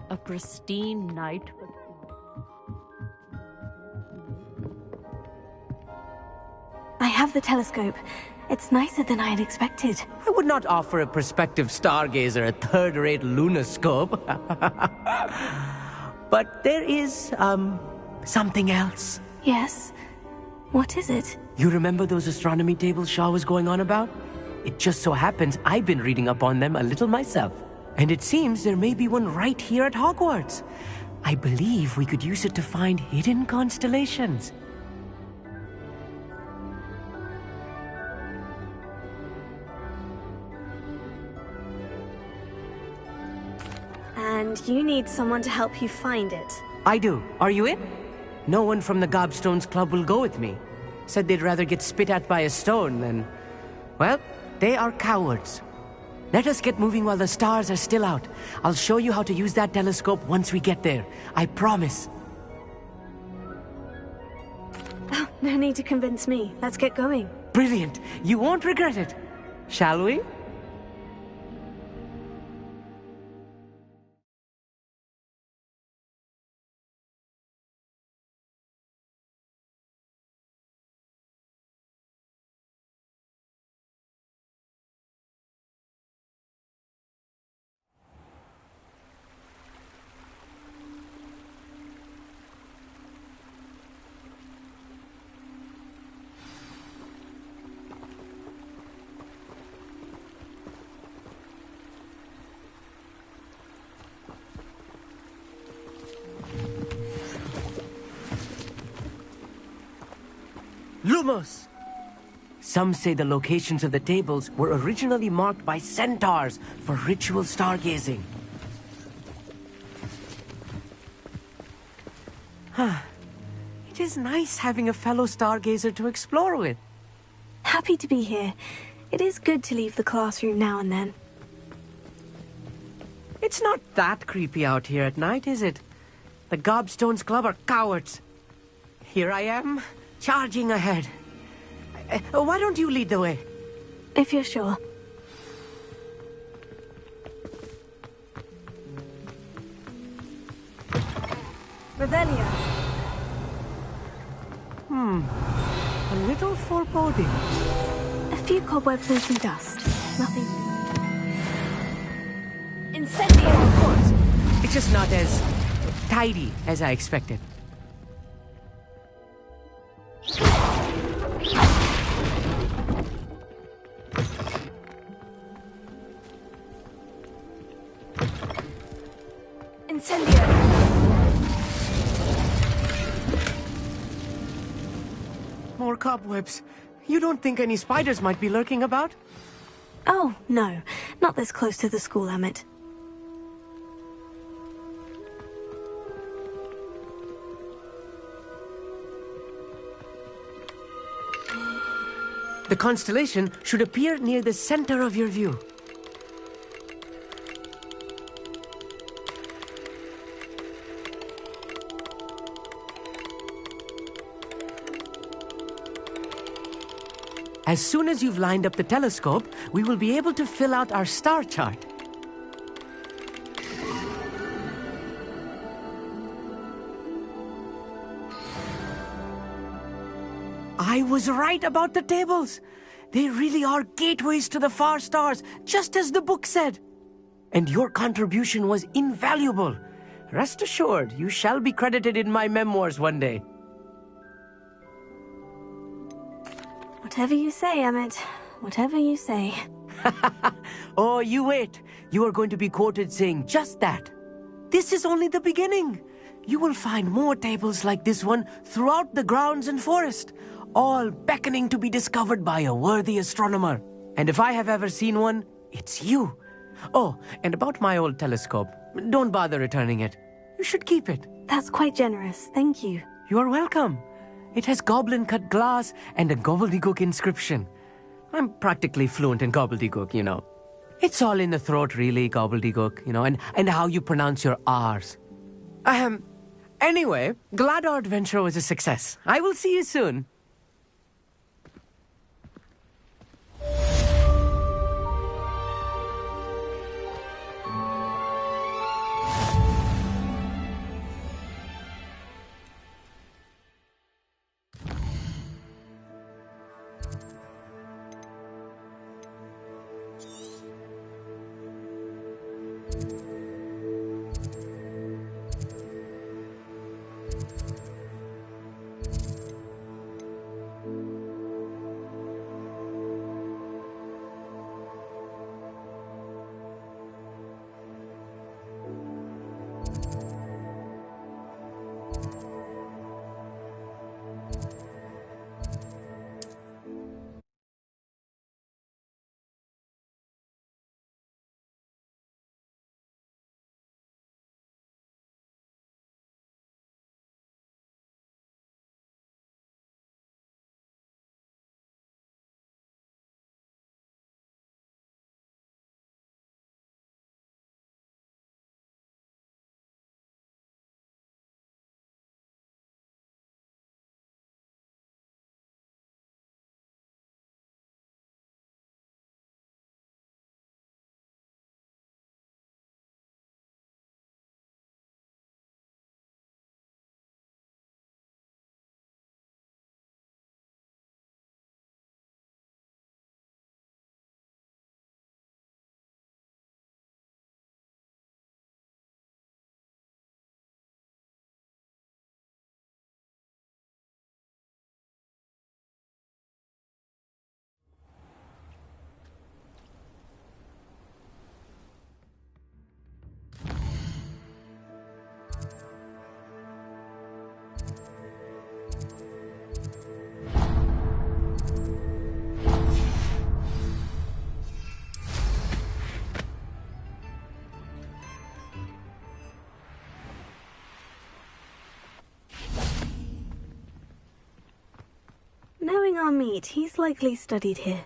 A pristine night. I have the telescope. It's nicer than I had expected. I would not offer a prospective stargazer a third-rate lunoscope. But there is, something else. Yes? What is it? You remember those astronomy tables Shaw was going on about? It just so happens I've been reading up on them a little myself. And it seems there may be one right here at Hogwarts. I believe we could use it to find hidden constellations. And you need someone to help you find it. I do. Are you in? No one from the Gobstones Club will go with me. Said they'd rather get spit at by a stone than... Well, they are cowards. Let us get moving while the stars are still out. I'll show you how to use that telescope once we get there. I promise. Oh, no need to convince me. Let's get going. Brilliant. You won't regret it. Shall we? Lumos! Some say the locations of the tables were originally marked by centaurs for ritual stargazing. It is nice having a fellow stargazer to explore with. Happy to be here. It is good to leave the classroom now and then. It's not that creepy out here at night, is it? The Gobstones Club are cowards. Here I am, charging ahead. Why don't you lead the way? If you're sure. Revelio. A little foreboding. A few cobwebs and some dust. Nothing. Incendio! Of course. It's just not as tidy as I expected. Incendio! More cobwebs. You don't think any spiders might be lurking about? Oh, no. Not this close to the school, Emmett. The constellation should appear near the center of your view. As soon as you've lined up the telescope, we will be able to fill out our star chart. I was right about the tables. They really are gateways to the far stars, just as the book said. And your contribution was invaluable. Rest assured, you shall be credited in my memoirs one day. Whatever you say, Emmett. Whatever you say. Oh, you wait. You are going to be quoted saying just that. This is only the beginning. You will find more tables like this one throughout the grounds and forest, all beckoning to be discovered by a worthy astronomer. And if I have ever seen one, it's you. Oh, and about my old telescope, don't bother returning it. You should keep it. That's quite generous. Thank you. You're welcome. It has goblin-cut glass and a gobbledygook inscription. I'm practically fluent in gobbledygook, you know. It's all in the throat, really, gobbledygook, you know, and how you pronounce your R's. Anyway, glad our adventure was a success. I will see you soon. our meet, he's likely studied here.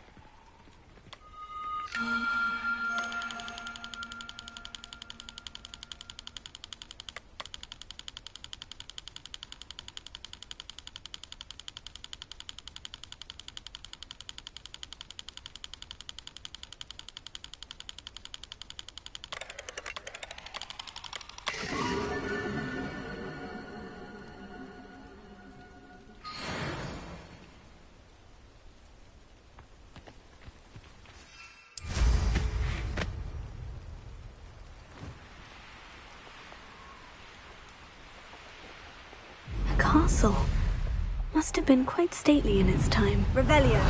Castle. Must have been quite stately in its time. Revelio.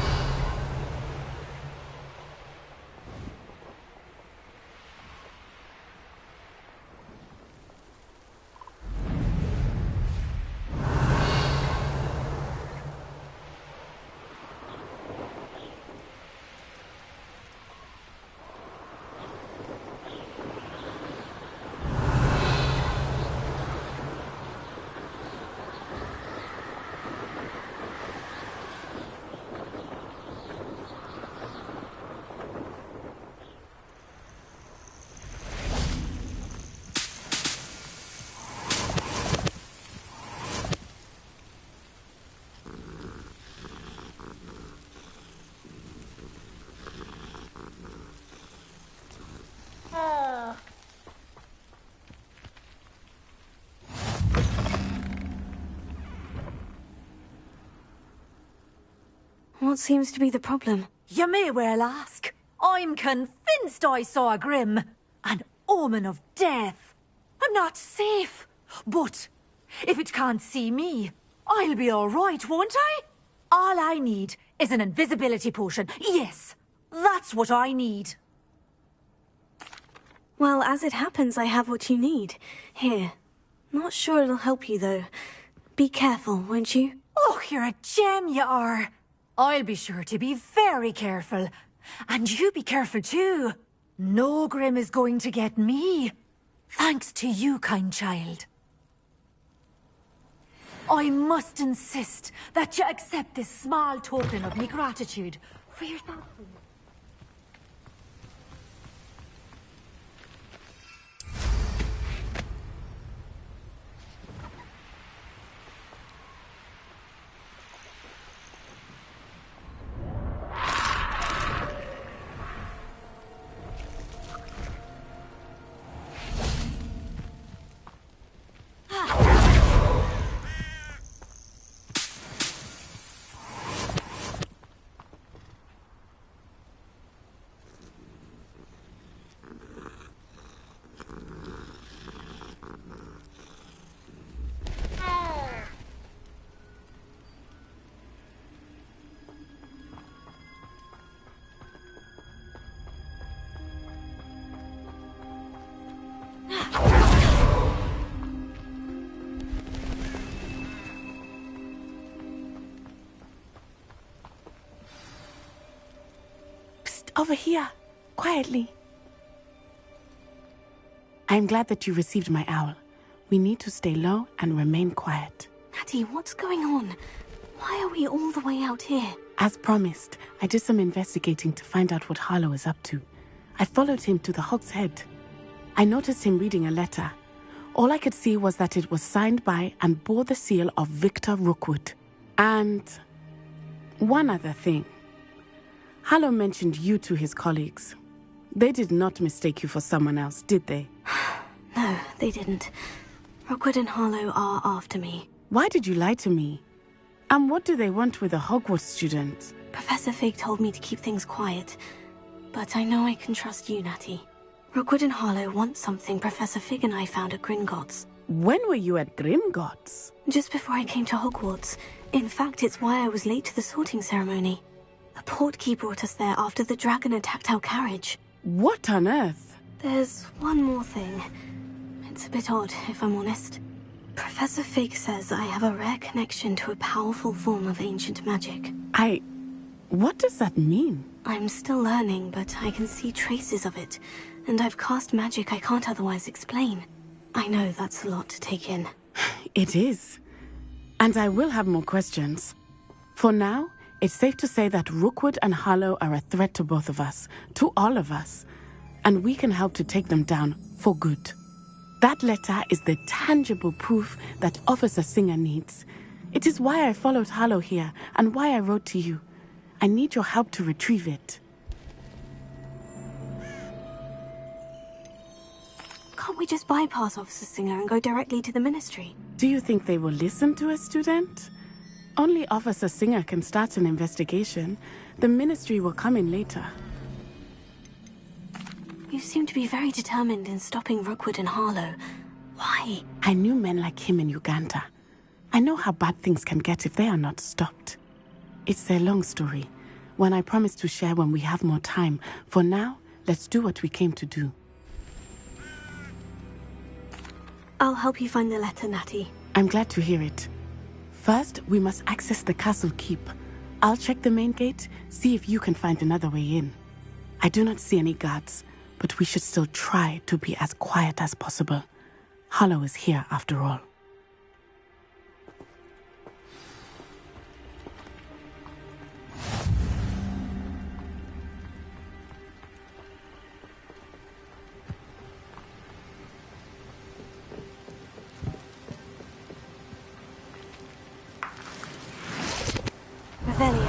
What seems to be the problem? You may well ask. I'm convinced I saw a Grim. An omen of death. I'm not safe. But if it can't see me, I'll be all right, won't I? All I need is an invisibility potion. Yes, that's what I need. Well, as it happens, I have what you need. Here. Not sure it'll help you, though. Be careful, won't you? Oh, you're a gem, you are. I'll be sure to be very careful. And you be careful too. No Grim is going to get me. Thanks to you, kind child. I must insist that you accept this small token of me gratitude for your thoughtfulness. Over here, quietly. I'm glad that you received my owl. We need to stay low and remain quiet. Natty, what's going on? Why are we all the way out here? As promised, I did some investigating to find out what Harlow is up to. I followed him to the Hog's Head. I noticed him reading a letter. All I could see was that it was signed by and bore the seal of Victor Rookwood. And one other thing. Harlow mentioned you to his colleagues. They did not mistake you for someone else, did they? No, they didn't. Rookwood and Harlow are after me. Why did you lie to me? And what do they want with a Hogwarts student? Professor Fig told me to keep things quiet. But I know I can trust you, Natty. Rookwood and Harlow want something Professor Fig and I found at Gringotts. When were you at Gringotts? Just before I came to Hogwarts. In fact, it's why I was late to the sorting ceremony. A portkey brought us there after the dragon attacked our carriage. What on earth? There's one more thing. It's a bit odd, if I'm honest. Professor Fig says I have a rare connection to a powerful form of ancient magic. What does that mean? I'm still learning, but I can see traces of it. And I've cast magic I can't otherwise explain. I know that's a lot to take in. It is. And I will have more questions. For now, It's safe to say that Rookwood and Harlow are a threat to both of us, to all of us, and we can help to take them down for good. That letter is the tangible proof that Officer Singer needs. It is why I followed Harlow here and why I wrote to you. I need your help to retrieve it. Can't we just bypass Officer Singer and go directly to the Ministry? Do you think they will listen to a student? Only Officer Singer can start an investigation. The Ministry will come in later. You seem to be very determined in stopping Rookwood and Harlow. Why? I knew men like him in Uganda. I know how bad things can get if they are not stopped. It's a long story, one I promise to share when we have more time. For now, let's do what we came to do. I'll help you find the letter, Natty. I'm glad to hear it. First, we must access the castle keep. I'll check the main gate, see if you can find another way in. I do not see any guards, but we should still try to be as quiet as possible. Harlow is here after all. Revelio.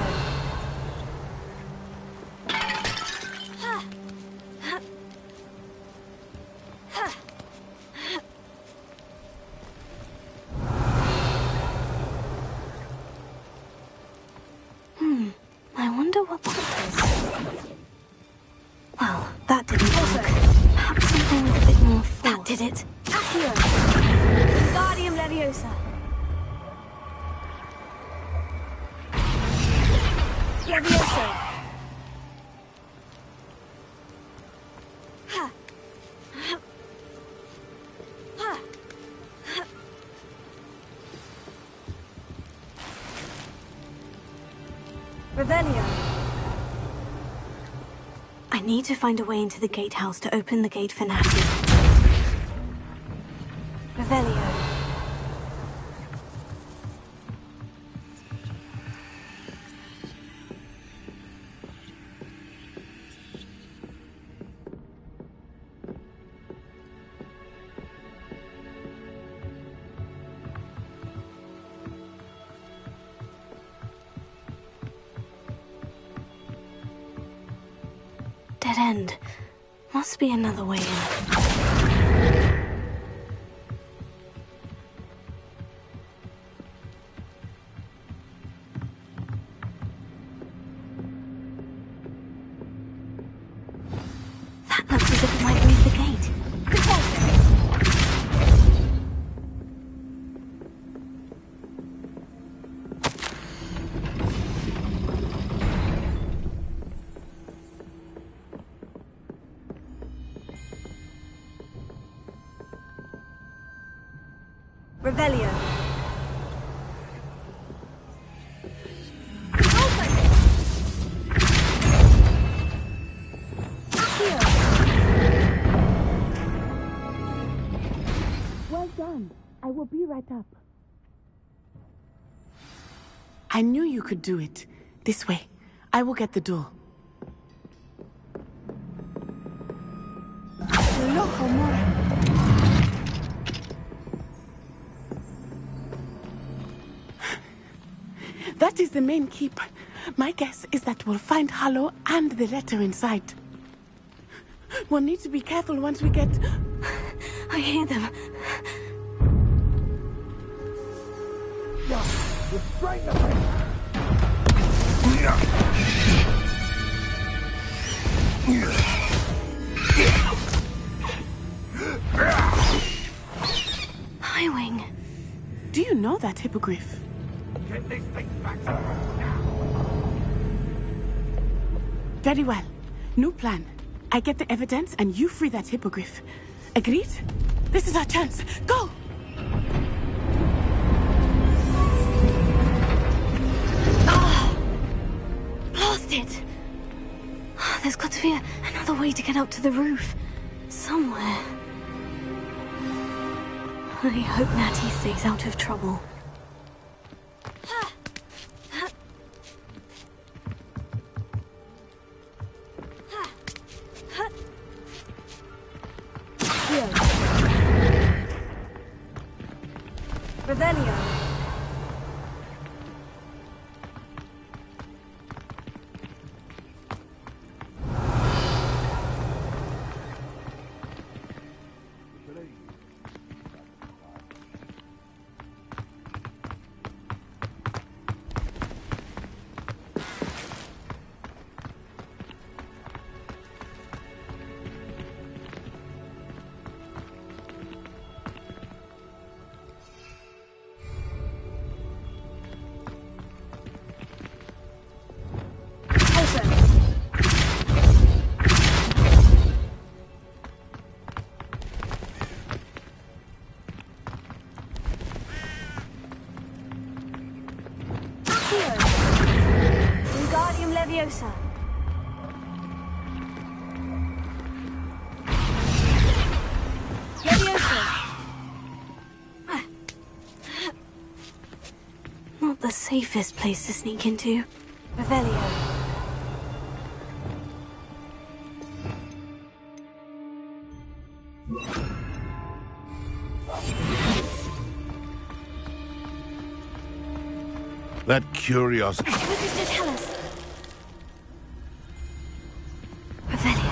I wonder what that is. Well, that didn't work. Perhaps something with a bit more force. That did it. Accio! Wingardium Leviosa. Leviosa. Ha. Ha. Revelio. I need to find a way into the gatehouse to open the gate for Natty. Revelio. Dead end. Must be another way in. That looks as if it might raise the gate. Revelio. Well done. I will be right up. I knew you could do it. This way. I will get the door. That is the main keep. My guess is that we'll find Harlow and the letter inside. We'll need to be careful once we get... I hear them. Restrain the thing! Highwing. Do you know that hippogriff? Get this thing back to now! Very well. New plan. I get the evidence and you free that hippogriff. Agreed? This is our chance. Go! Blast it! There's got to be another way to get up to the roof. Somewhere. I hope Natty stays out of trouble. Revelio. Wingardium Leviosa. Leviosa. Not the safest place to sneak into. Revelio. That curiosity. What does it tell us? Revelio.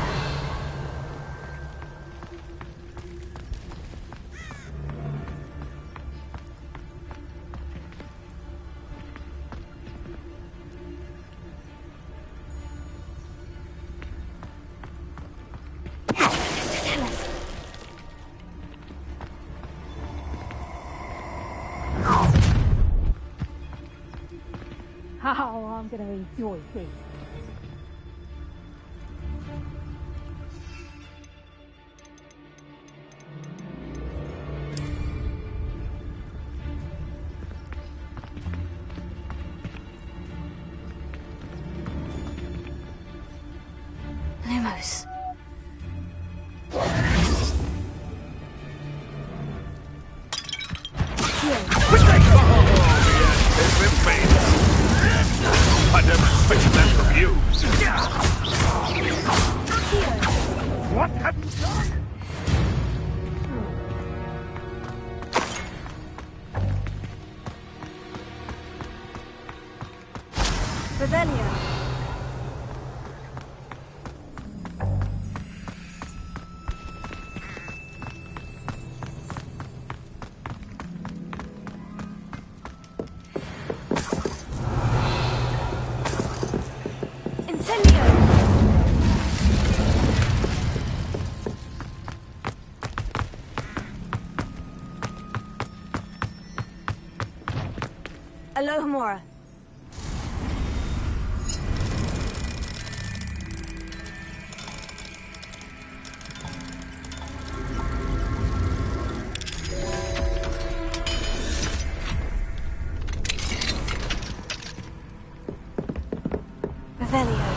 What does it tell us? How I'm gonna enjoy this. Lumos. I never expected that from you. What have you done? Revelio. Alohomora. Revelio.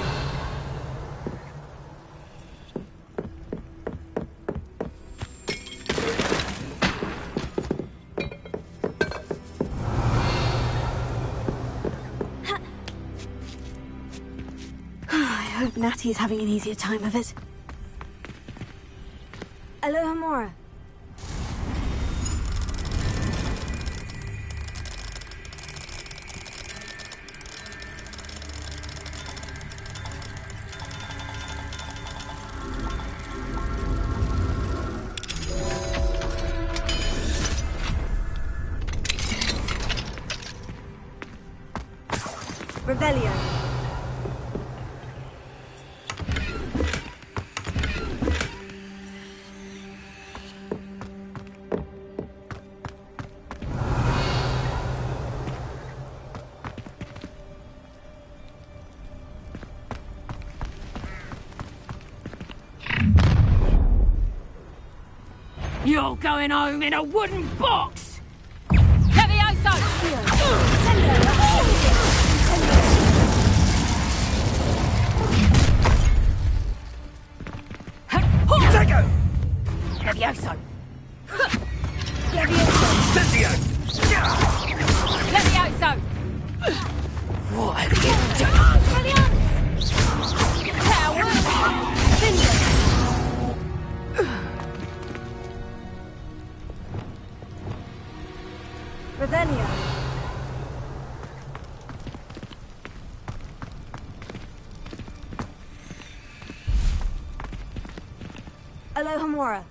I hope Natty's having an easier time of it. Alohomora. Revelio. You're going home in a wooden box! Levioso! Tego! Levioso! Incendio! Levioso! What have you done? Alohomora.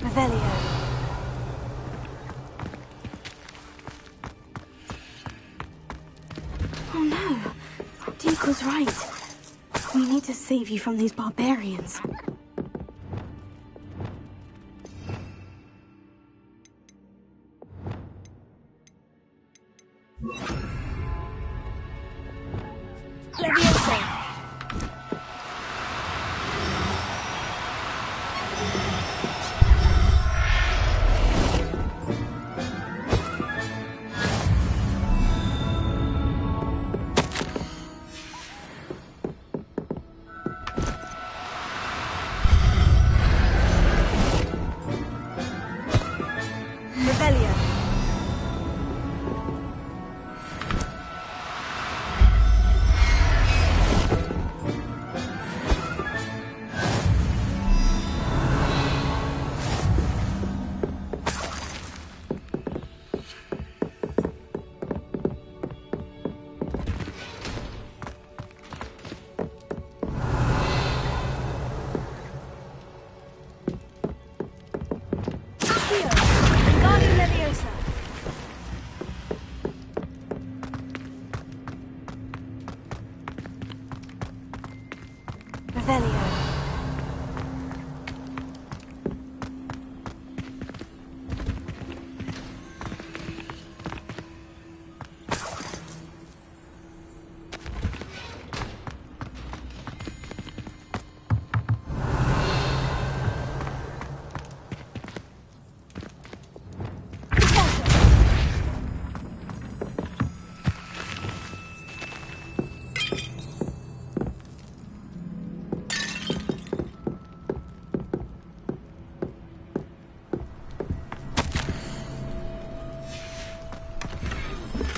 Revelio. Oh no. Deke was right. We need to save you from these barbarians. Leviosa. Revelio. Accio. Wingardium Leviosa. Revelio.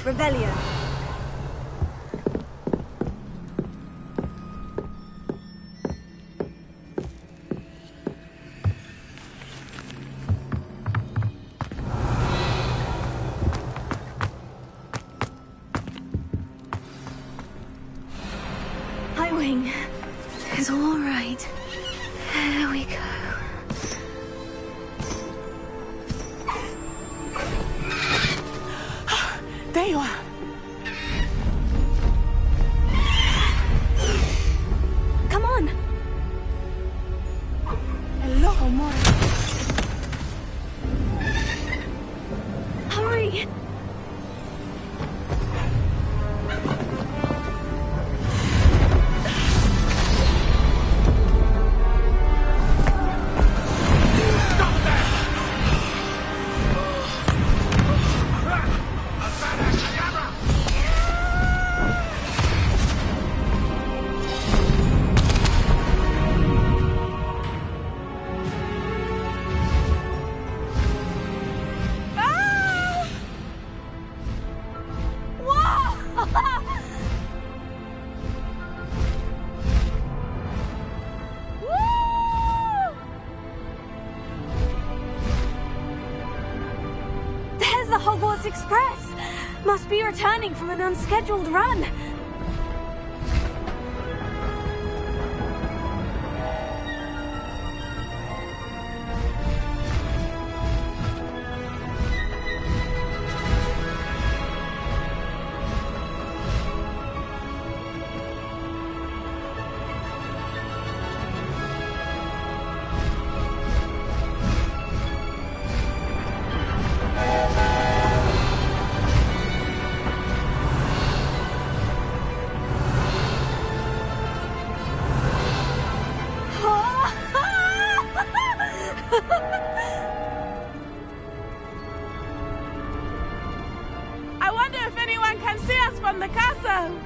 Revelio. Highwing. It's all right. There we go. There you are. Come on. Hello, Mora. Hurry. There's the Hogwarts Express. Must be returning from an unscheduled run. I wonder if anyone can see us from the castle.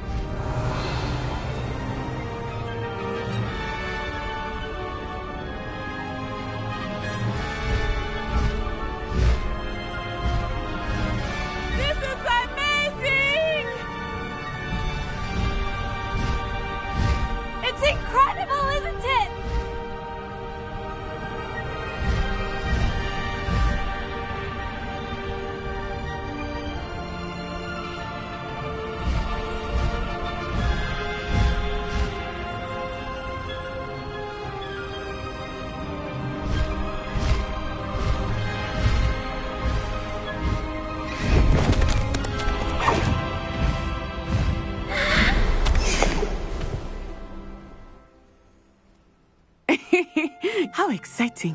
exciting.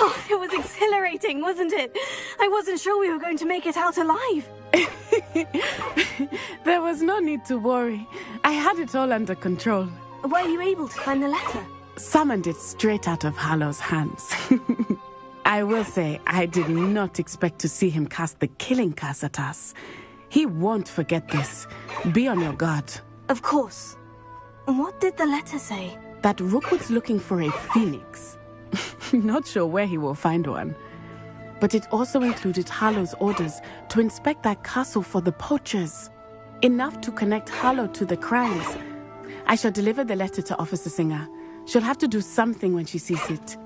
Oh, it was exhilarating, wasn't it? I wasn't sure we were going to make it out alive. There was no need to worry. I had it all under control. Were you able to find the letter? Summoned it straight out of Hallow's hands. I will say, I did not expect to see him cast the killing curse at us. He won't forget this. Be on your guard. Of course. What did the letter say? That Rookwood's looking for a phoenix. Not sure where he will find one. But it also included Hallow's orders to inspect that castle for the poachers. Enough to connect Hallow to the crimes. I shall deliver the letter to Officer Singer. She'll have to do something when she sees it.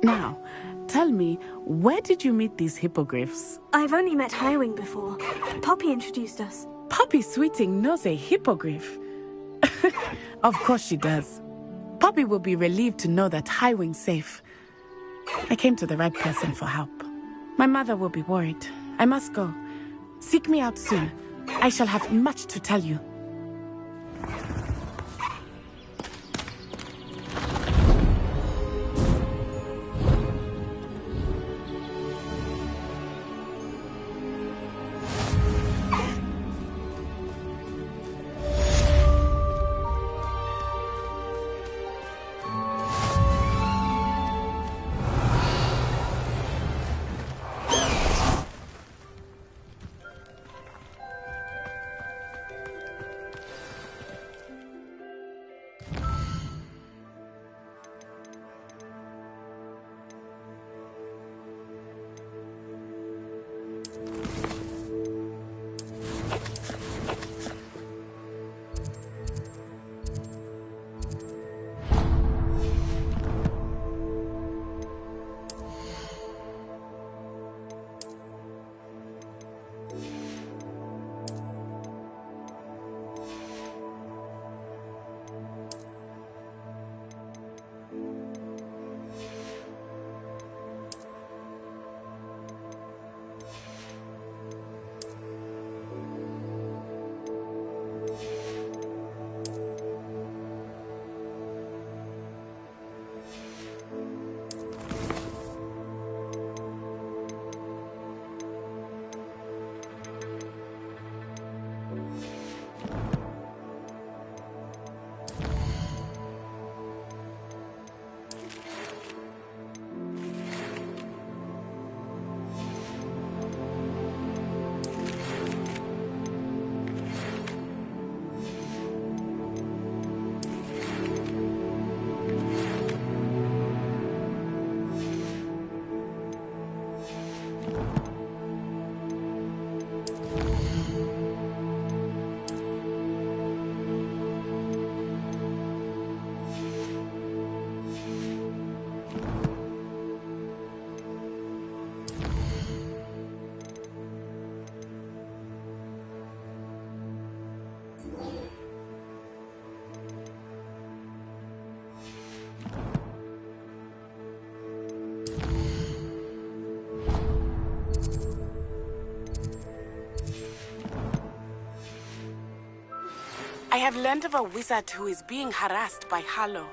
Now, tell me, where did you meet these hippogriffs? I've only met Highwing before. Poppy introduced us. Poppy Sweeting knows a hippogriff. Of course she does. Poppy will be relieved to know that Highwing's safe. I came to the right person for help. My mother will be worried. I must go. Seek me out soon. I shall have much to tell you. I have learned of a wizard who is being harassed by Hallow.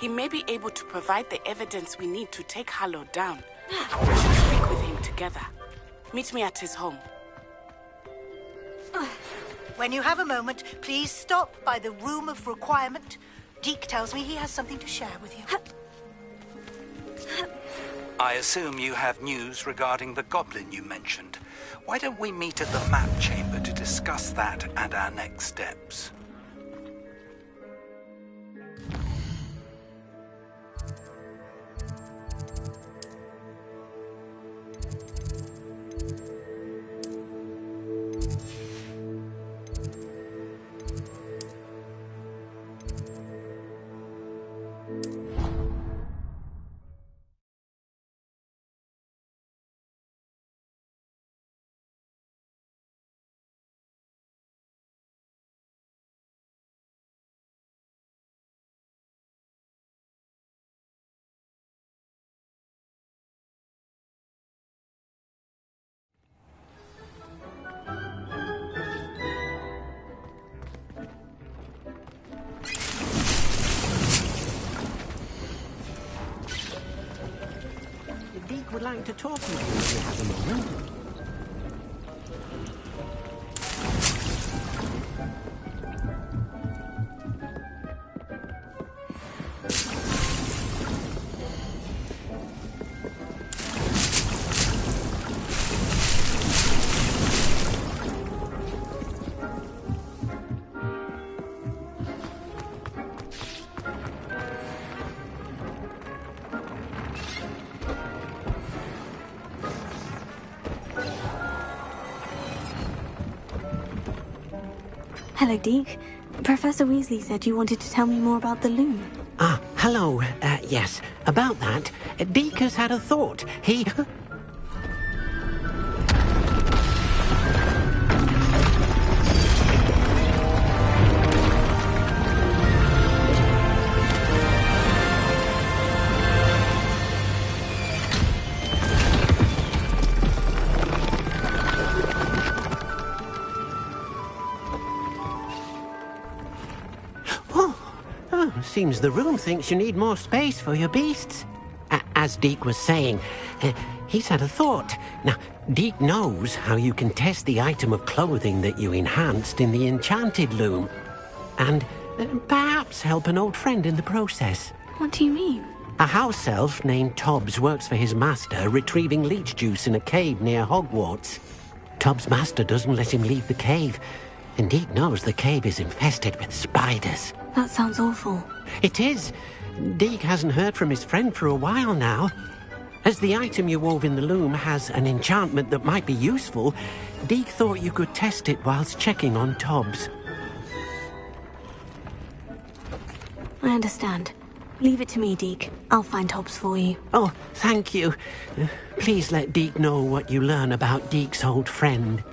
He may be able to provide the evidence we need to take Hallow down. We should speak with him together. Meet me at his home. When you have a moment, please stop by the Room of Requirement. Deke tells me he has something to share with you. I assume you have news regarding the goblin you mentioned. Why don't we meet at the map chamber to discuss that and our next steps? mind to talk with you if you have a moment? Hello, Deke. Professor Weasley said you wanted to tell me more about the loom. Ah, hello. Yes, about that, Deke has had a thought. He... Seems the room thinks you need more space for your beasts. As Deke was saying, he's had a thought. Now, Deke knows how you can test the item of clothing that you enhanced in the enchanted loom. And perhaps help an old friend in the process. What do you mean? A house elf named Tobbs works for his master, retrieving leech juice in a cave near Hogwarts. Tobbs' master doesn't let him leave the cave, and Deke knows the cave is infested with spiders. That sounds awful. It is. Deke hasn't heard from his friend for a while now. As the item you wove in the loom has an enchantment that might be useful, Deke thought you could test it whilst checking on Tobbs. I understand. Leave it to me, Deke. I'll find Tobbs for you. Oh, thank you. Please let Deke know what you learn about Deke's old friend.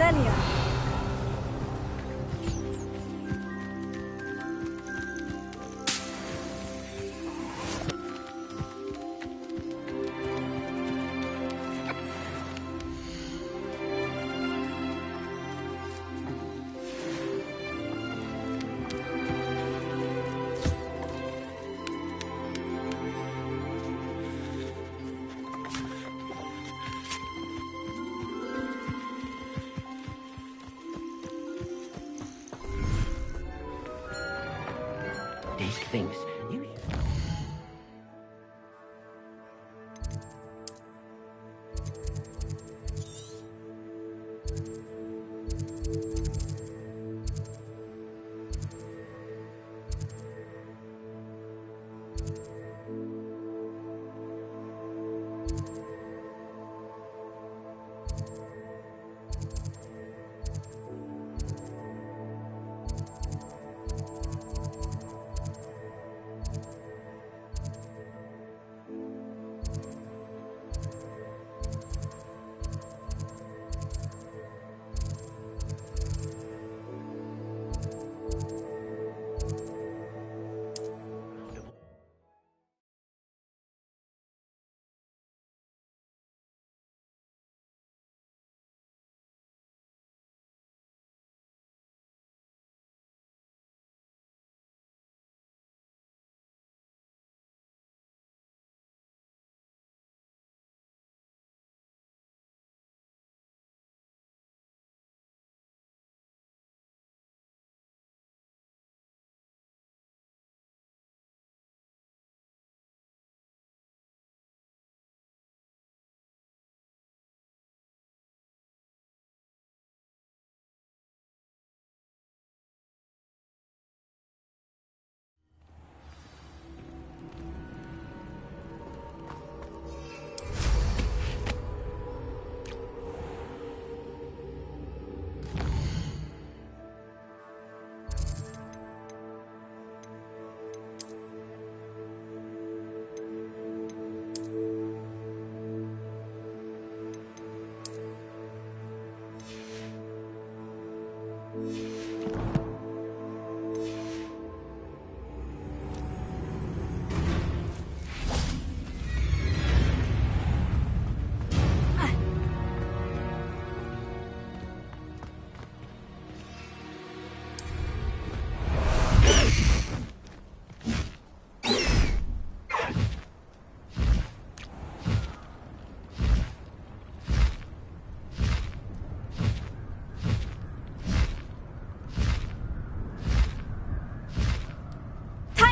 Revelio. These things. You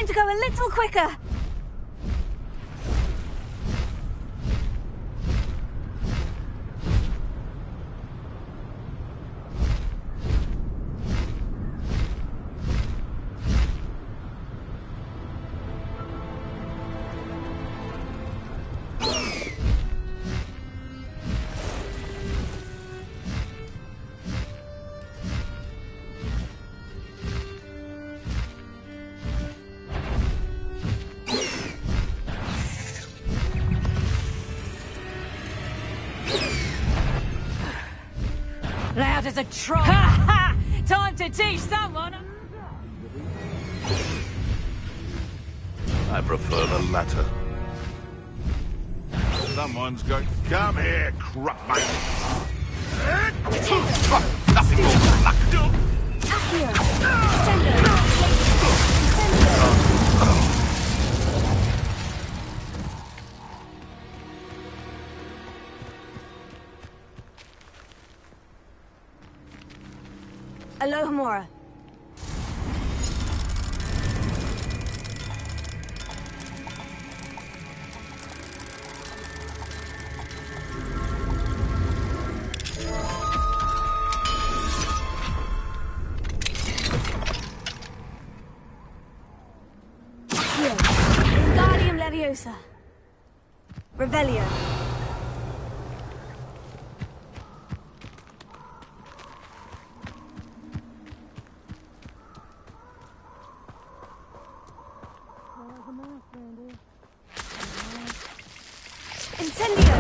To go a little quicker. Loud as a troll. Ha ha! Time to teach someone. I prefer the latter. Someone's going. Come here, crap mate. Nothing more than luck. Alohomora. Wingardium Leviosa. Revelio. Incendio!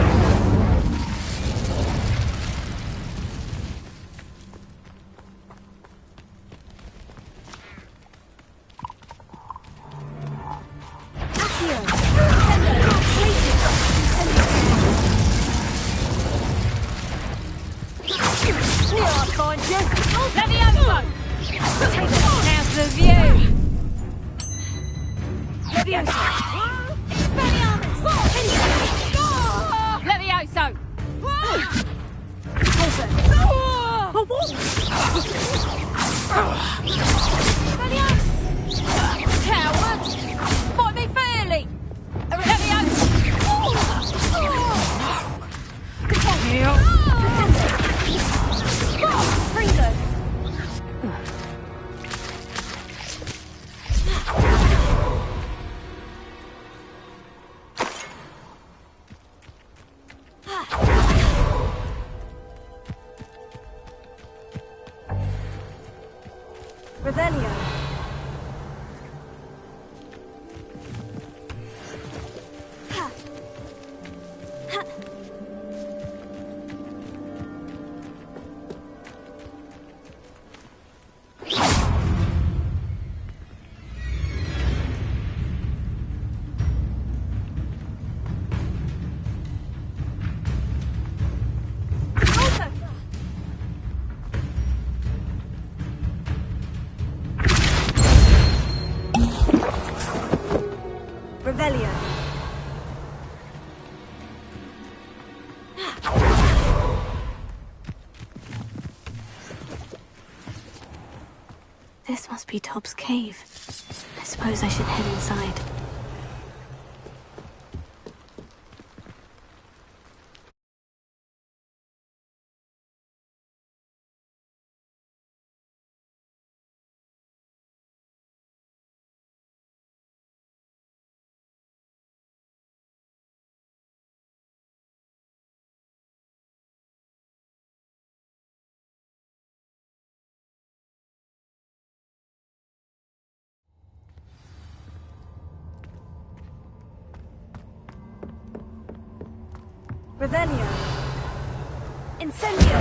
Revelio. Revelio. This must be Tob's cave. I suppose I should head inside. Revelio. Incendio.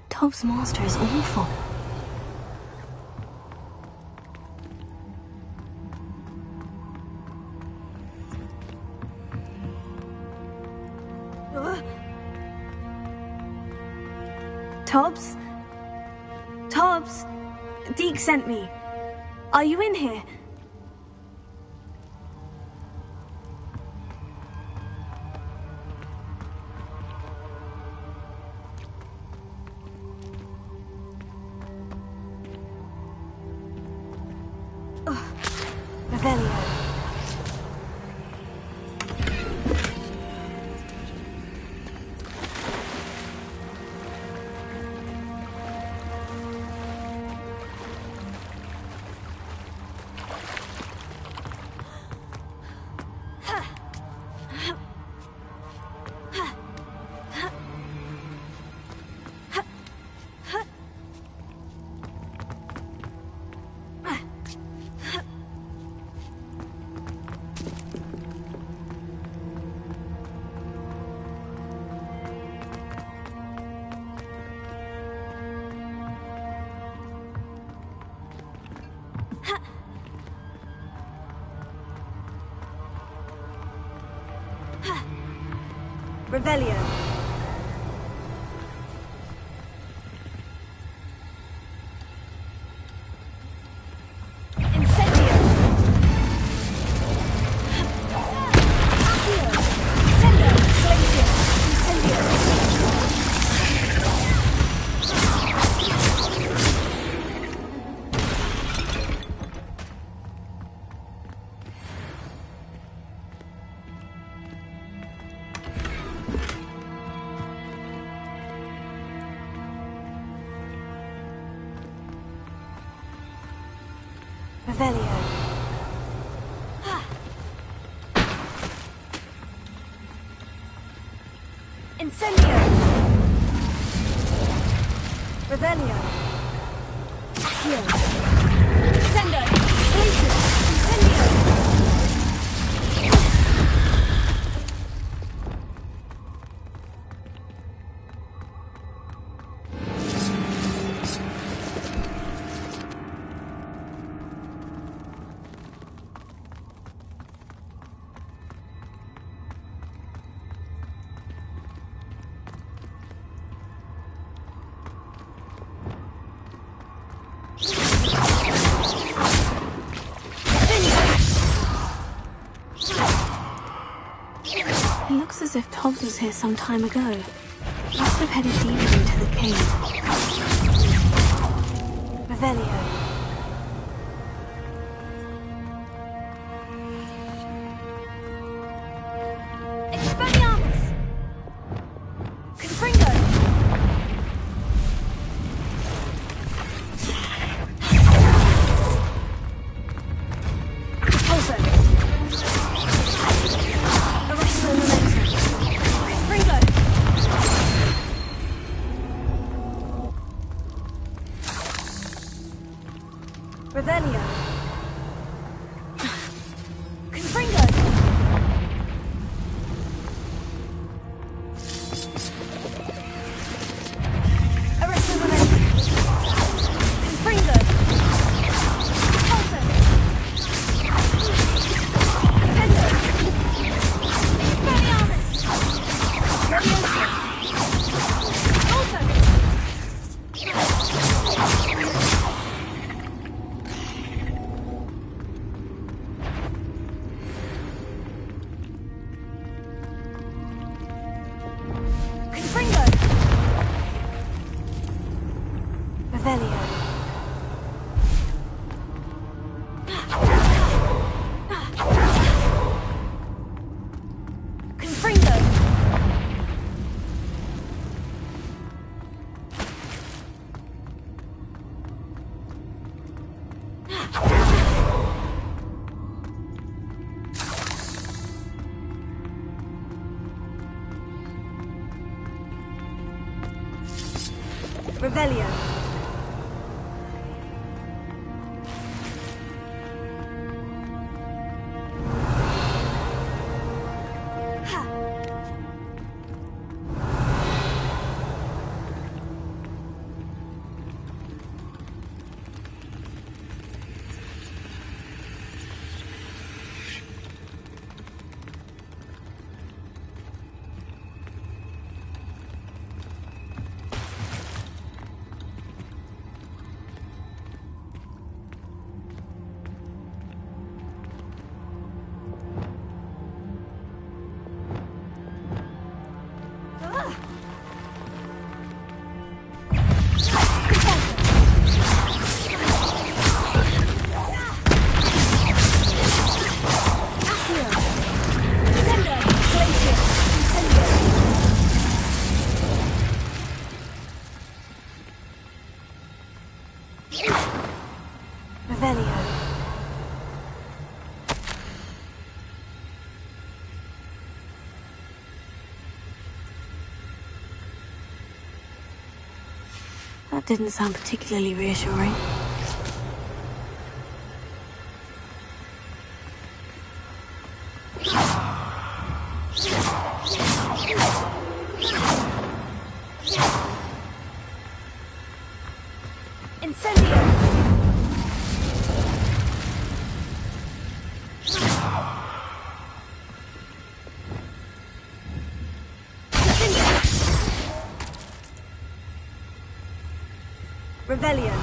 Tob's master is awful. Tobbs? Tobbs? Deke sent me. Are you in here? Revelio. Revelio. Incendio. Accio. Incendio. Glacier. Incendio. Revelio. Incendio. Revelio. Accio. Sendo. Glacier. Incendio. It looks as if Tobbs was here some time ago. Must have headed deeper into the cave. Revelio. Expelliarmus! Confringo! Repulso! Revelio. That didn't sound particularly reassuring. Revelio.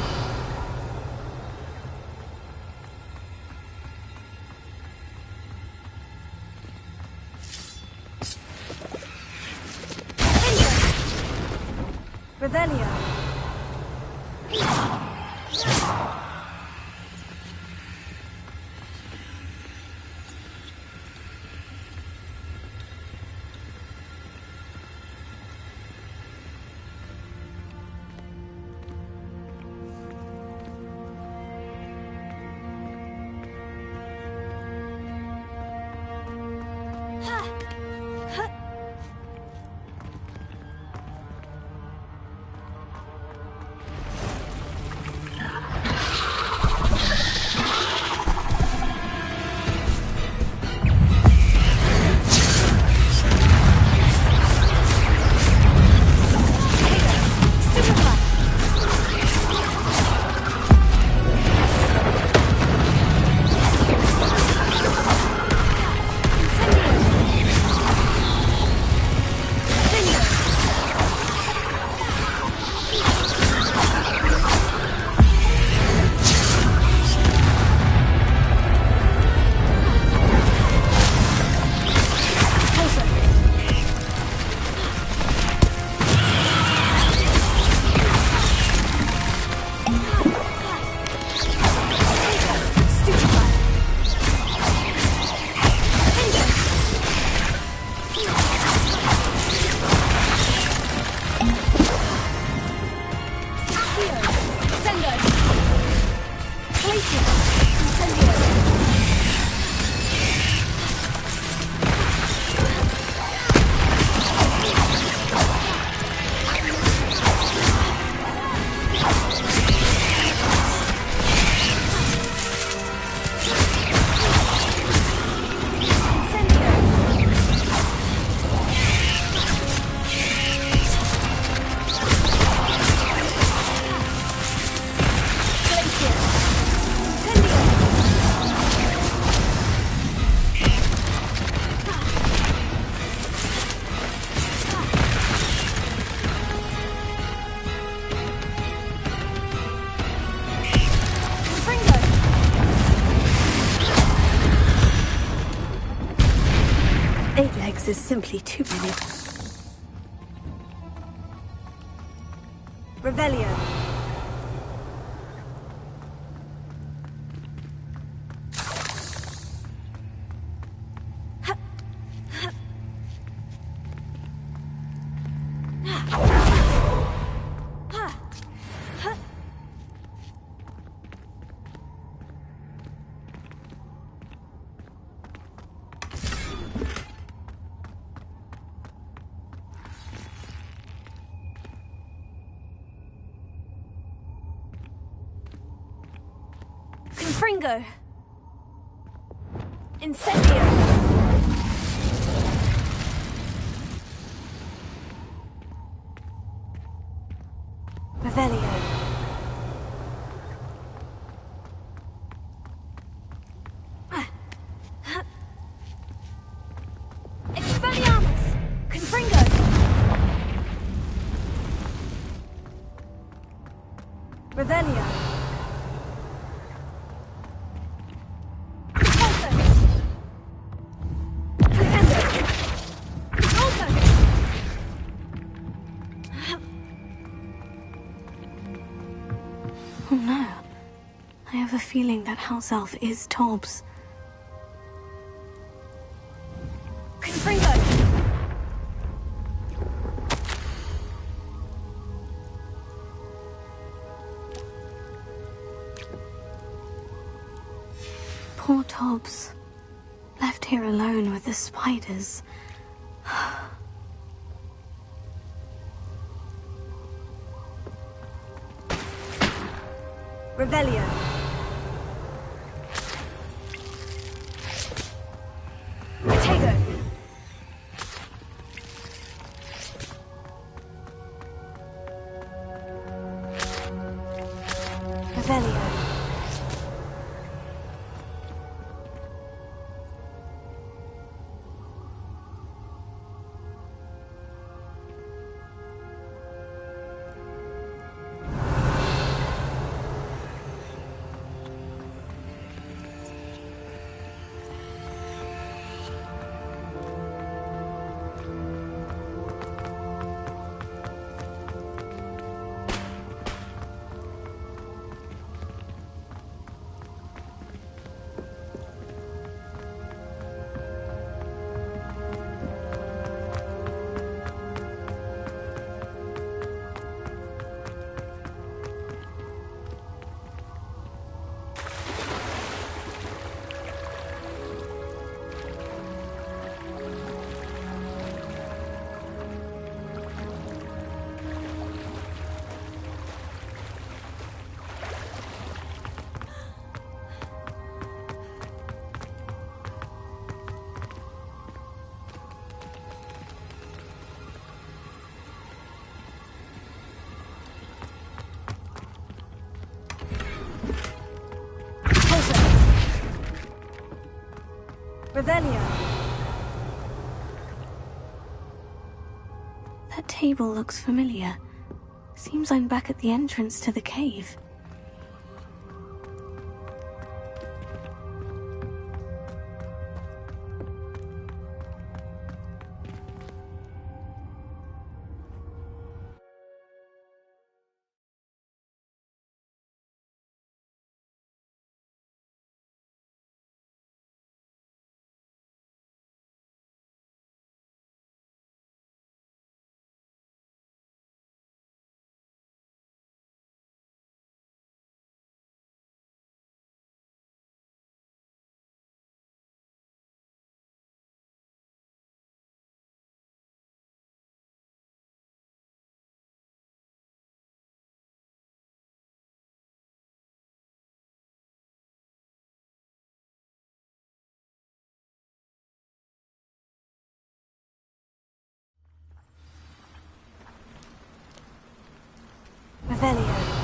Revelio. Is simply too many. Revelio. Confringo. Incendio. Revelio. Expelliarmus. Confringo. Revelio. Oh no. I have a feeling that house elf is Tobbs. Confringo. Poor Tobbs. Left here alone with the spiders. Revelio. Protego. Revelio. Revelio. That table looks familiar. Seems I'm back at the entrance to the cave. Revelio.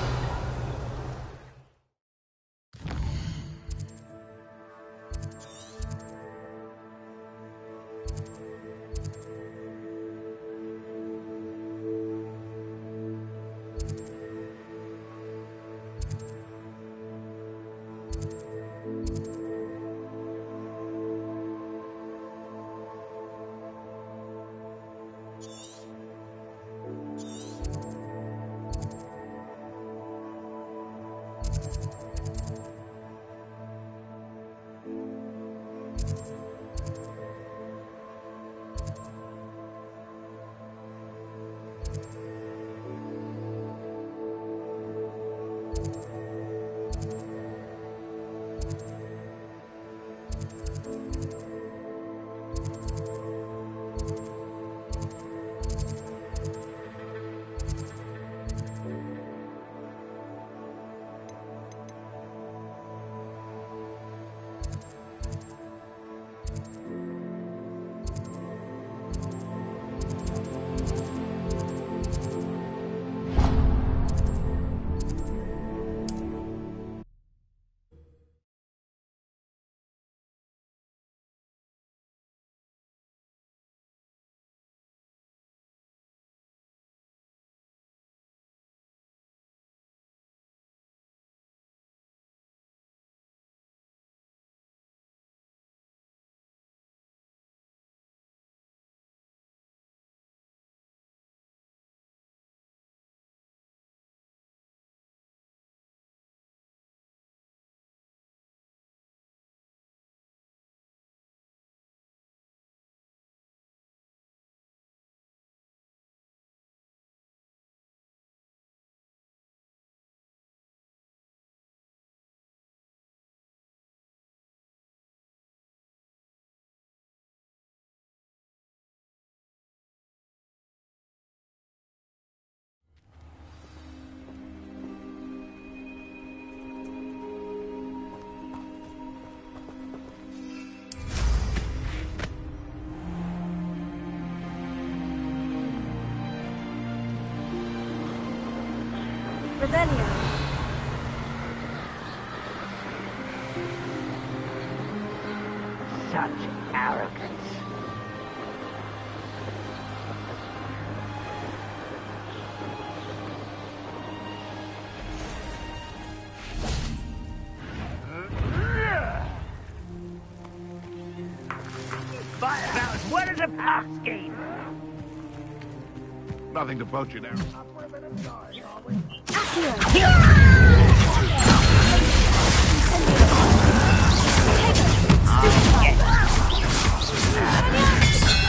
Revelio. Such arrogance. Fight about as well as a pass scheme. Nothing to poach you now.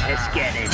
Let's get it.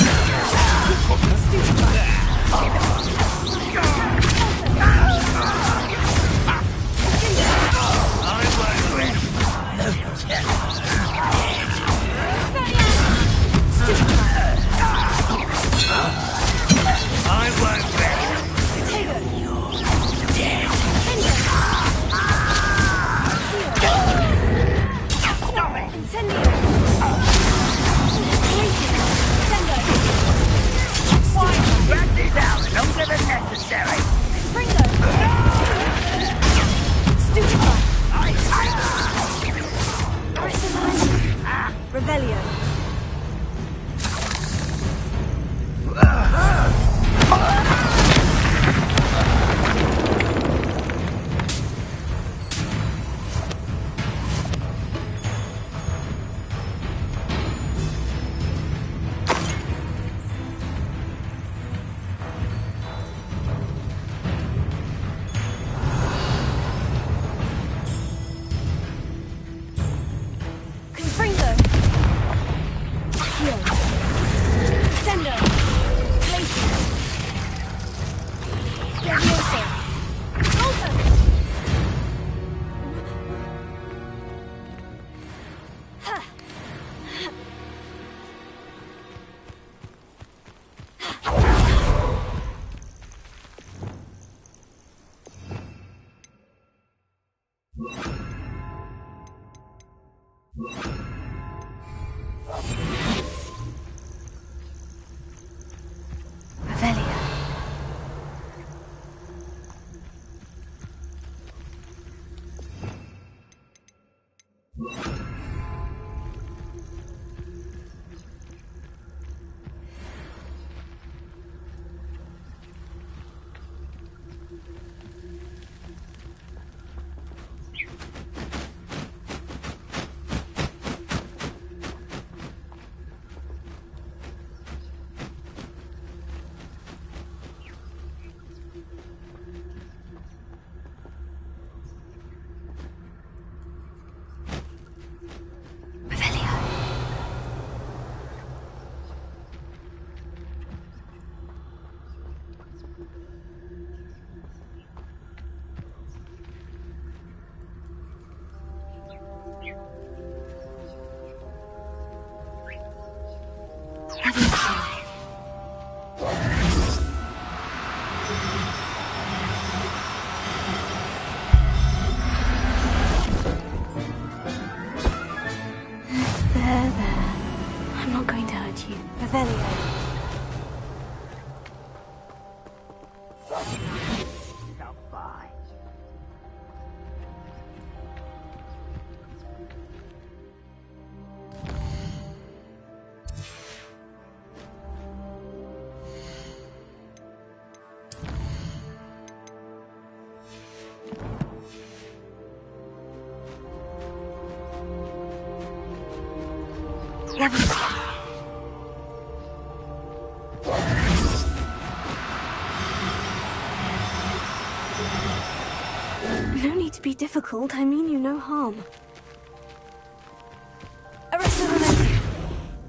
No need to be difficult. I mean you no harm.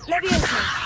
Leviosa.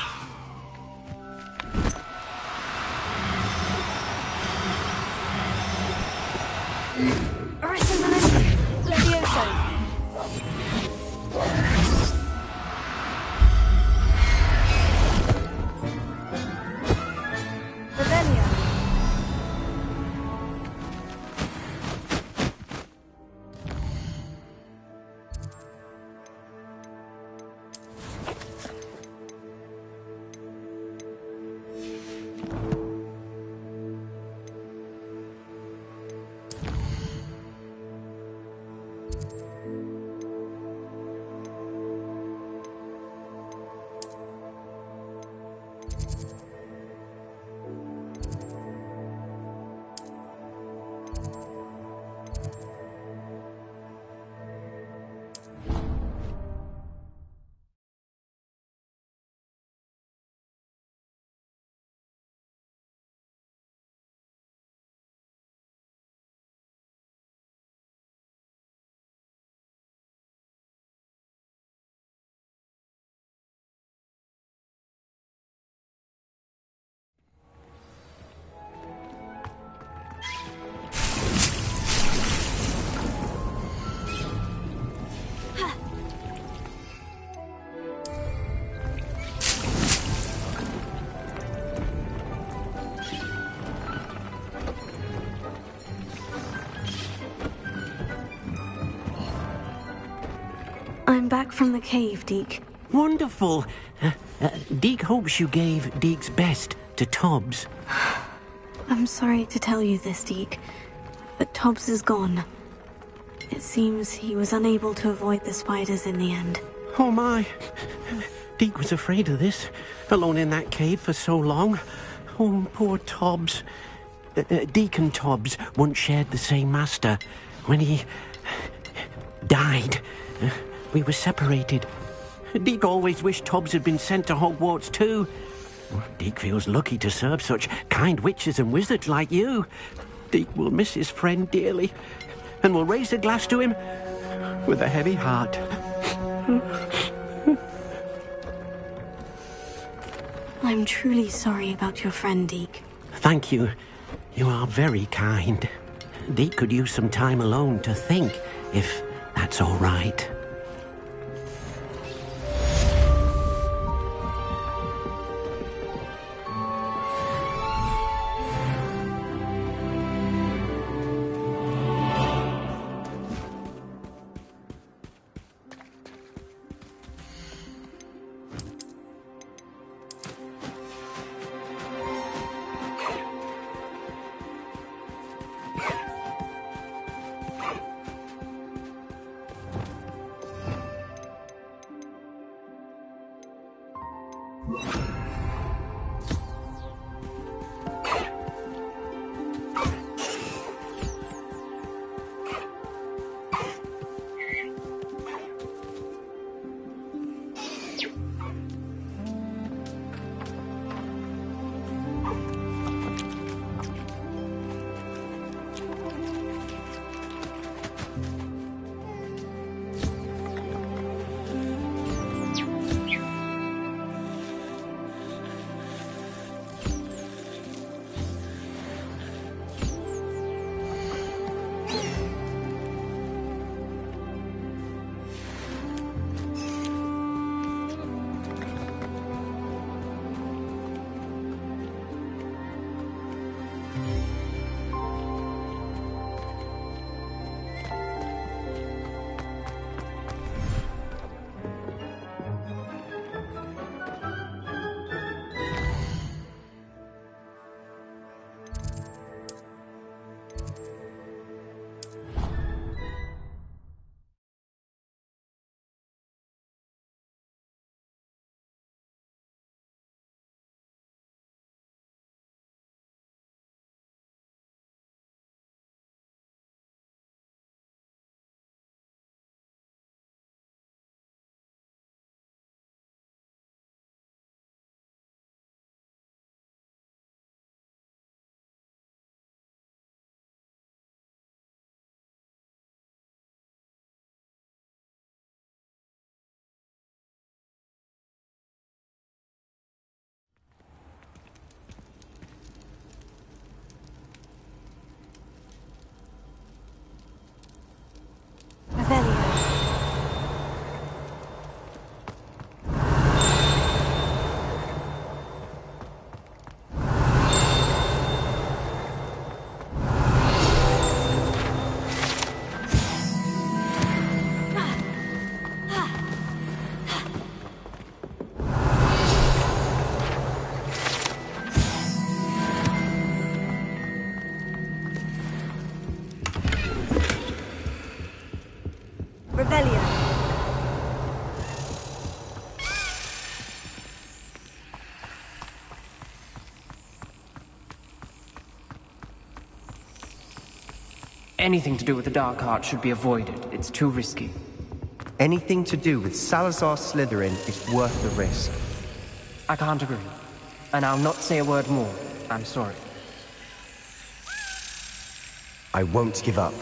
I'm back from the cave, Deke. Wonderful. Deke hopes you gave Deke's best to Tobbs. I'm sorry to tell you this, Deke, but Tobbs is gone. It seems he was unable to avoid the spiders in the end. Oh my. Deke was afraid of this, alone in that cave for so long. Oh, poor Tobbs. Deke and Tobbs once shared the same master. When he died, we were separated. Deke always wished Tobbs had been sent to Hogwarts too. Deke feels lucky to serve such kind witches and wizards like you. Deke will miss his friend dearly, and will raise a glass to him with a heavy heart. I'm truly sorry about your friend, Deke. Thank you. You are very kind. Deke could use some time alone to think, if that's all right. Anything to do with the Dark Art should be avoided. It's too risky. Anything to do with Salazar Slytherin is worth the risk. I can't agree. And I'll not say a word more. I'm sorry. I won't give up.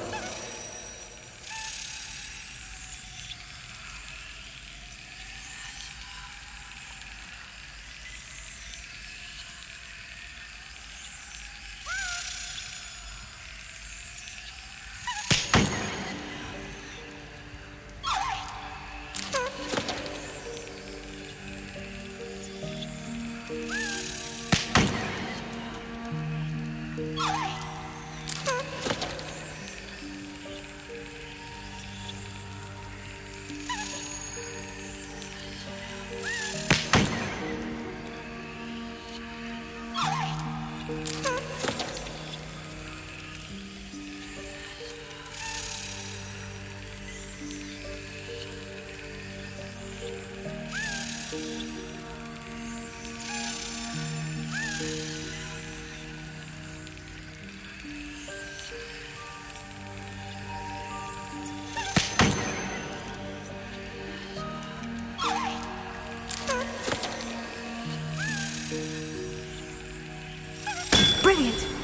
Brilliant!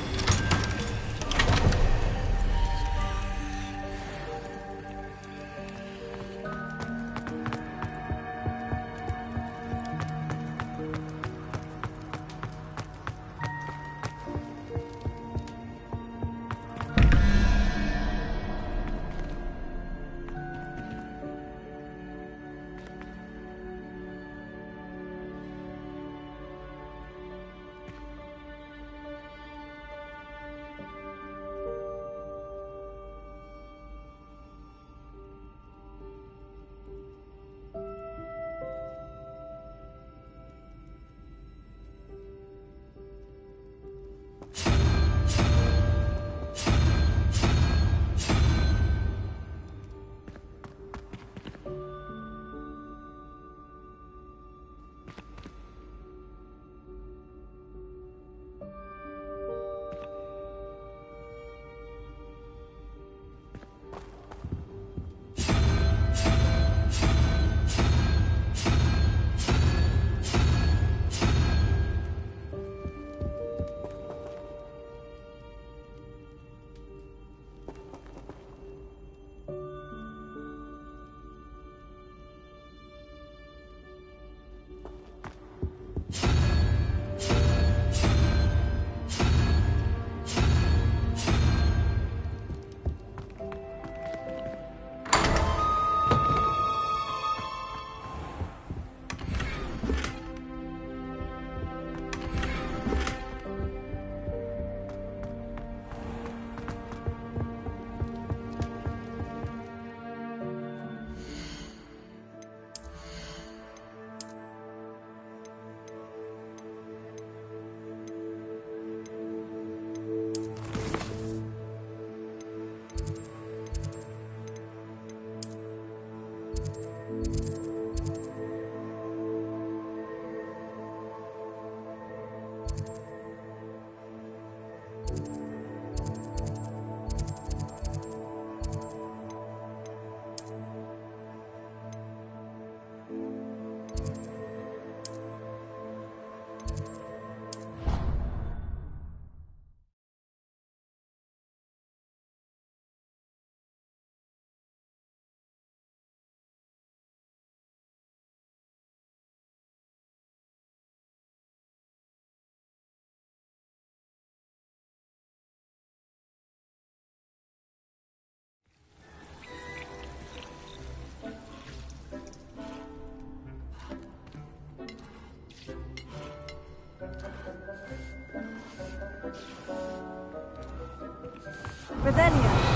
Revelio.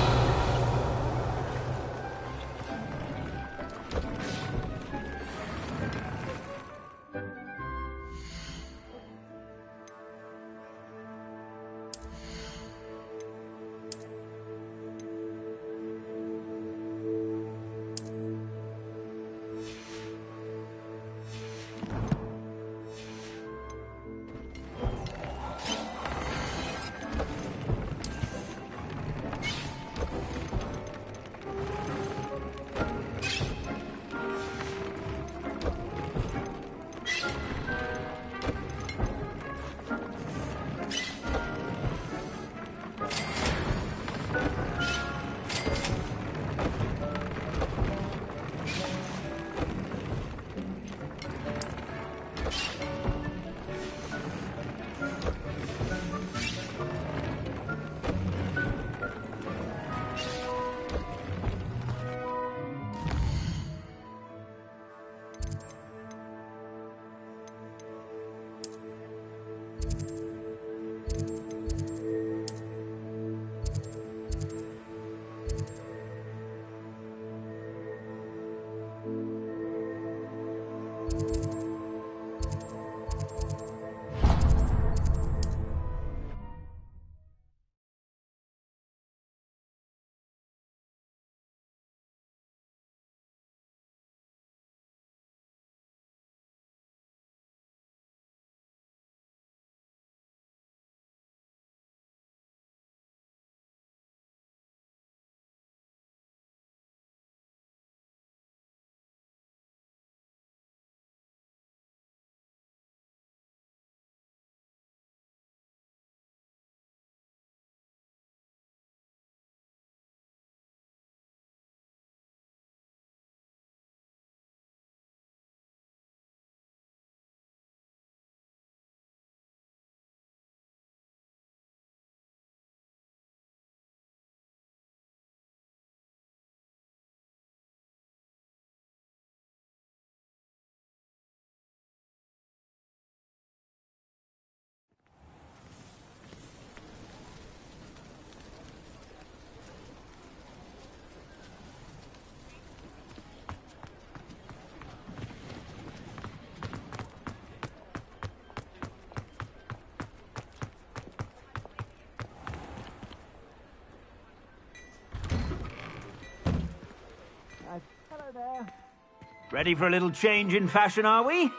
Ready for a little change in fashion, are we?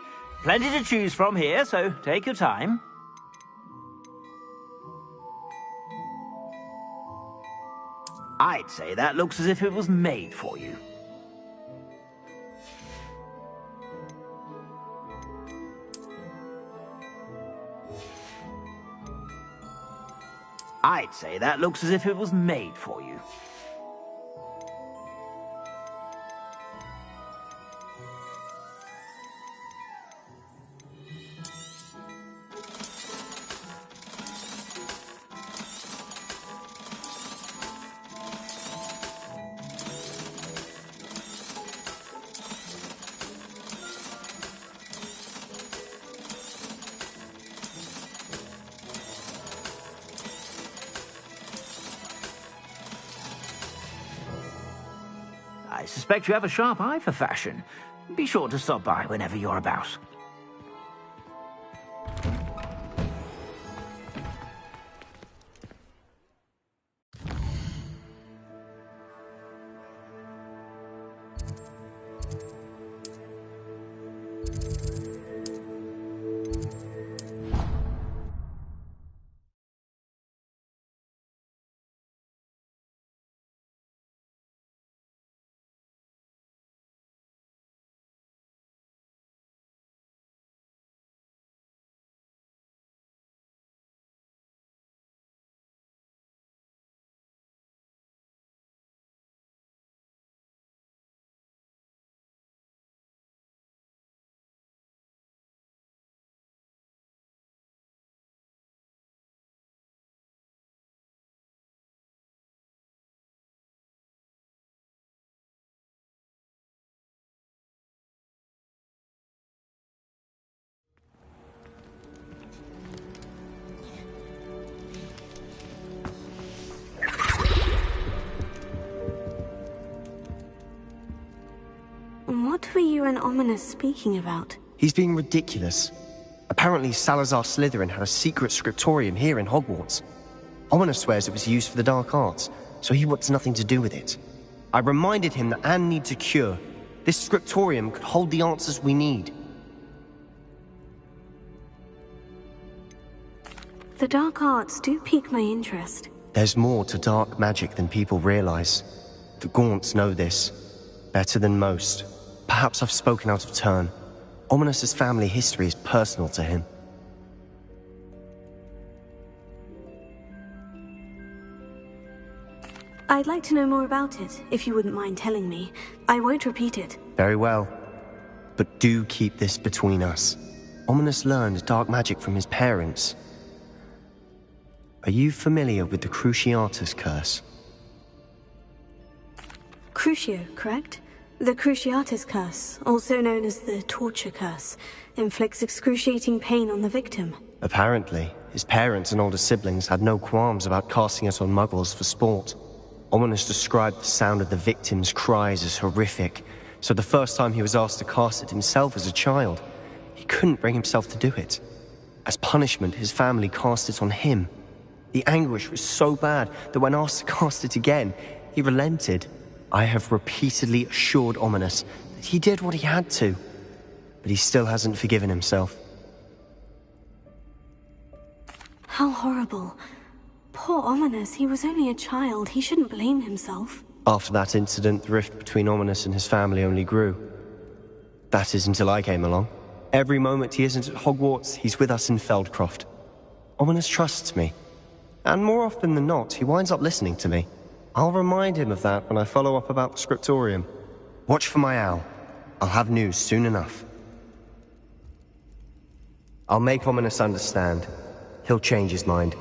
Plenty to choose from here, so take your time. I'd say that looks as if it was made for you. I'd say that looks as if it was made for you. I suspect you have a sharp eye for fashion. Be sure to stop by whenever you're about. What were you and Ominous speaking about? He's being ridiculous. Apparently Salazar Slytherin had a secret scriptorium here in Hogwarts. Ominous swears it was used for the dark arts, so he wants nothing to do with it. I reminded him that Anne needs a cure. This scriptorium could hold the answers we need. The dark arts do pique my interest. There's more to dark magic than people realize. The Gaunts know this. Better than most. Perhaps I've spoken out of turn. Ominous's family history is personal to him. I'd like to know more about it, if you wouldn't mind telling me. I won't repeat it. Very well. But do keep this between us. Ominous learned dark magic from his parents. Are you familiar with the Cruciatus Curse? Crucio, correct? The Cruciatus Curse, also known as the Torture Curse, inflicts excruciating pain on the victim. Apparently, his parents and older siblings had no qualms about casting it on muggles for sport. Ominous described the sound of the victim's cries as horrific, so the first time he was asked to cast it himself as a child, he couldn't bring himself to do it. As punishment, his family cast it on him. The anguish was so bad that when asked to cast it again, he relented. I have repeatedly assured Ominous that he did what he had to, but he still hasn't forgiven himself. How horrible. Poor Ominous, he was only a child. He shouldn't blame himself. After that incident, the rift between Ominous and his family only grew. That is until I came along. Every moment he isn't at Hogwarts, he's with us in Feldcroft. Ominous trusts me, and more often than not, he winds up listening to me. I'll remind him of that when I follow up about the scriptorium. Watch for my owl. I'll have news soon enough. I'll make Ominous understand. He'll change his mind.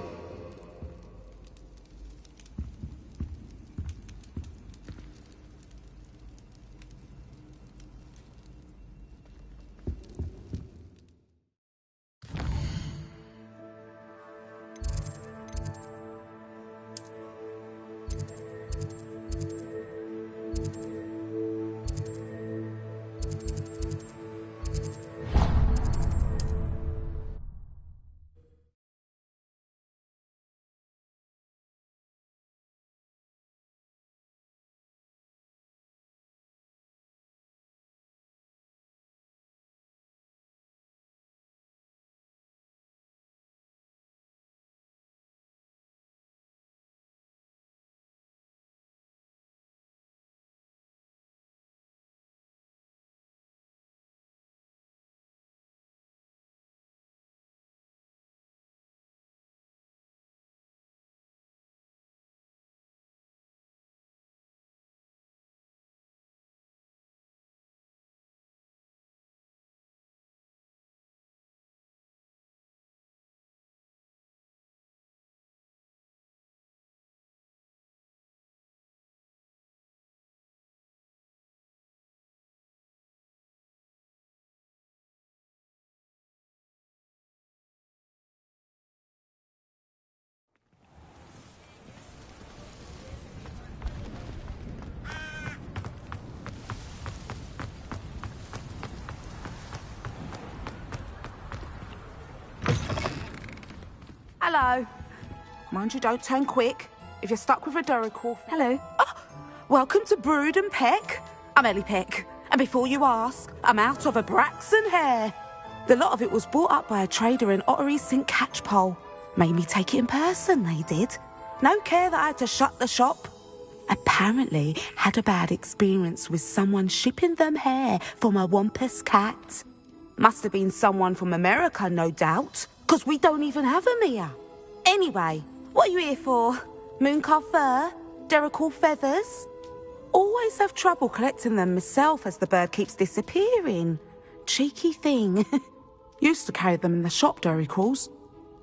Hello. Mind you, don't turn quick. If you're stuck with a Duracell... Hello. Oh, welcome to Brood and Peck. I'm Ellie Peck. And before you ask, I'm out of a Braxton hair. The lot of it was bought up by a trader in Ottery St. Catchpole. Made me take it in person, they did. No care that I had to shut the shop. Apparently had a bad experience with someone shipping them hair for my Wampus cat. Must have been someone from America, no doubt, because we don't even have them here. Anyway, what are you here for? Mooncarved fur? Duracell feathers? Always have trouble collecting them myself as the bird keeps disappearing. Cheeky thing. Used to carry them in the shop, Duracells.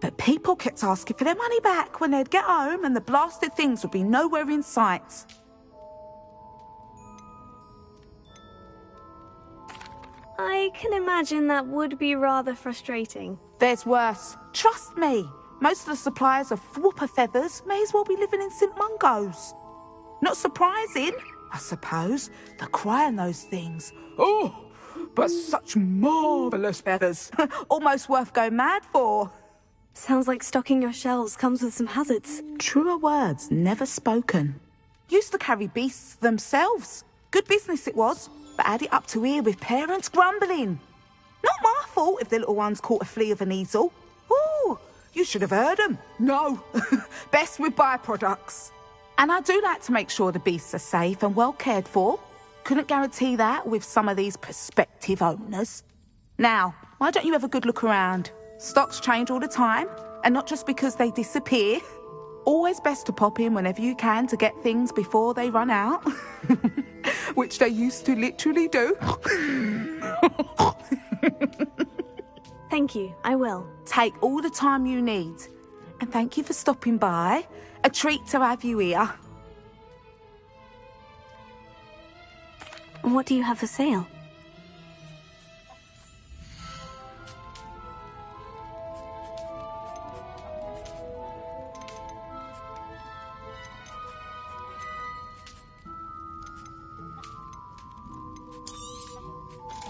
But people kept asking for their money back when they'd get home and the blasted things would be nowhere in sight. I can imagine that would be rather frustrating. There's worse. Trust me. Most of the suppliers of whooper feathers may as well be living in St. Mungo's. Not surprising, I suppose, the cry on those things. Oh, but such marvellous feathers. Almost worth going mad for. Sounds like stocking your shelves comes with some hazards. Truer words never spoken. Used to carry beasts themselves. Good business it was, but had it up to here with parents grumbling. Not my fault if the little ones caught a flea of an easel. Ooh, you should have heard them. No, best with byproducts. And I do like to make sure the beasts are safe and well cared for. Couldn't guarantee that with some of these prospective owners. Now, why don't you have a good look around? Stocks change all the time, and not just because they disappear. Always best to pop in whenever you can to get things before they run out. Which they used to literally do. Thank you, I will. Take all the time you need. And thank you for stopping by. A treat to have you here. What do you have for sale?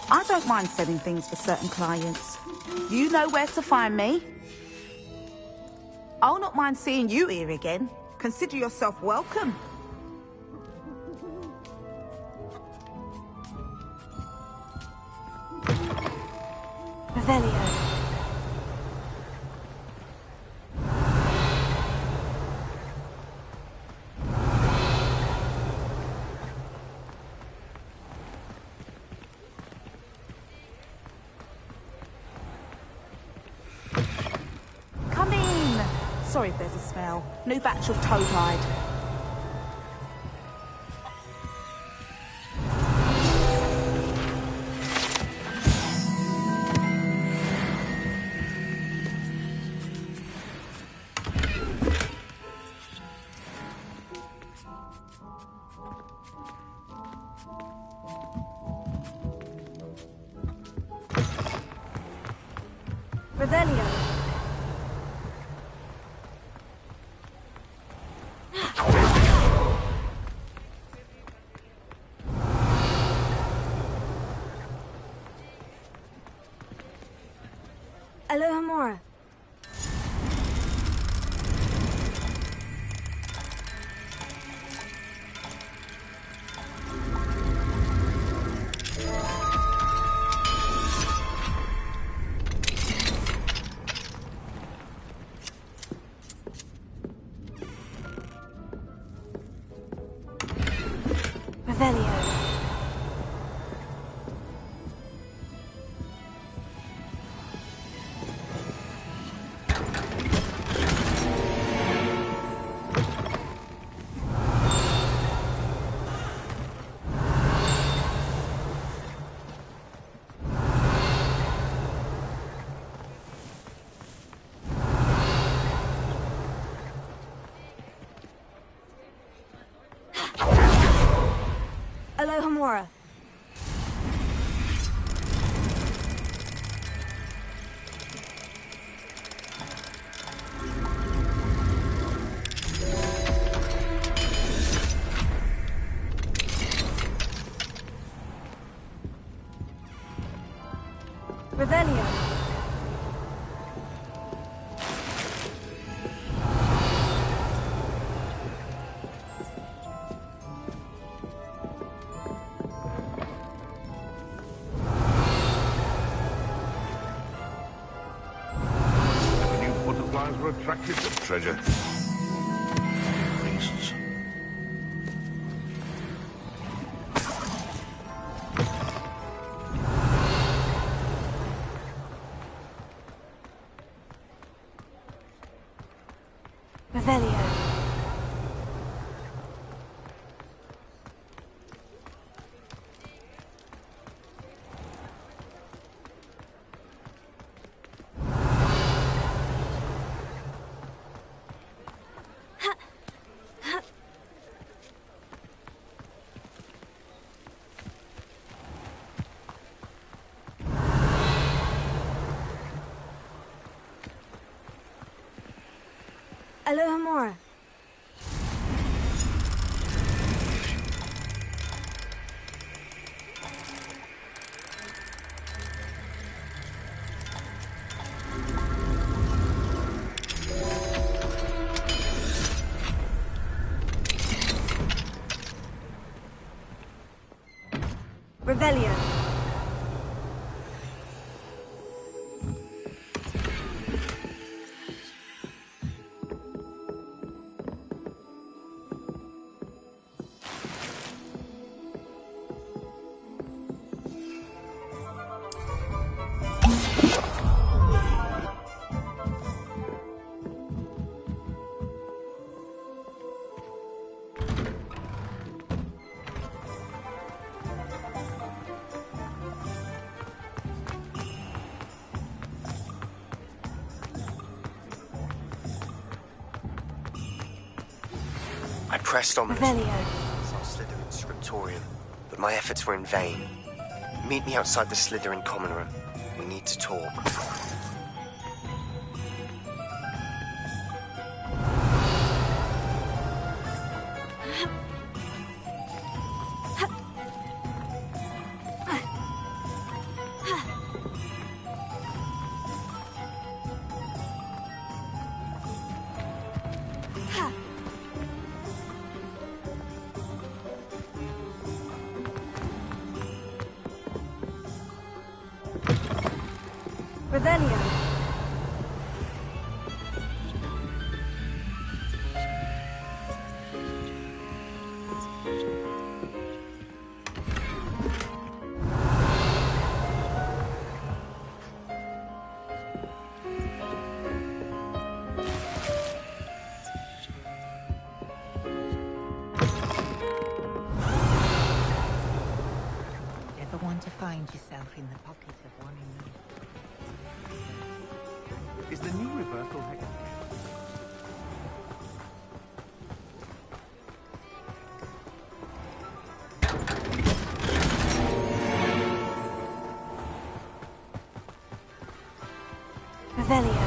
I don't mind selling things for certain clients. You know where to find me. I'll not mind seeing you here again. Consider yourself welcome. Revelio. Come in. Sorry if there's a smell. New batch of toad-hide. Revelio. Alohomora. Revelio. Alohomora. Revelio. flies were attracted to treasure. Priests. Revelio. Alohomora. Revelio. I pressed on Revelio. saw Slytherin's scriptorium, but my efforts were in vain. Meet me outside the Slytherin common room. We need to talk. Revelio. Ever want to find yourself in the pocket of one in me? Is the new reversal hex? Revelio.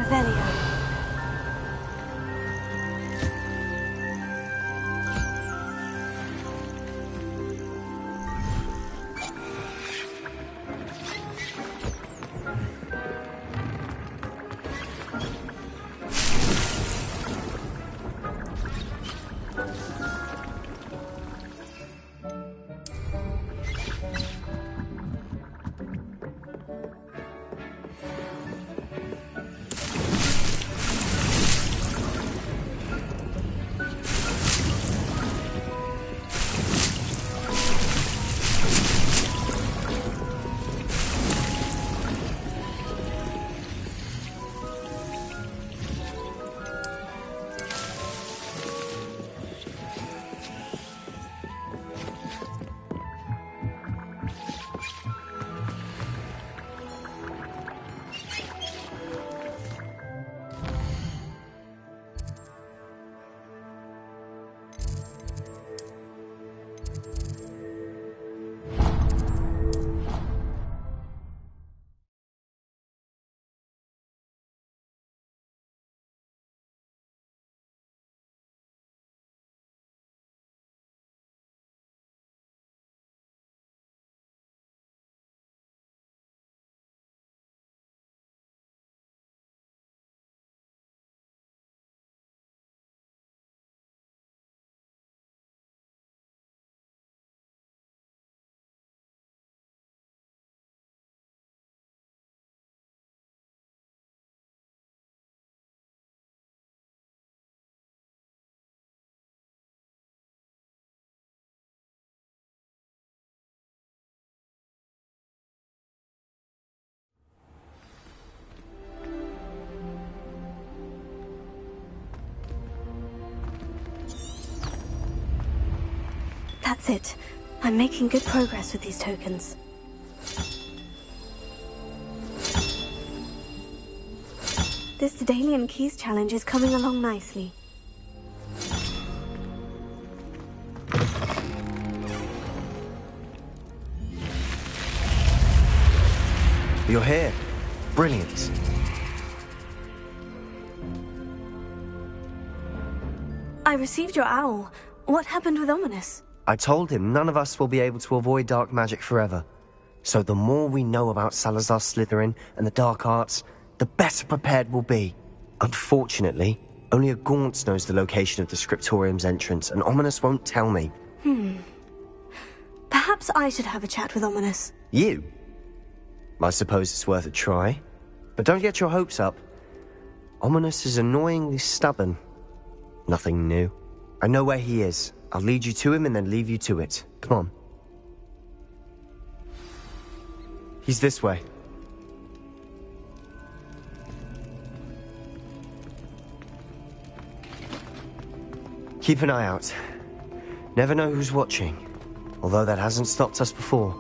Revelio. That's it. I'm making good progress with these tokens. This Daedalian Keys challenge is coming along nicely. You're here. Brilliant. I received your owl. What happened with Ominous? I told him none of us will be able to avoid dark magic forever. So the more we know about Salazar Slytherin and the dark arts, the better prepared we'll be. Unfortunately, only a Gaunt knows the location of the Scriptorium's entrance, and Ominous won't tell me. Perhaps I should have a chat with Ominous. You? I suppose it's worth a try. But don't get your hopes up. Ominous is annoyingly stubborn. Nothing new. I know where he is. I'll lead you to him and then leave you to it. Come on. He's this way. Keep an eye out. Never know who's watching. Although that hasn't stopped us before.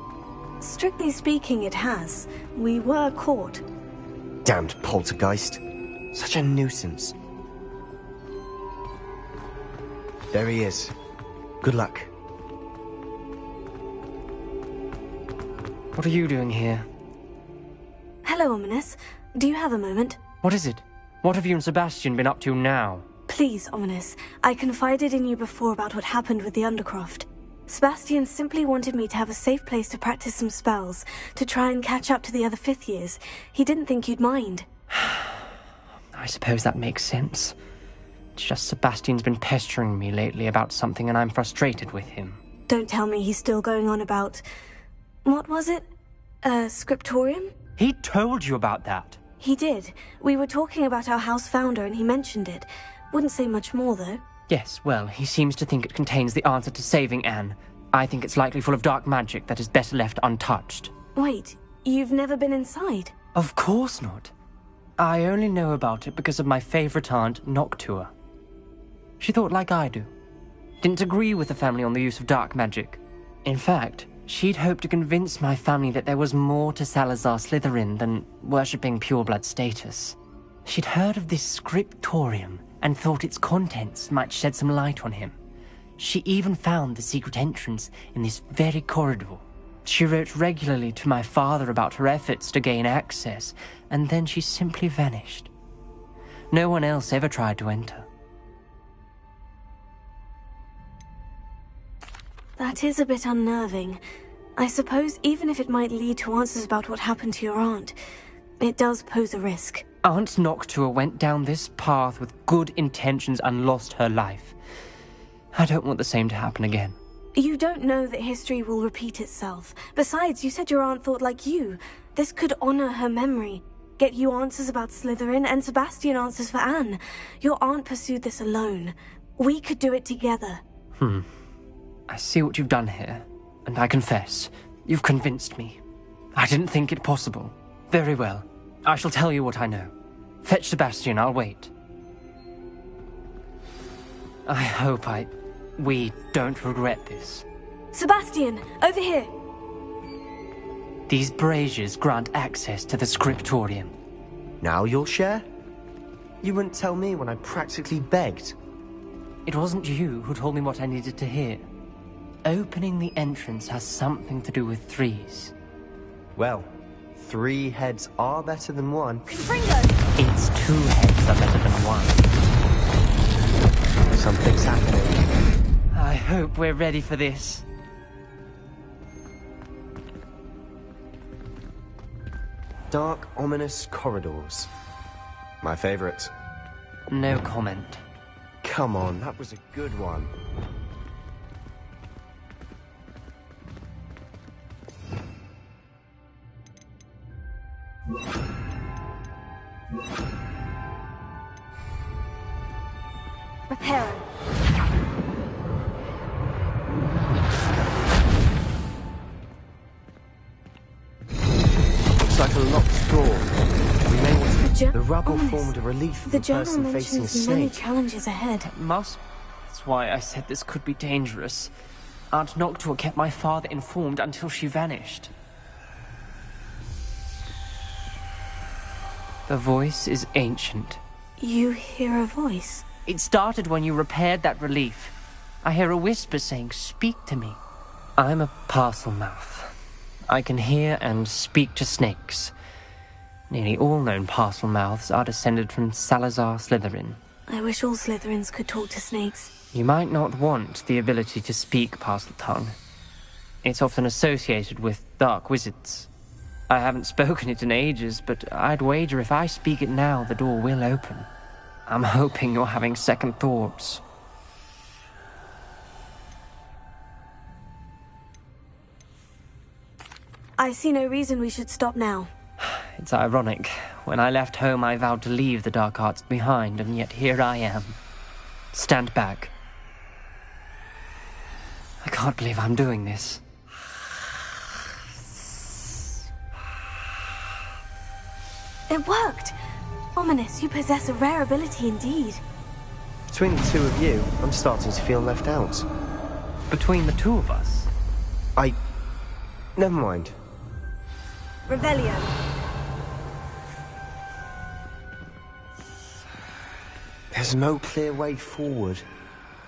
Strictly speaking, it has. We were caught. Damned poltergeist. Such a nuisance. There he is. Good luck. What are you doing here? Hello, Ominous. Do you have a moment? What is it? What have you and Sebastian been up to now? Please, Ominous. I confided in you before about what happened with the Undercroft. Sebastian simply wanted me to have a safe place to practice some spells, to try and catch up to the other fifth years. He didn't think you'd mind. I suppose that makes sense. It's just Sebastian's been pestering me lately about something and I'm frustrated with him. Don't tell me he's still going on about... What was it? Scriptorium? He told you about that? He did. We were talking about our house founder and he mentioned it. Wouldn't say much more, though. Yes, well, he seems to think it contains the answer to saving Anne. I think it's likely full of dark magic that is better left untouched. Wait, you've never been inside? Of course not. I only know about it because of my favorite aunt, Noctua. She thought like I do. Didn't agree with the family on the use of dark magic. In fact, she'd hoped to convince my family that there was more to Salazar Slytherin than worshipping pureblood status. She'd heard of this scriptorium and thought its contents might shed some light on him. She even found the secret entrance in this very corridor. She wrote regularly to my father about her efforts to gain access, and then she simply vanished. No one else ever tried to enter. That is a bit unnerving. I suppose even if it might lead to answers about what happened to your aunt, it does pose a risk. Aunt Noctua went down this path with good intentions and lost her life. I don't want the same to happen again. You don't know that history will repeat itself. Besides, you said your aunt thought like you. This could honor her memory, get you answers about Slytherin, and Sebastian answers for Anne. Your aunt pursued this alone. We could do it together. I see what you've done here, and I confess, you've convinced me. I didn't think it possible. Very well. I shall tell you what I know. Fetch Sebastian, I'll wait. I hope we don't regret this. Sebastian, over here! These braziers grant access to the scriptorium. Now you'll share? You wouldn't tell me when I practically begged. It wasn't you who told me what I needed to hear. Opening the entrance has something to do with threes. Well, 3 heads are better than 1. Confringo! It's 2 heads are better than 1. Something's happening. I hope we're ready for this. Dark, ominous corridors. My favorite. No comment. Come on, that was a good one. Repair. Looks like a locked door. We may want to... The rubble Ominous. formed a relief for The the journal person facing a mentions many snake. challenges ahead. That's why I said this could be dangerous. Aunt Noctua kept my father informed until she vanished. The voice is ancient. You hear a voice? It started when you repaired that relief. I hear a whisper saying, "Speak to me." I'm a parcel mouth. I can hear and speak to snakes. Nearly all known parcel mouths are descended from Salazar Slytherin. I wish all Slytherins could talk to snakes. You might not want the ability to speak parcel tongue. It's often associated with dark wizards. I haven't spoken it in ages, but I'd wager if I speak it now, the door will open. I'm hoping you're having second thoughts. I see no reason we should stop now. It's ironic. When I left home, I vowed to leave the dark arts behind, and yet here I am. Stand back. I can't believe I'm doing this. It worked! Ominous, you possess a rare ability indeed. Between the 2 of you, I'm starting to feel left out. Between the 2 of us? Never mind. Revelio. There's no clear way forward.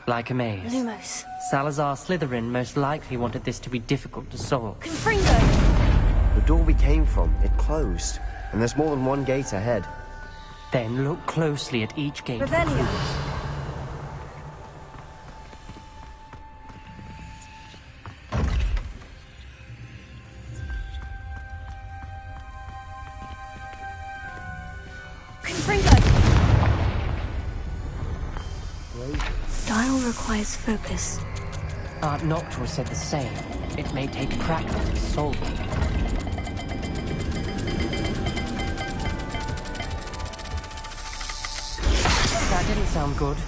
Like a maze. Lumos. Salazar Slytherin most likely wanted this to be difficult to solve. Confringo! The door we came from, it closed. And there's more than 1 gate ahead. Then look closely at each gate. Revelio. Dial requires focus. Aunt Noctua said the same. It may take practice to solve it. That didn't sound good.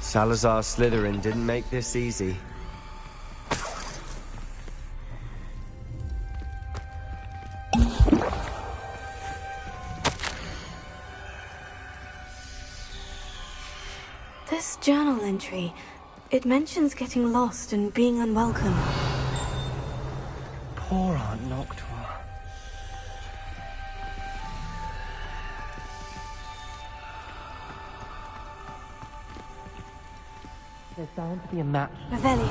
Salazar Slytherin didn't make this easy. This journal entry, it mentions getting lost and being unwelcome. Poor Aunt Noctua. There's bound to be a map. Revelio.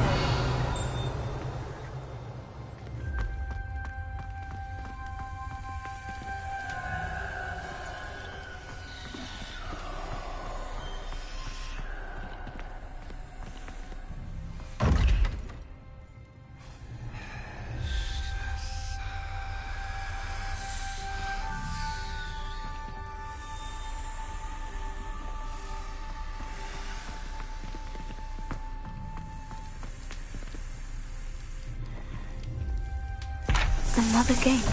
Another gate.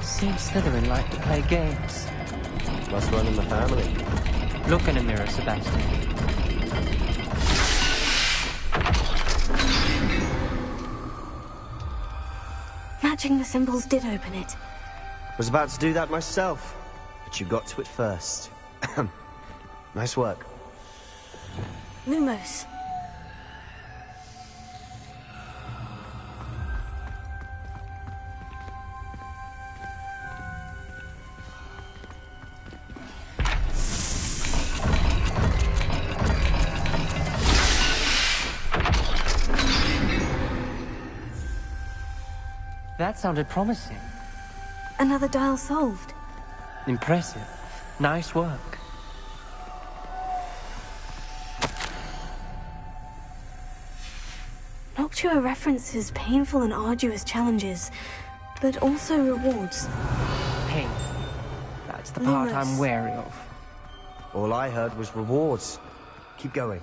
Seems Slytherin like to play games. Must run in the family. Look in a mirror, Sebastian. Matching the symbols did open it. Was about to do that myself, but you got to it first. Nice work. Lumos. That sounded promising. Another dial solved. Impressive. Nice work. Noctua references painful and arduous challenges, but also rewards. Painful. That's the part Lumos. I'm wary of. All I heard was rewards. Keep going.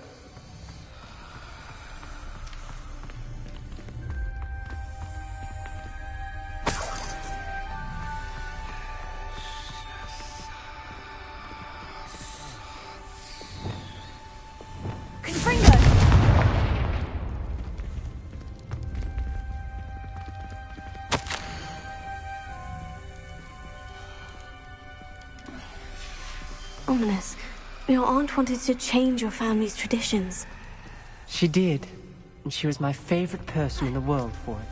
Confringo! Ominous. Your aunt wanted to change your family's traditions. She did. And she was my favorite person in the world for it.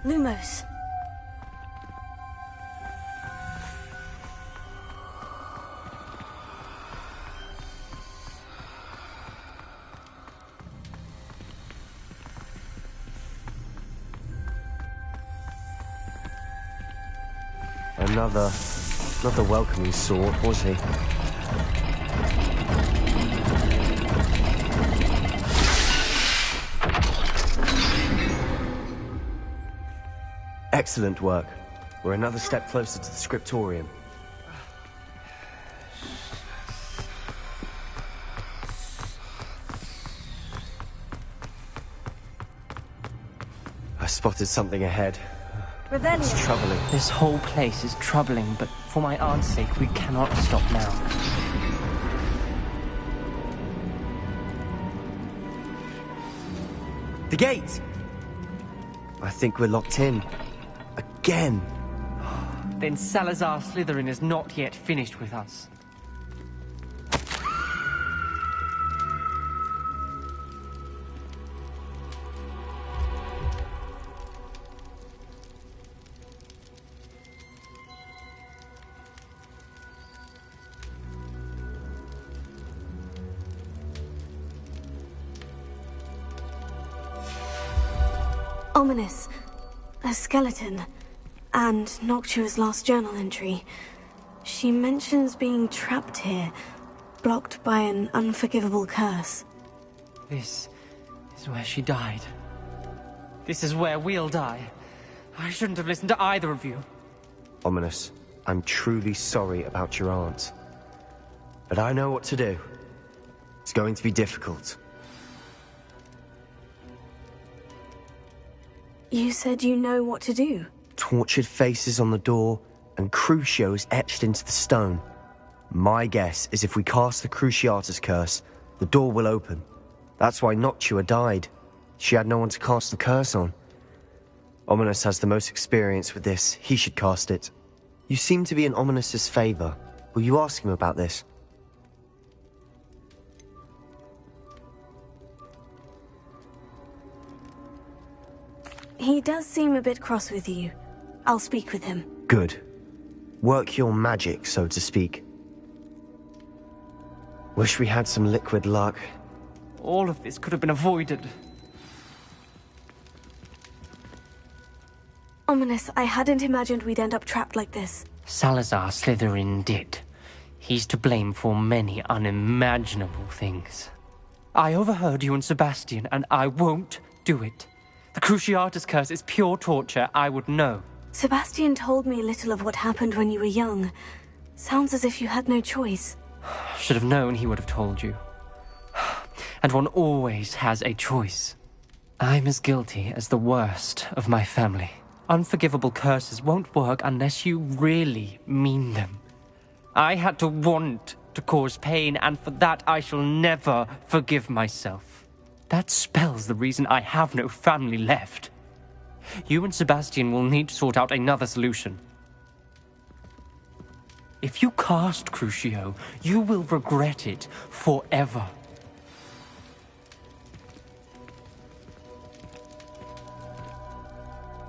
Lumos. Another welcoming sort, was he? Excellent work. We're another step closer to the scriptorium. I spotted something ahead. It's troubling. This whole place is troubling, but for my aunt's sake, we cannot stop now. The gate! I think we're locked in. Again. Then Salazar Slytherin is not yet finished with us. Ominous. A skeleton. And Noctua's last journal entry. She mentions being trapped here, blocked by an unforgivable curse. This is where she died. This is where we'll die. I shouldn't have listened to either of you. Ominous, I'm truly sorry about your aunt. But I know what to do. It's going to be difficult. You said you know what to do. Tortured faces on the door, and Crucios etched into the stone. My guess is if we cast the Cruciatus curse, the door will open. That's why Noctua died. She had no one to cast the curse on. Ominous has the most experience with this. He should cast it. You seem to be in Ominous's favor. Will you ask him about this? He does seem a bit cross with you. I'll speak with him. Good. Work your magic, so to speak. Wish we had some liquid luck. All of this could have been avoided. Ominous, I hadn't imagined we'd end up trapped like this. Salazar Slytherin did. He's to blame for many unimaginable things. I overheard you and Sebastian, and I won't do it. The Cruciatus curse is pure torture, I would know. Sebastian told me a little of what happened when you were young. Sounds as if you had no choice. Should have known he would have told you. And one always has a choice. I'm as guilty as the worst of my family. Unforgivable curses won't work unless you really mean them. I had to want to cause pain, and for that I shall never forgive myself. That spells the reason I have no family left. You and Sebastian will need to sort out another solution. If you cast Crucio, you will regret it forever.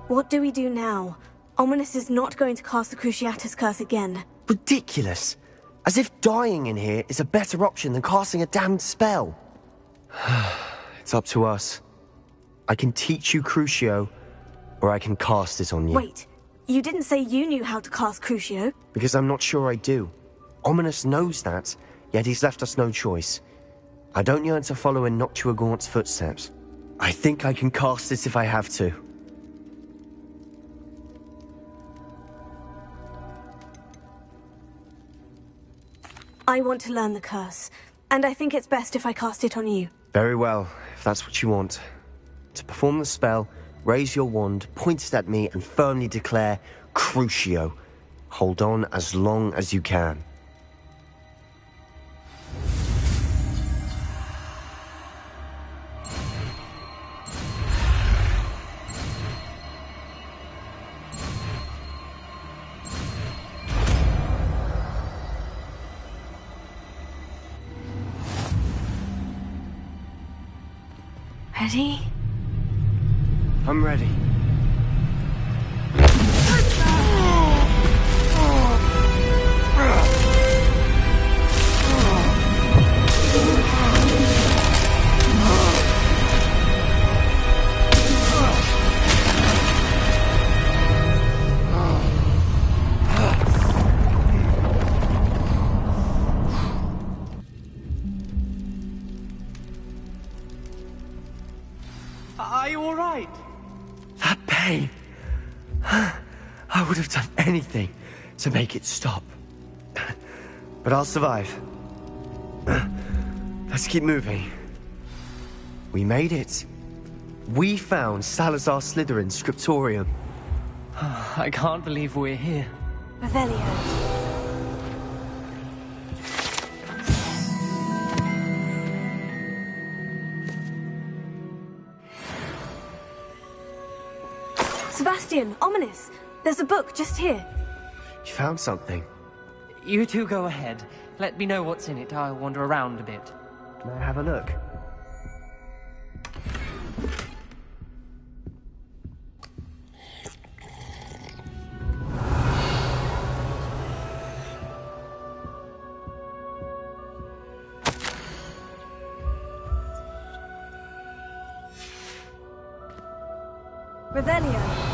What do we do now? Ominous is not going to cast the Cruciatus Curse again. Ridiculous. As if dying in here is a better option than casting a damned spell. It's up to us. I can teach you Crucio, or I can cast it on you. Wait, you didn't say you knew how to cast Crucio? Because I'm not sure I do. Ominous knows that, yet he's left us no choice. I don't yearn to follow in Noctua Gaunt's footsteps. I think I can cast it if I have to. I want to learn the curse, and I think it's best if I cast it on you. Very well, if that's what you want. To perform the spell, raise your wand, point it at me, and firmly declare, Crucio. Hold on as long as you can. Ready? I'm ready. Are you all right? That pain. I would have done anything to make it stop. But I'll survive. Let's keep moving. We made it. We found Salazar Slytherin's scriptorium. I can't believe we're here. Revelio. Sebastian, Ominous, there's a book just here. You found something. You two go ahead. Let me know what's in it. I'll wander around a bit. May I have a look? Revelio.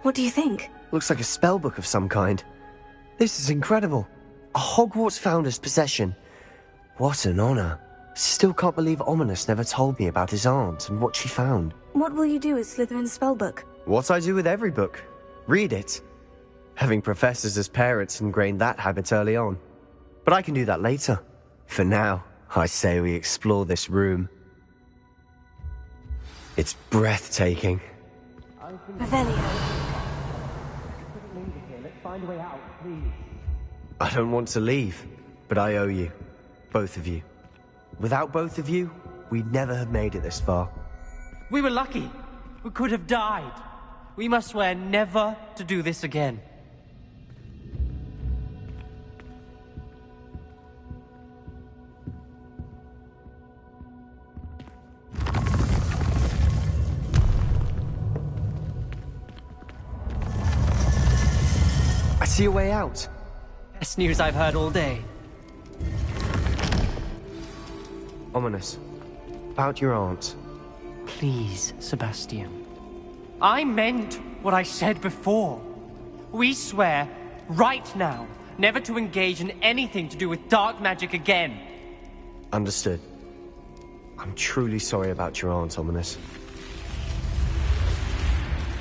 What do you think? Looks like a spellbook of some kind. This is incredible. A Hogwarts founder's possession. What an honor. Still can't believe Ominous never told me about his aunt and what she found. What will you do with Slytherin's spellbook? What I do with every book. Read it. Having professors as parents ingrained that habit early on. But I can do that later. For now, I say we explore this room. It's breathtaking. Revelio. Let's find a way out, please. I don't want to leave, but I owe you. Both of you. Without both of you, we'd never have made it this far. We were lucky. We could have died. We must swear never to do this again. I see a way out. Best news I've heard all day. Ominous. About your aunt. Please, Sebastian. I meant what I said before. We swear, right now, never to engage in anything to do with dark magic again. Understood. I'm truly sorry about your aunt, Ominous.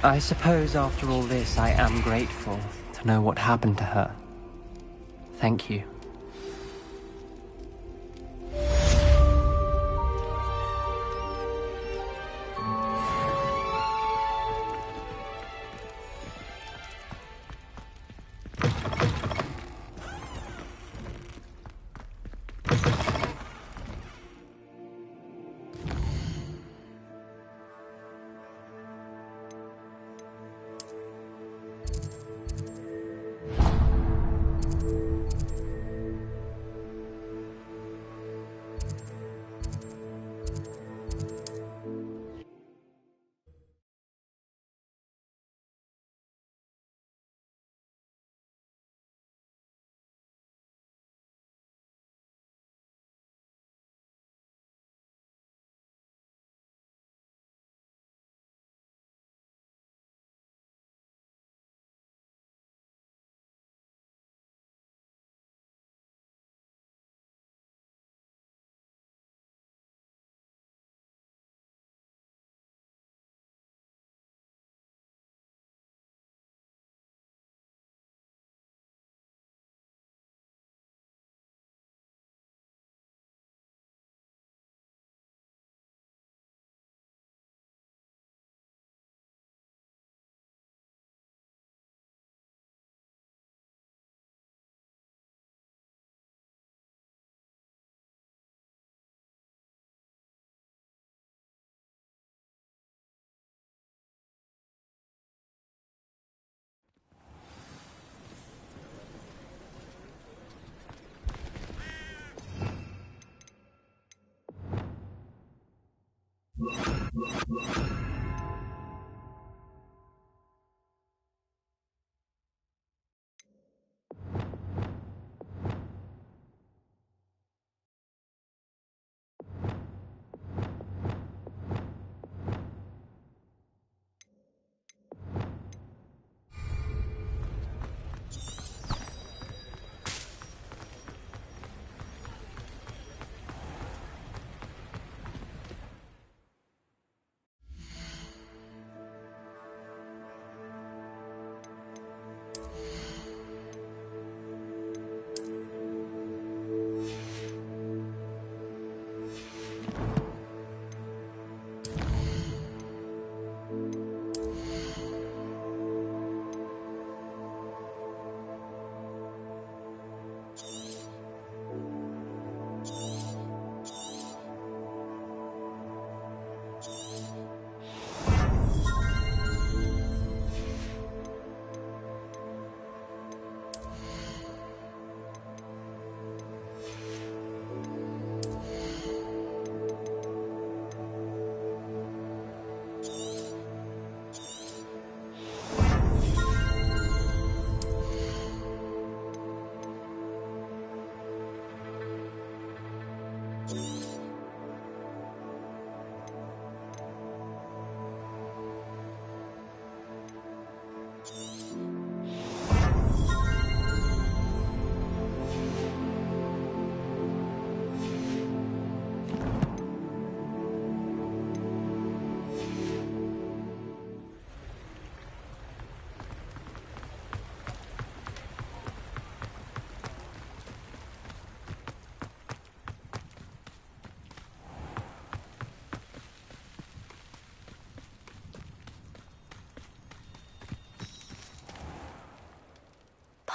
I suppose after all this, I am grateful to know what happened to her. Thank you.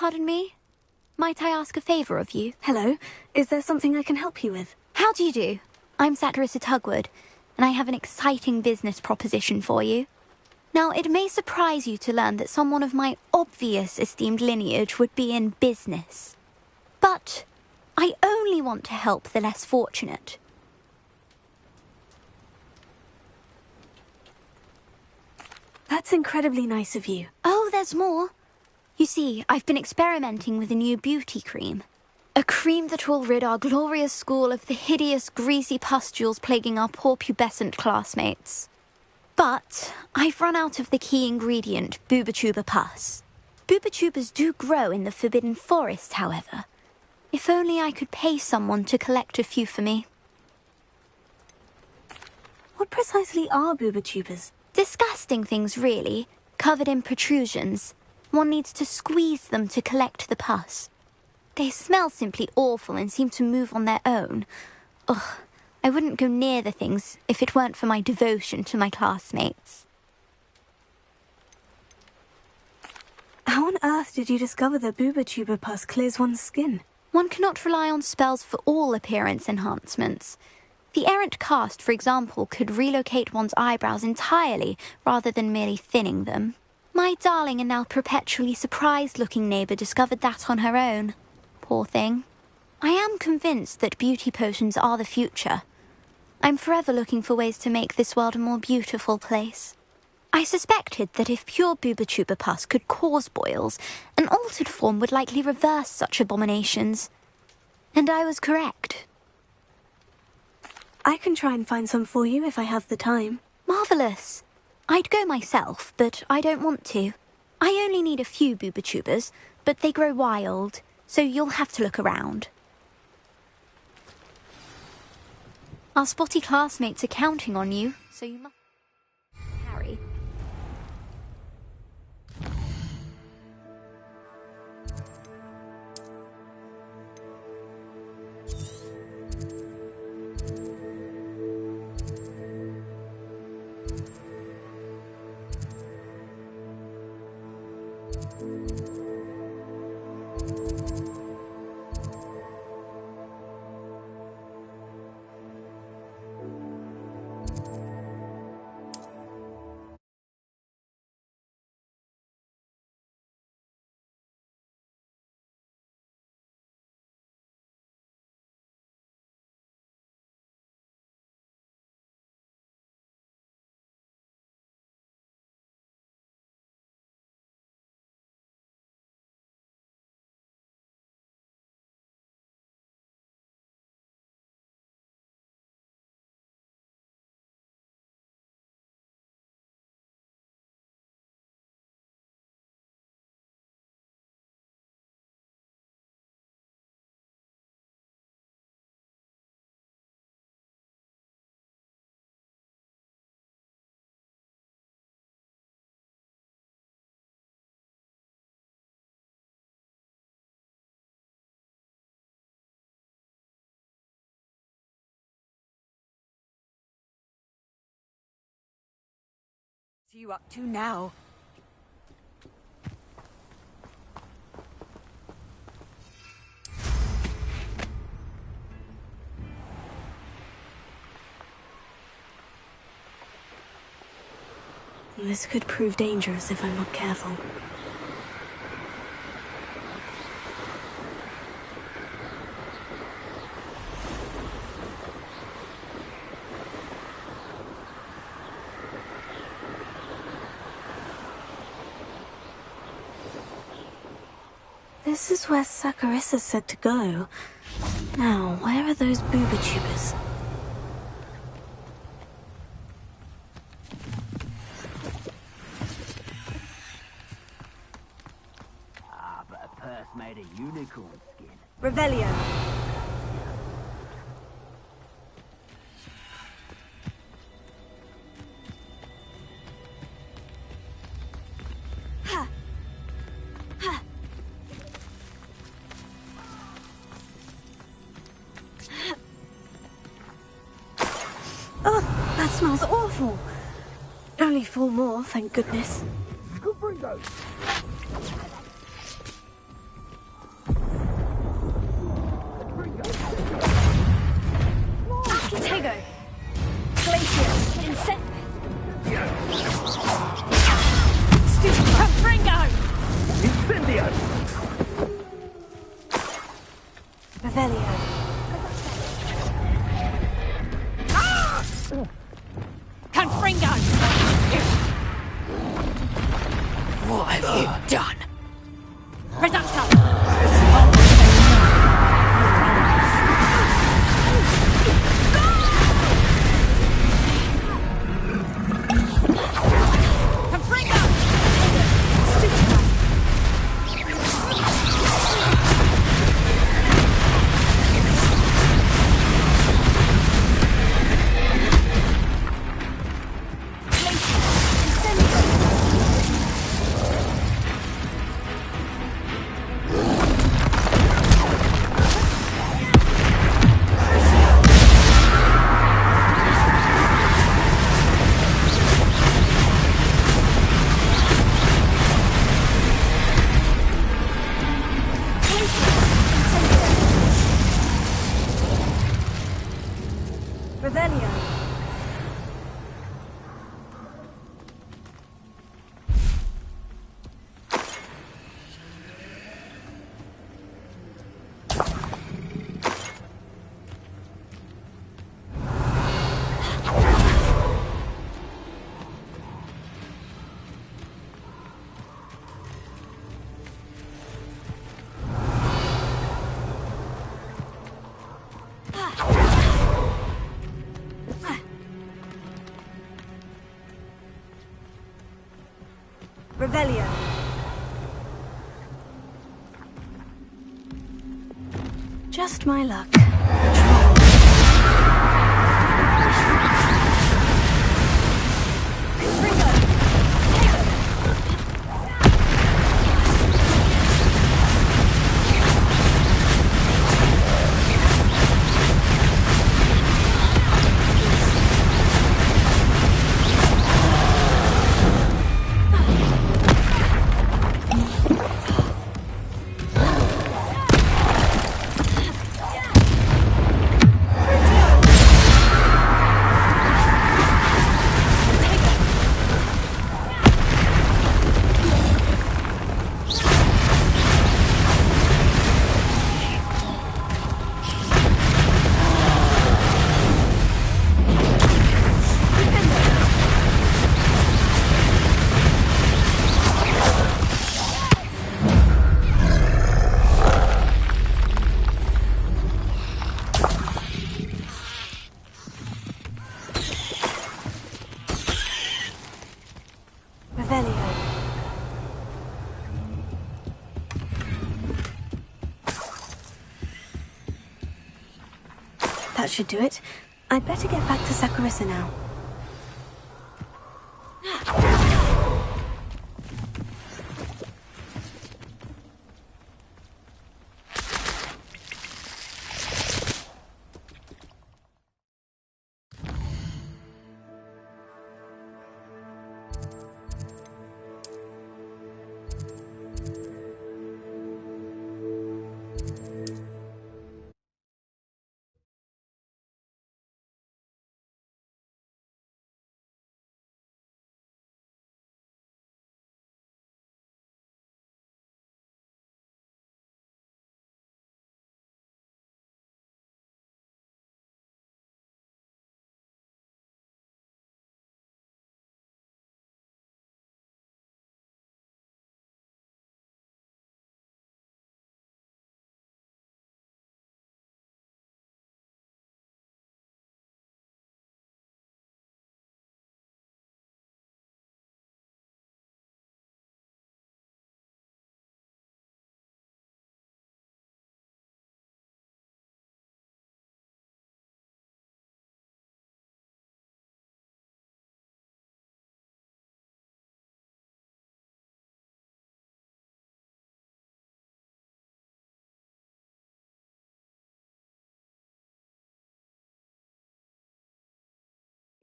Pardon me? Might I ask a favour of you? Hello. Is there something I can help you with? How do you do? I'm Satirissa Tugwood, and I have an exciting business proposition for you. Now, it may surprise you to learn that someone of my obvious esteemed lineage would be in business. But I only want to help the less fortunate. That's incredibly nice of you. Oh, there's more. You see, I've been experimenting with a new beauty cream. A cream that will rid our glorious school of the hideous, greasy pustules plaguing our poor pubescent classmates. But I've run out of the key ingredient, Booba pus. Booba do grow in the Forbidden Forest, however. If only I could pay someone to collect a few for me. What precisely are Booba? Disgusting things, really, covered in protrusions. One needs to squeeze them to collect the pus. They smell simply awful and seem to move on their own. Ugh, I wouldn't go near the things if it weren't for my devotion to my classmates. How on earth did you discover that Booba pus clears one's skin? One cannot rely on spells for all appearance enhancements. The errant cast, for example, could relocate one's eyebrows entirely rather than merely thinning them. My darling and now perpetually surprised-looking neighbour discovered that on her own. Poor thing. I am convinced that beauty potions are the future. I'm forever looking for ways to make this world a more beautiful place. I suspected that if pure Booba pus could cause boils, an altered form would likely reverse such abominations. And I was correct. I can try and find some for you if I have the time. Marvellous. I'd go myself, but I don't want to. I only need a few Booba but they grow wild, so you'll have to look around. Our spotty classmates are counting on you, so you must... Harry. What are you up to now? This could prove dangerous if I'm not careful. This is where Saccharissa said to go. Now, where are those Booba? But a purse made of unicorn skin. Revelio. Oh, that smells awful. Only 4 more, thank goodness. Architego. Glacius. Incent. Stupid Confringo. Incendio! Revelio. Confringo! What have you done? Reducto! Just my luck. That should do it. I'd better get back to Saccharissa now.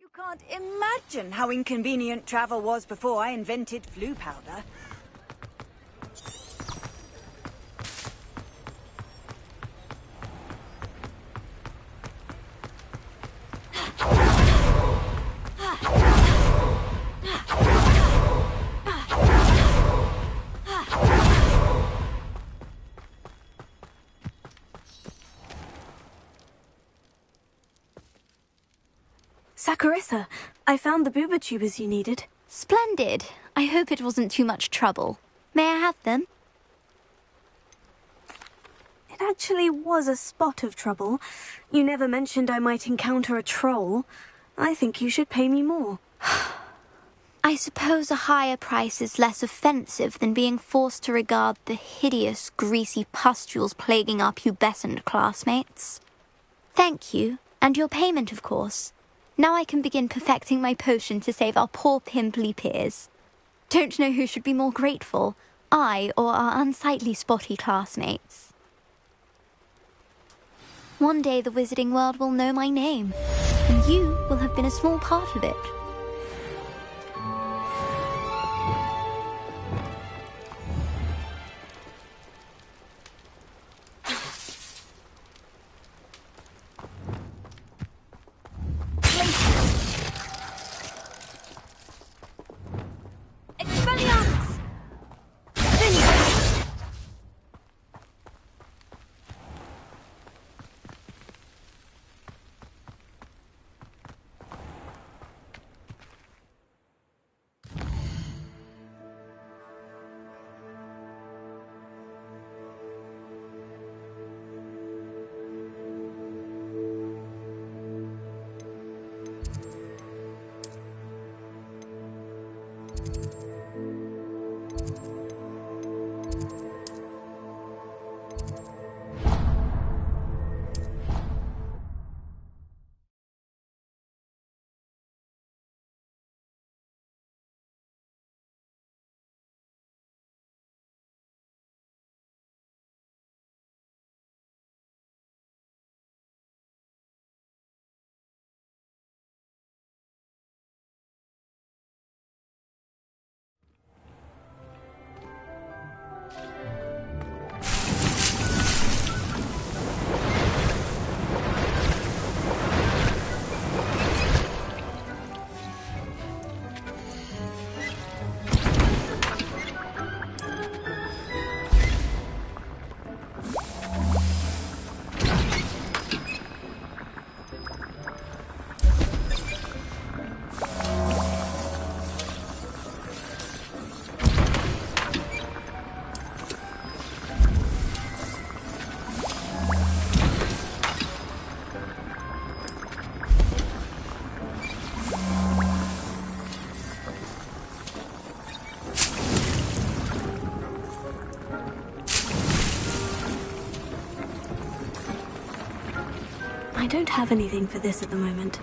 You can't imagine how inconvenient travel was before I invented flu powder. Saccharissa, I found the booba tubers you needed. Splendid. I hope it wasn't too much trouble. May I have them? It actually was a spot of trouble. You never mentioned I might encounter a troll. I think you should pay me more. I suppose a higher price is less offensive than being forced to regard the hideous, greasy pustules plaguing our pubescent classmates. Thank you, and your payment, of course. Now I can begin perfecting my potion to save our poor pimply peers. Don't know who should be more grateful, I or our unsightly spotty classmates. One day the wizarding world will know my name, and you will have been a small part of it. I don't have anything for this at the moment.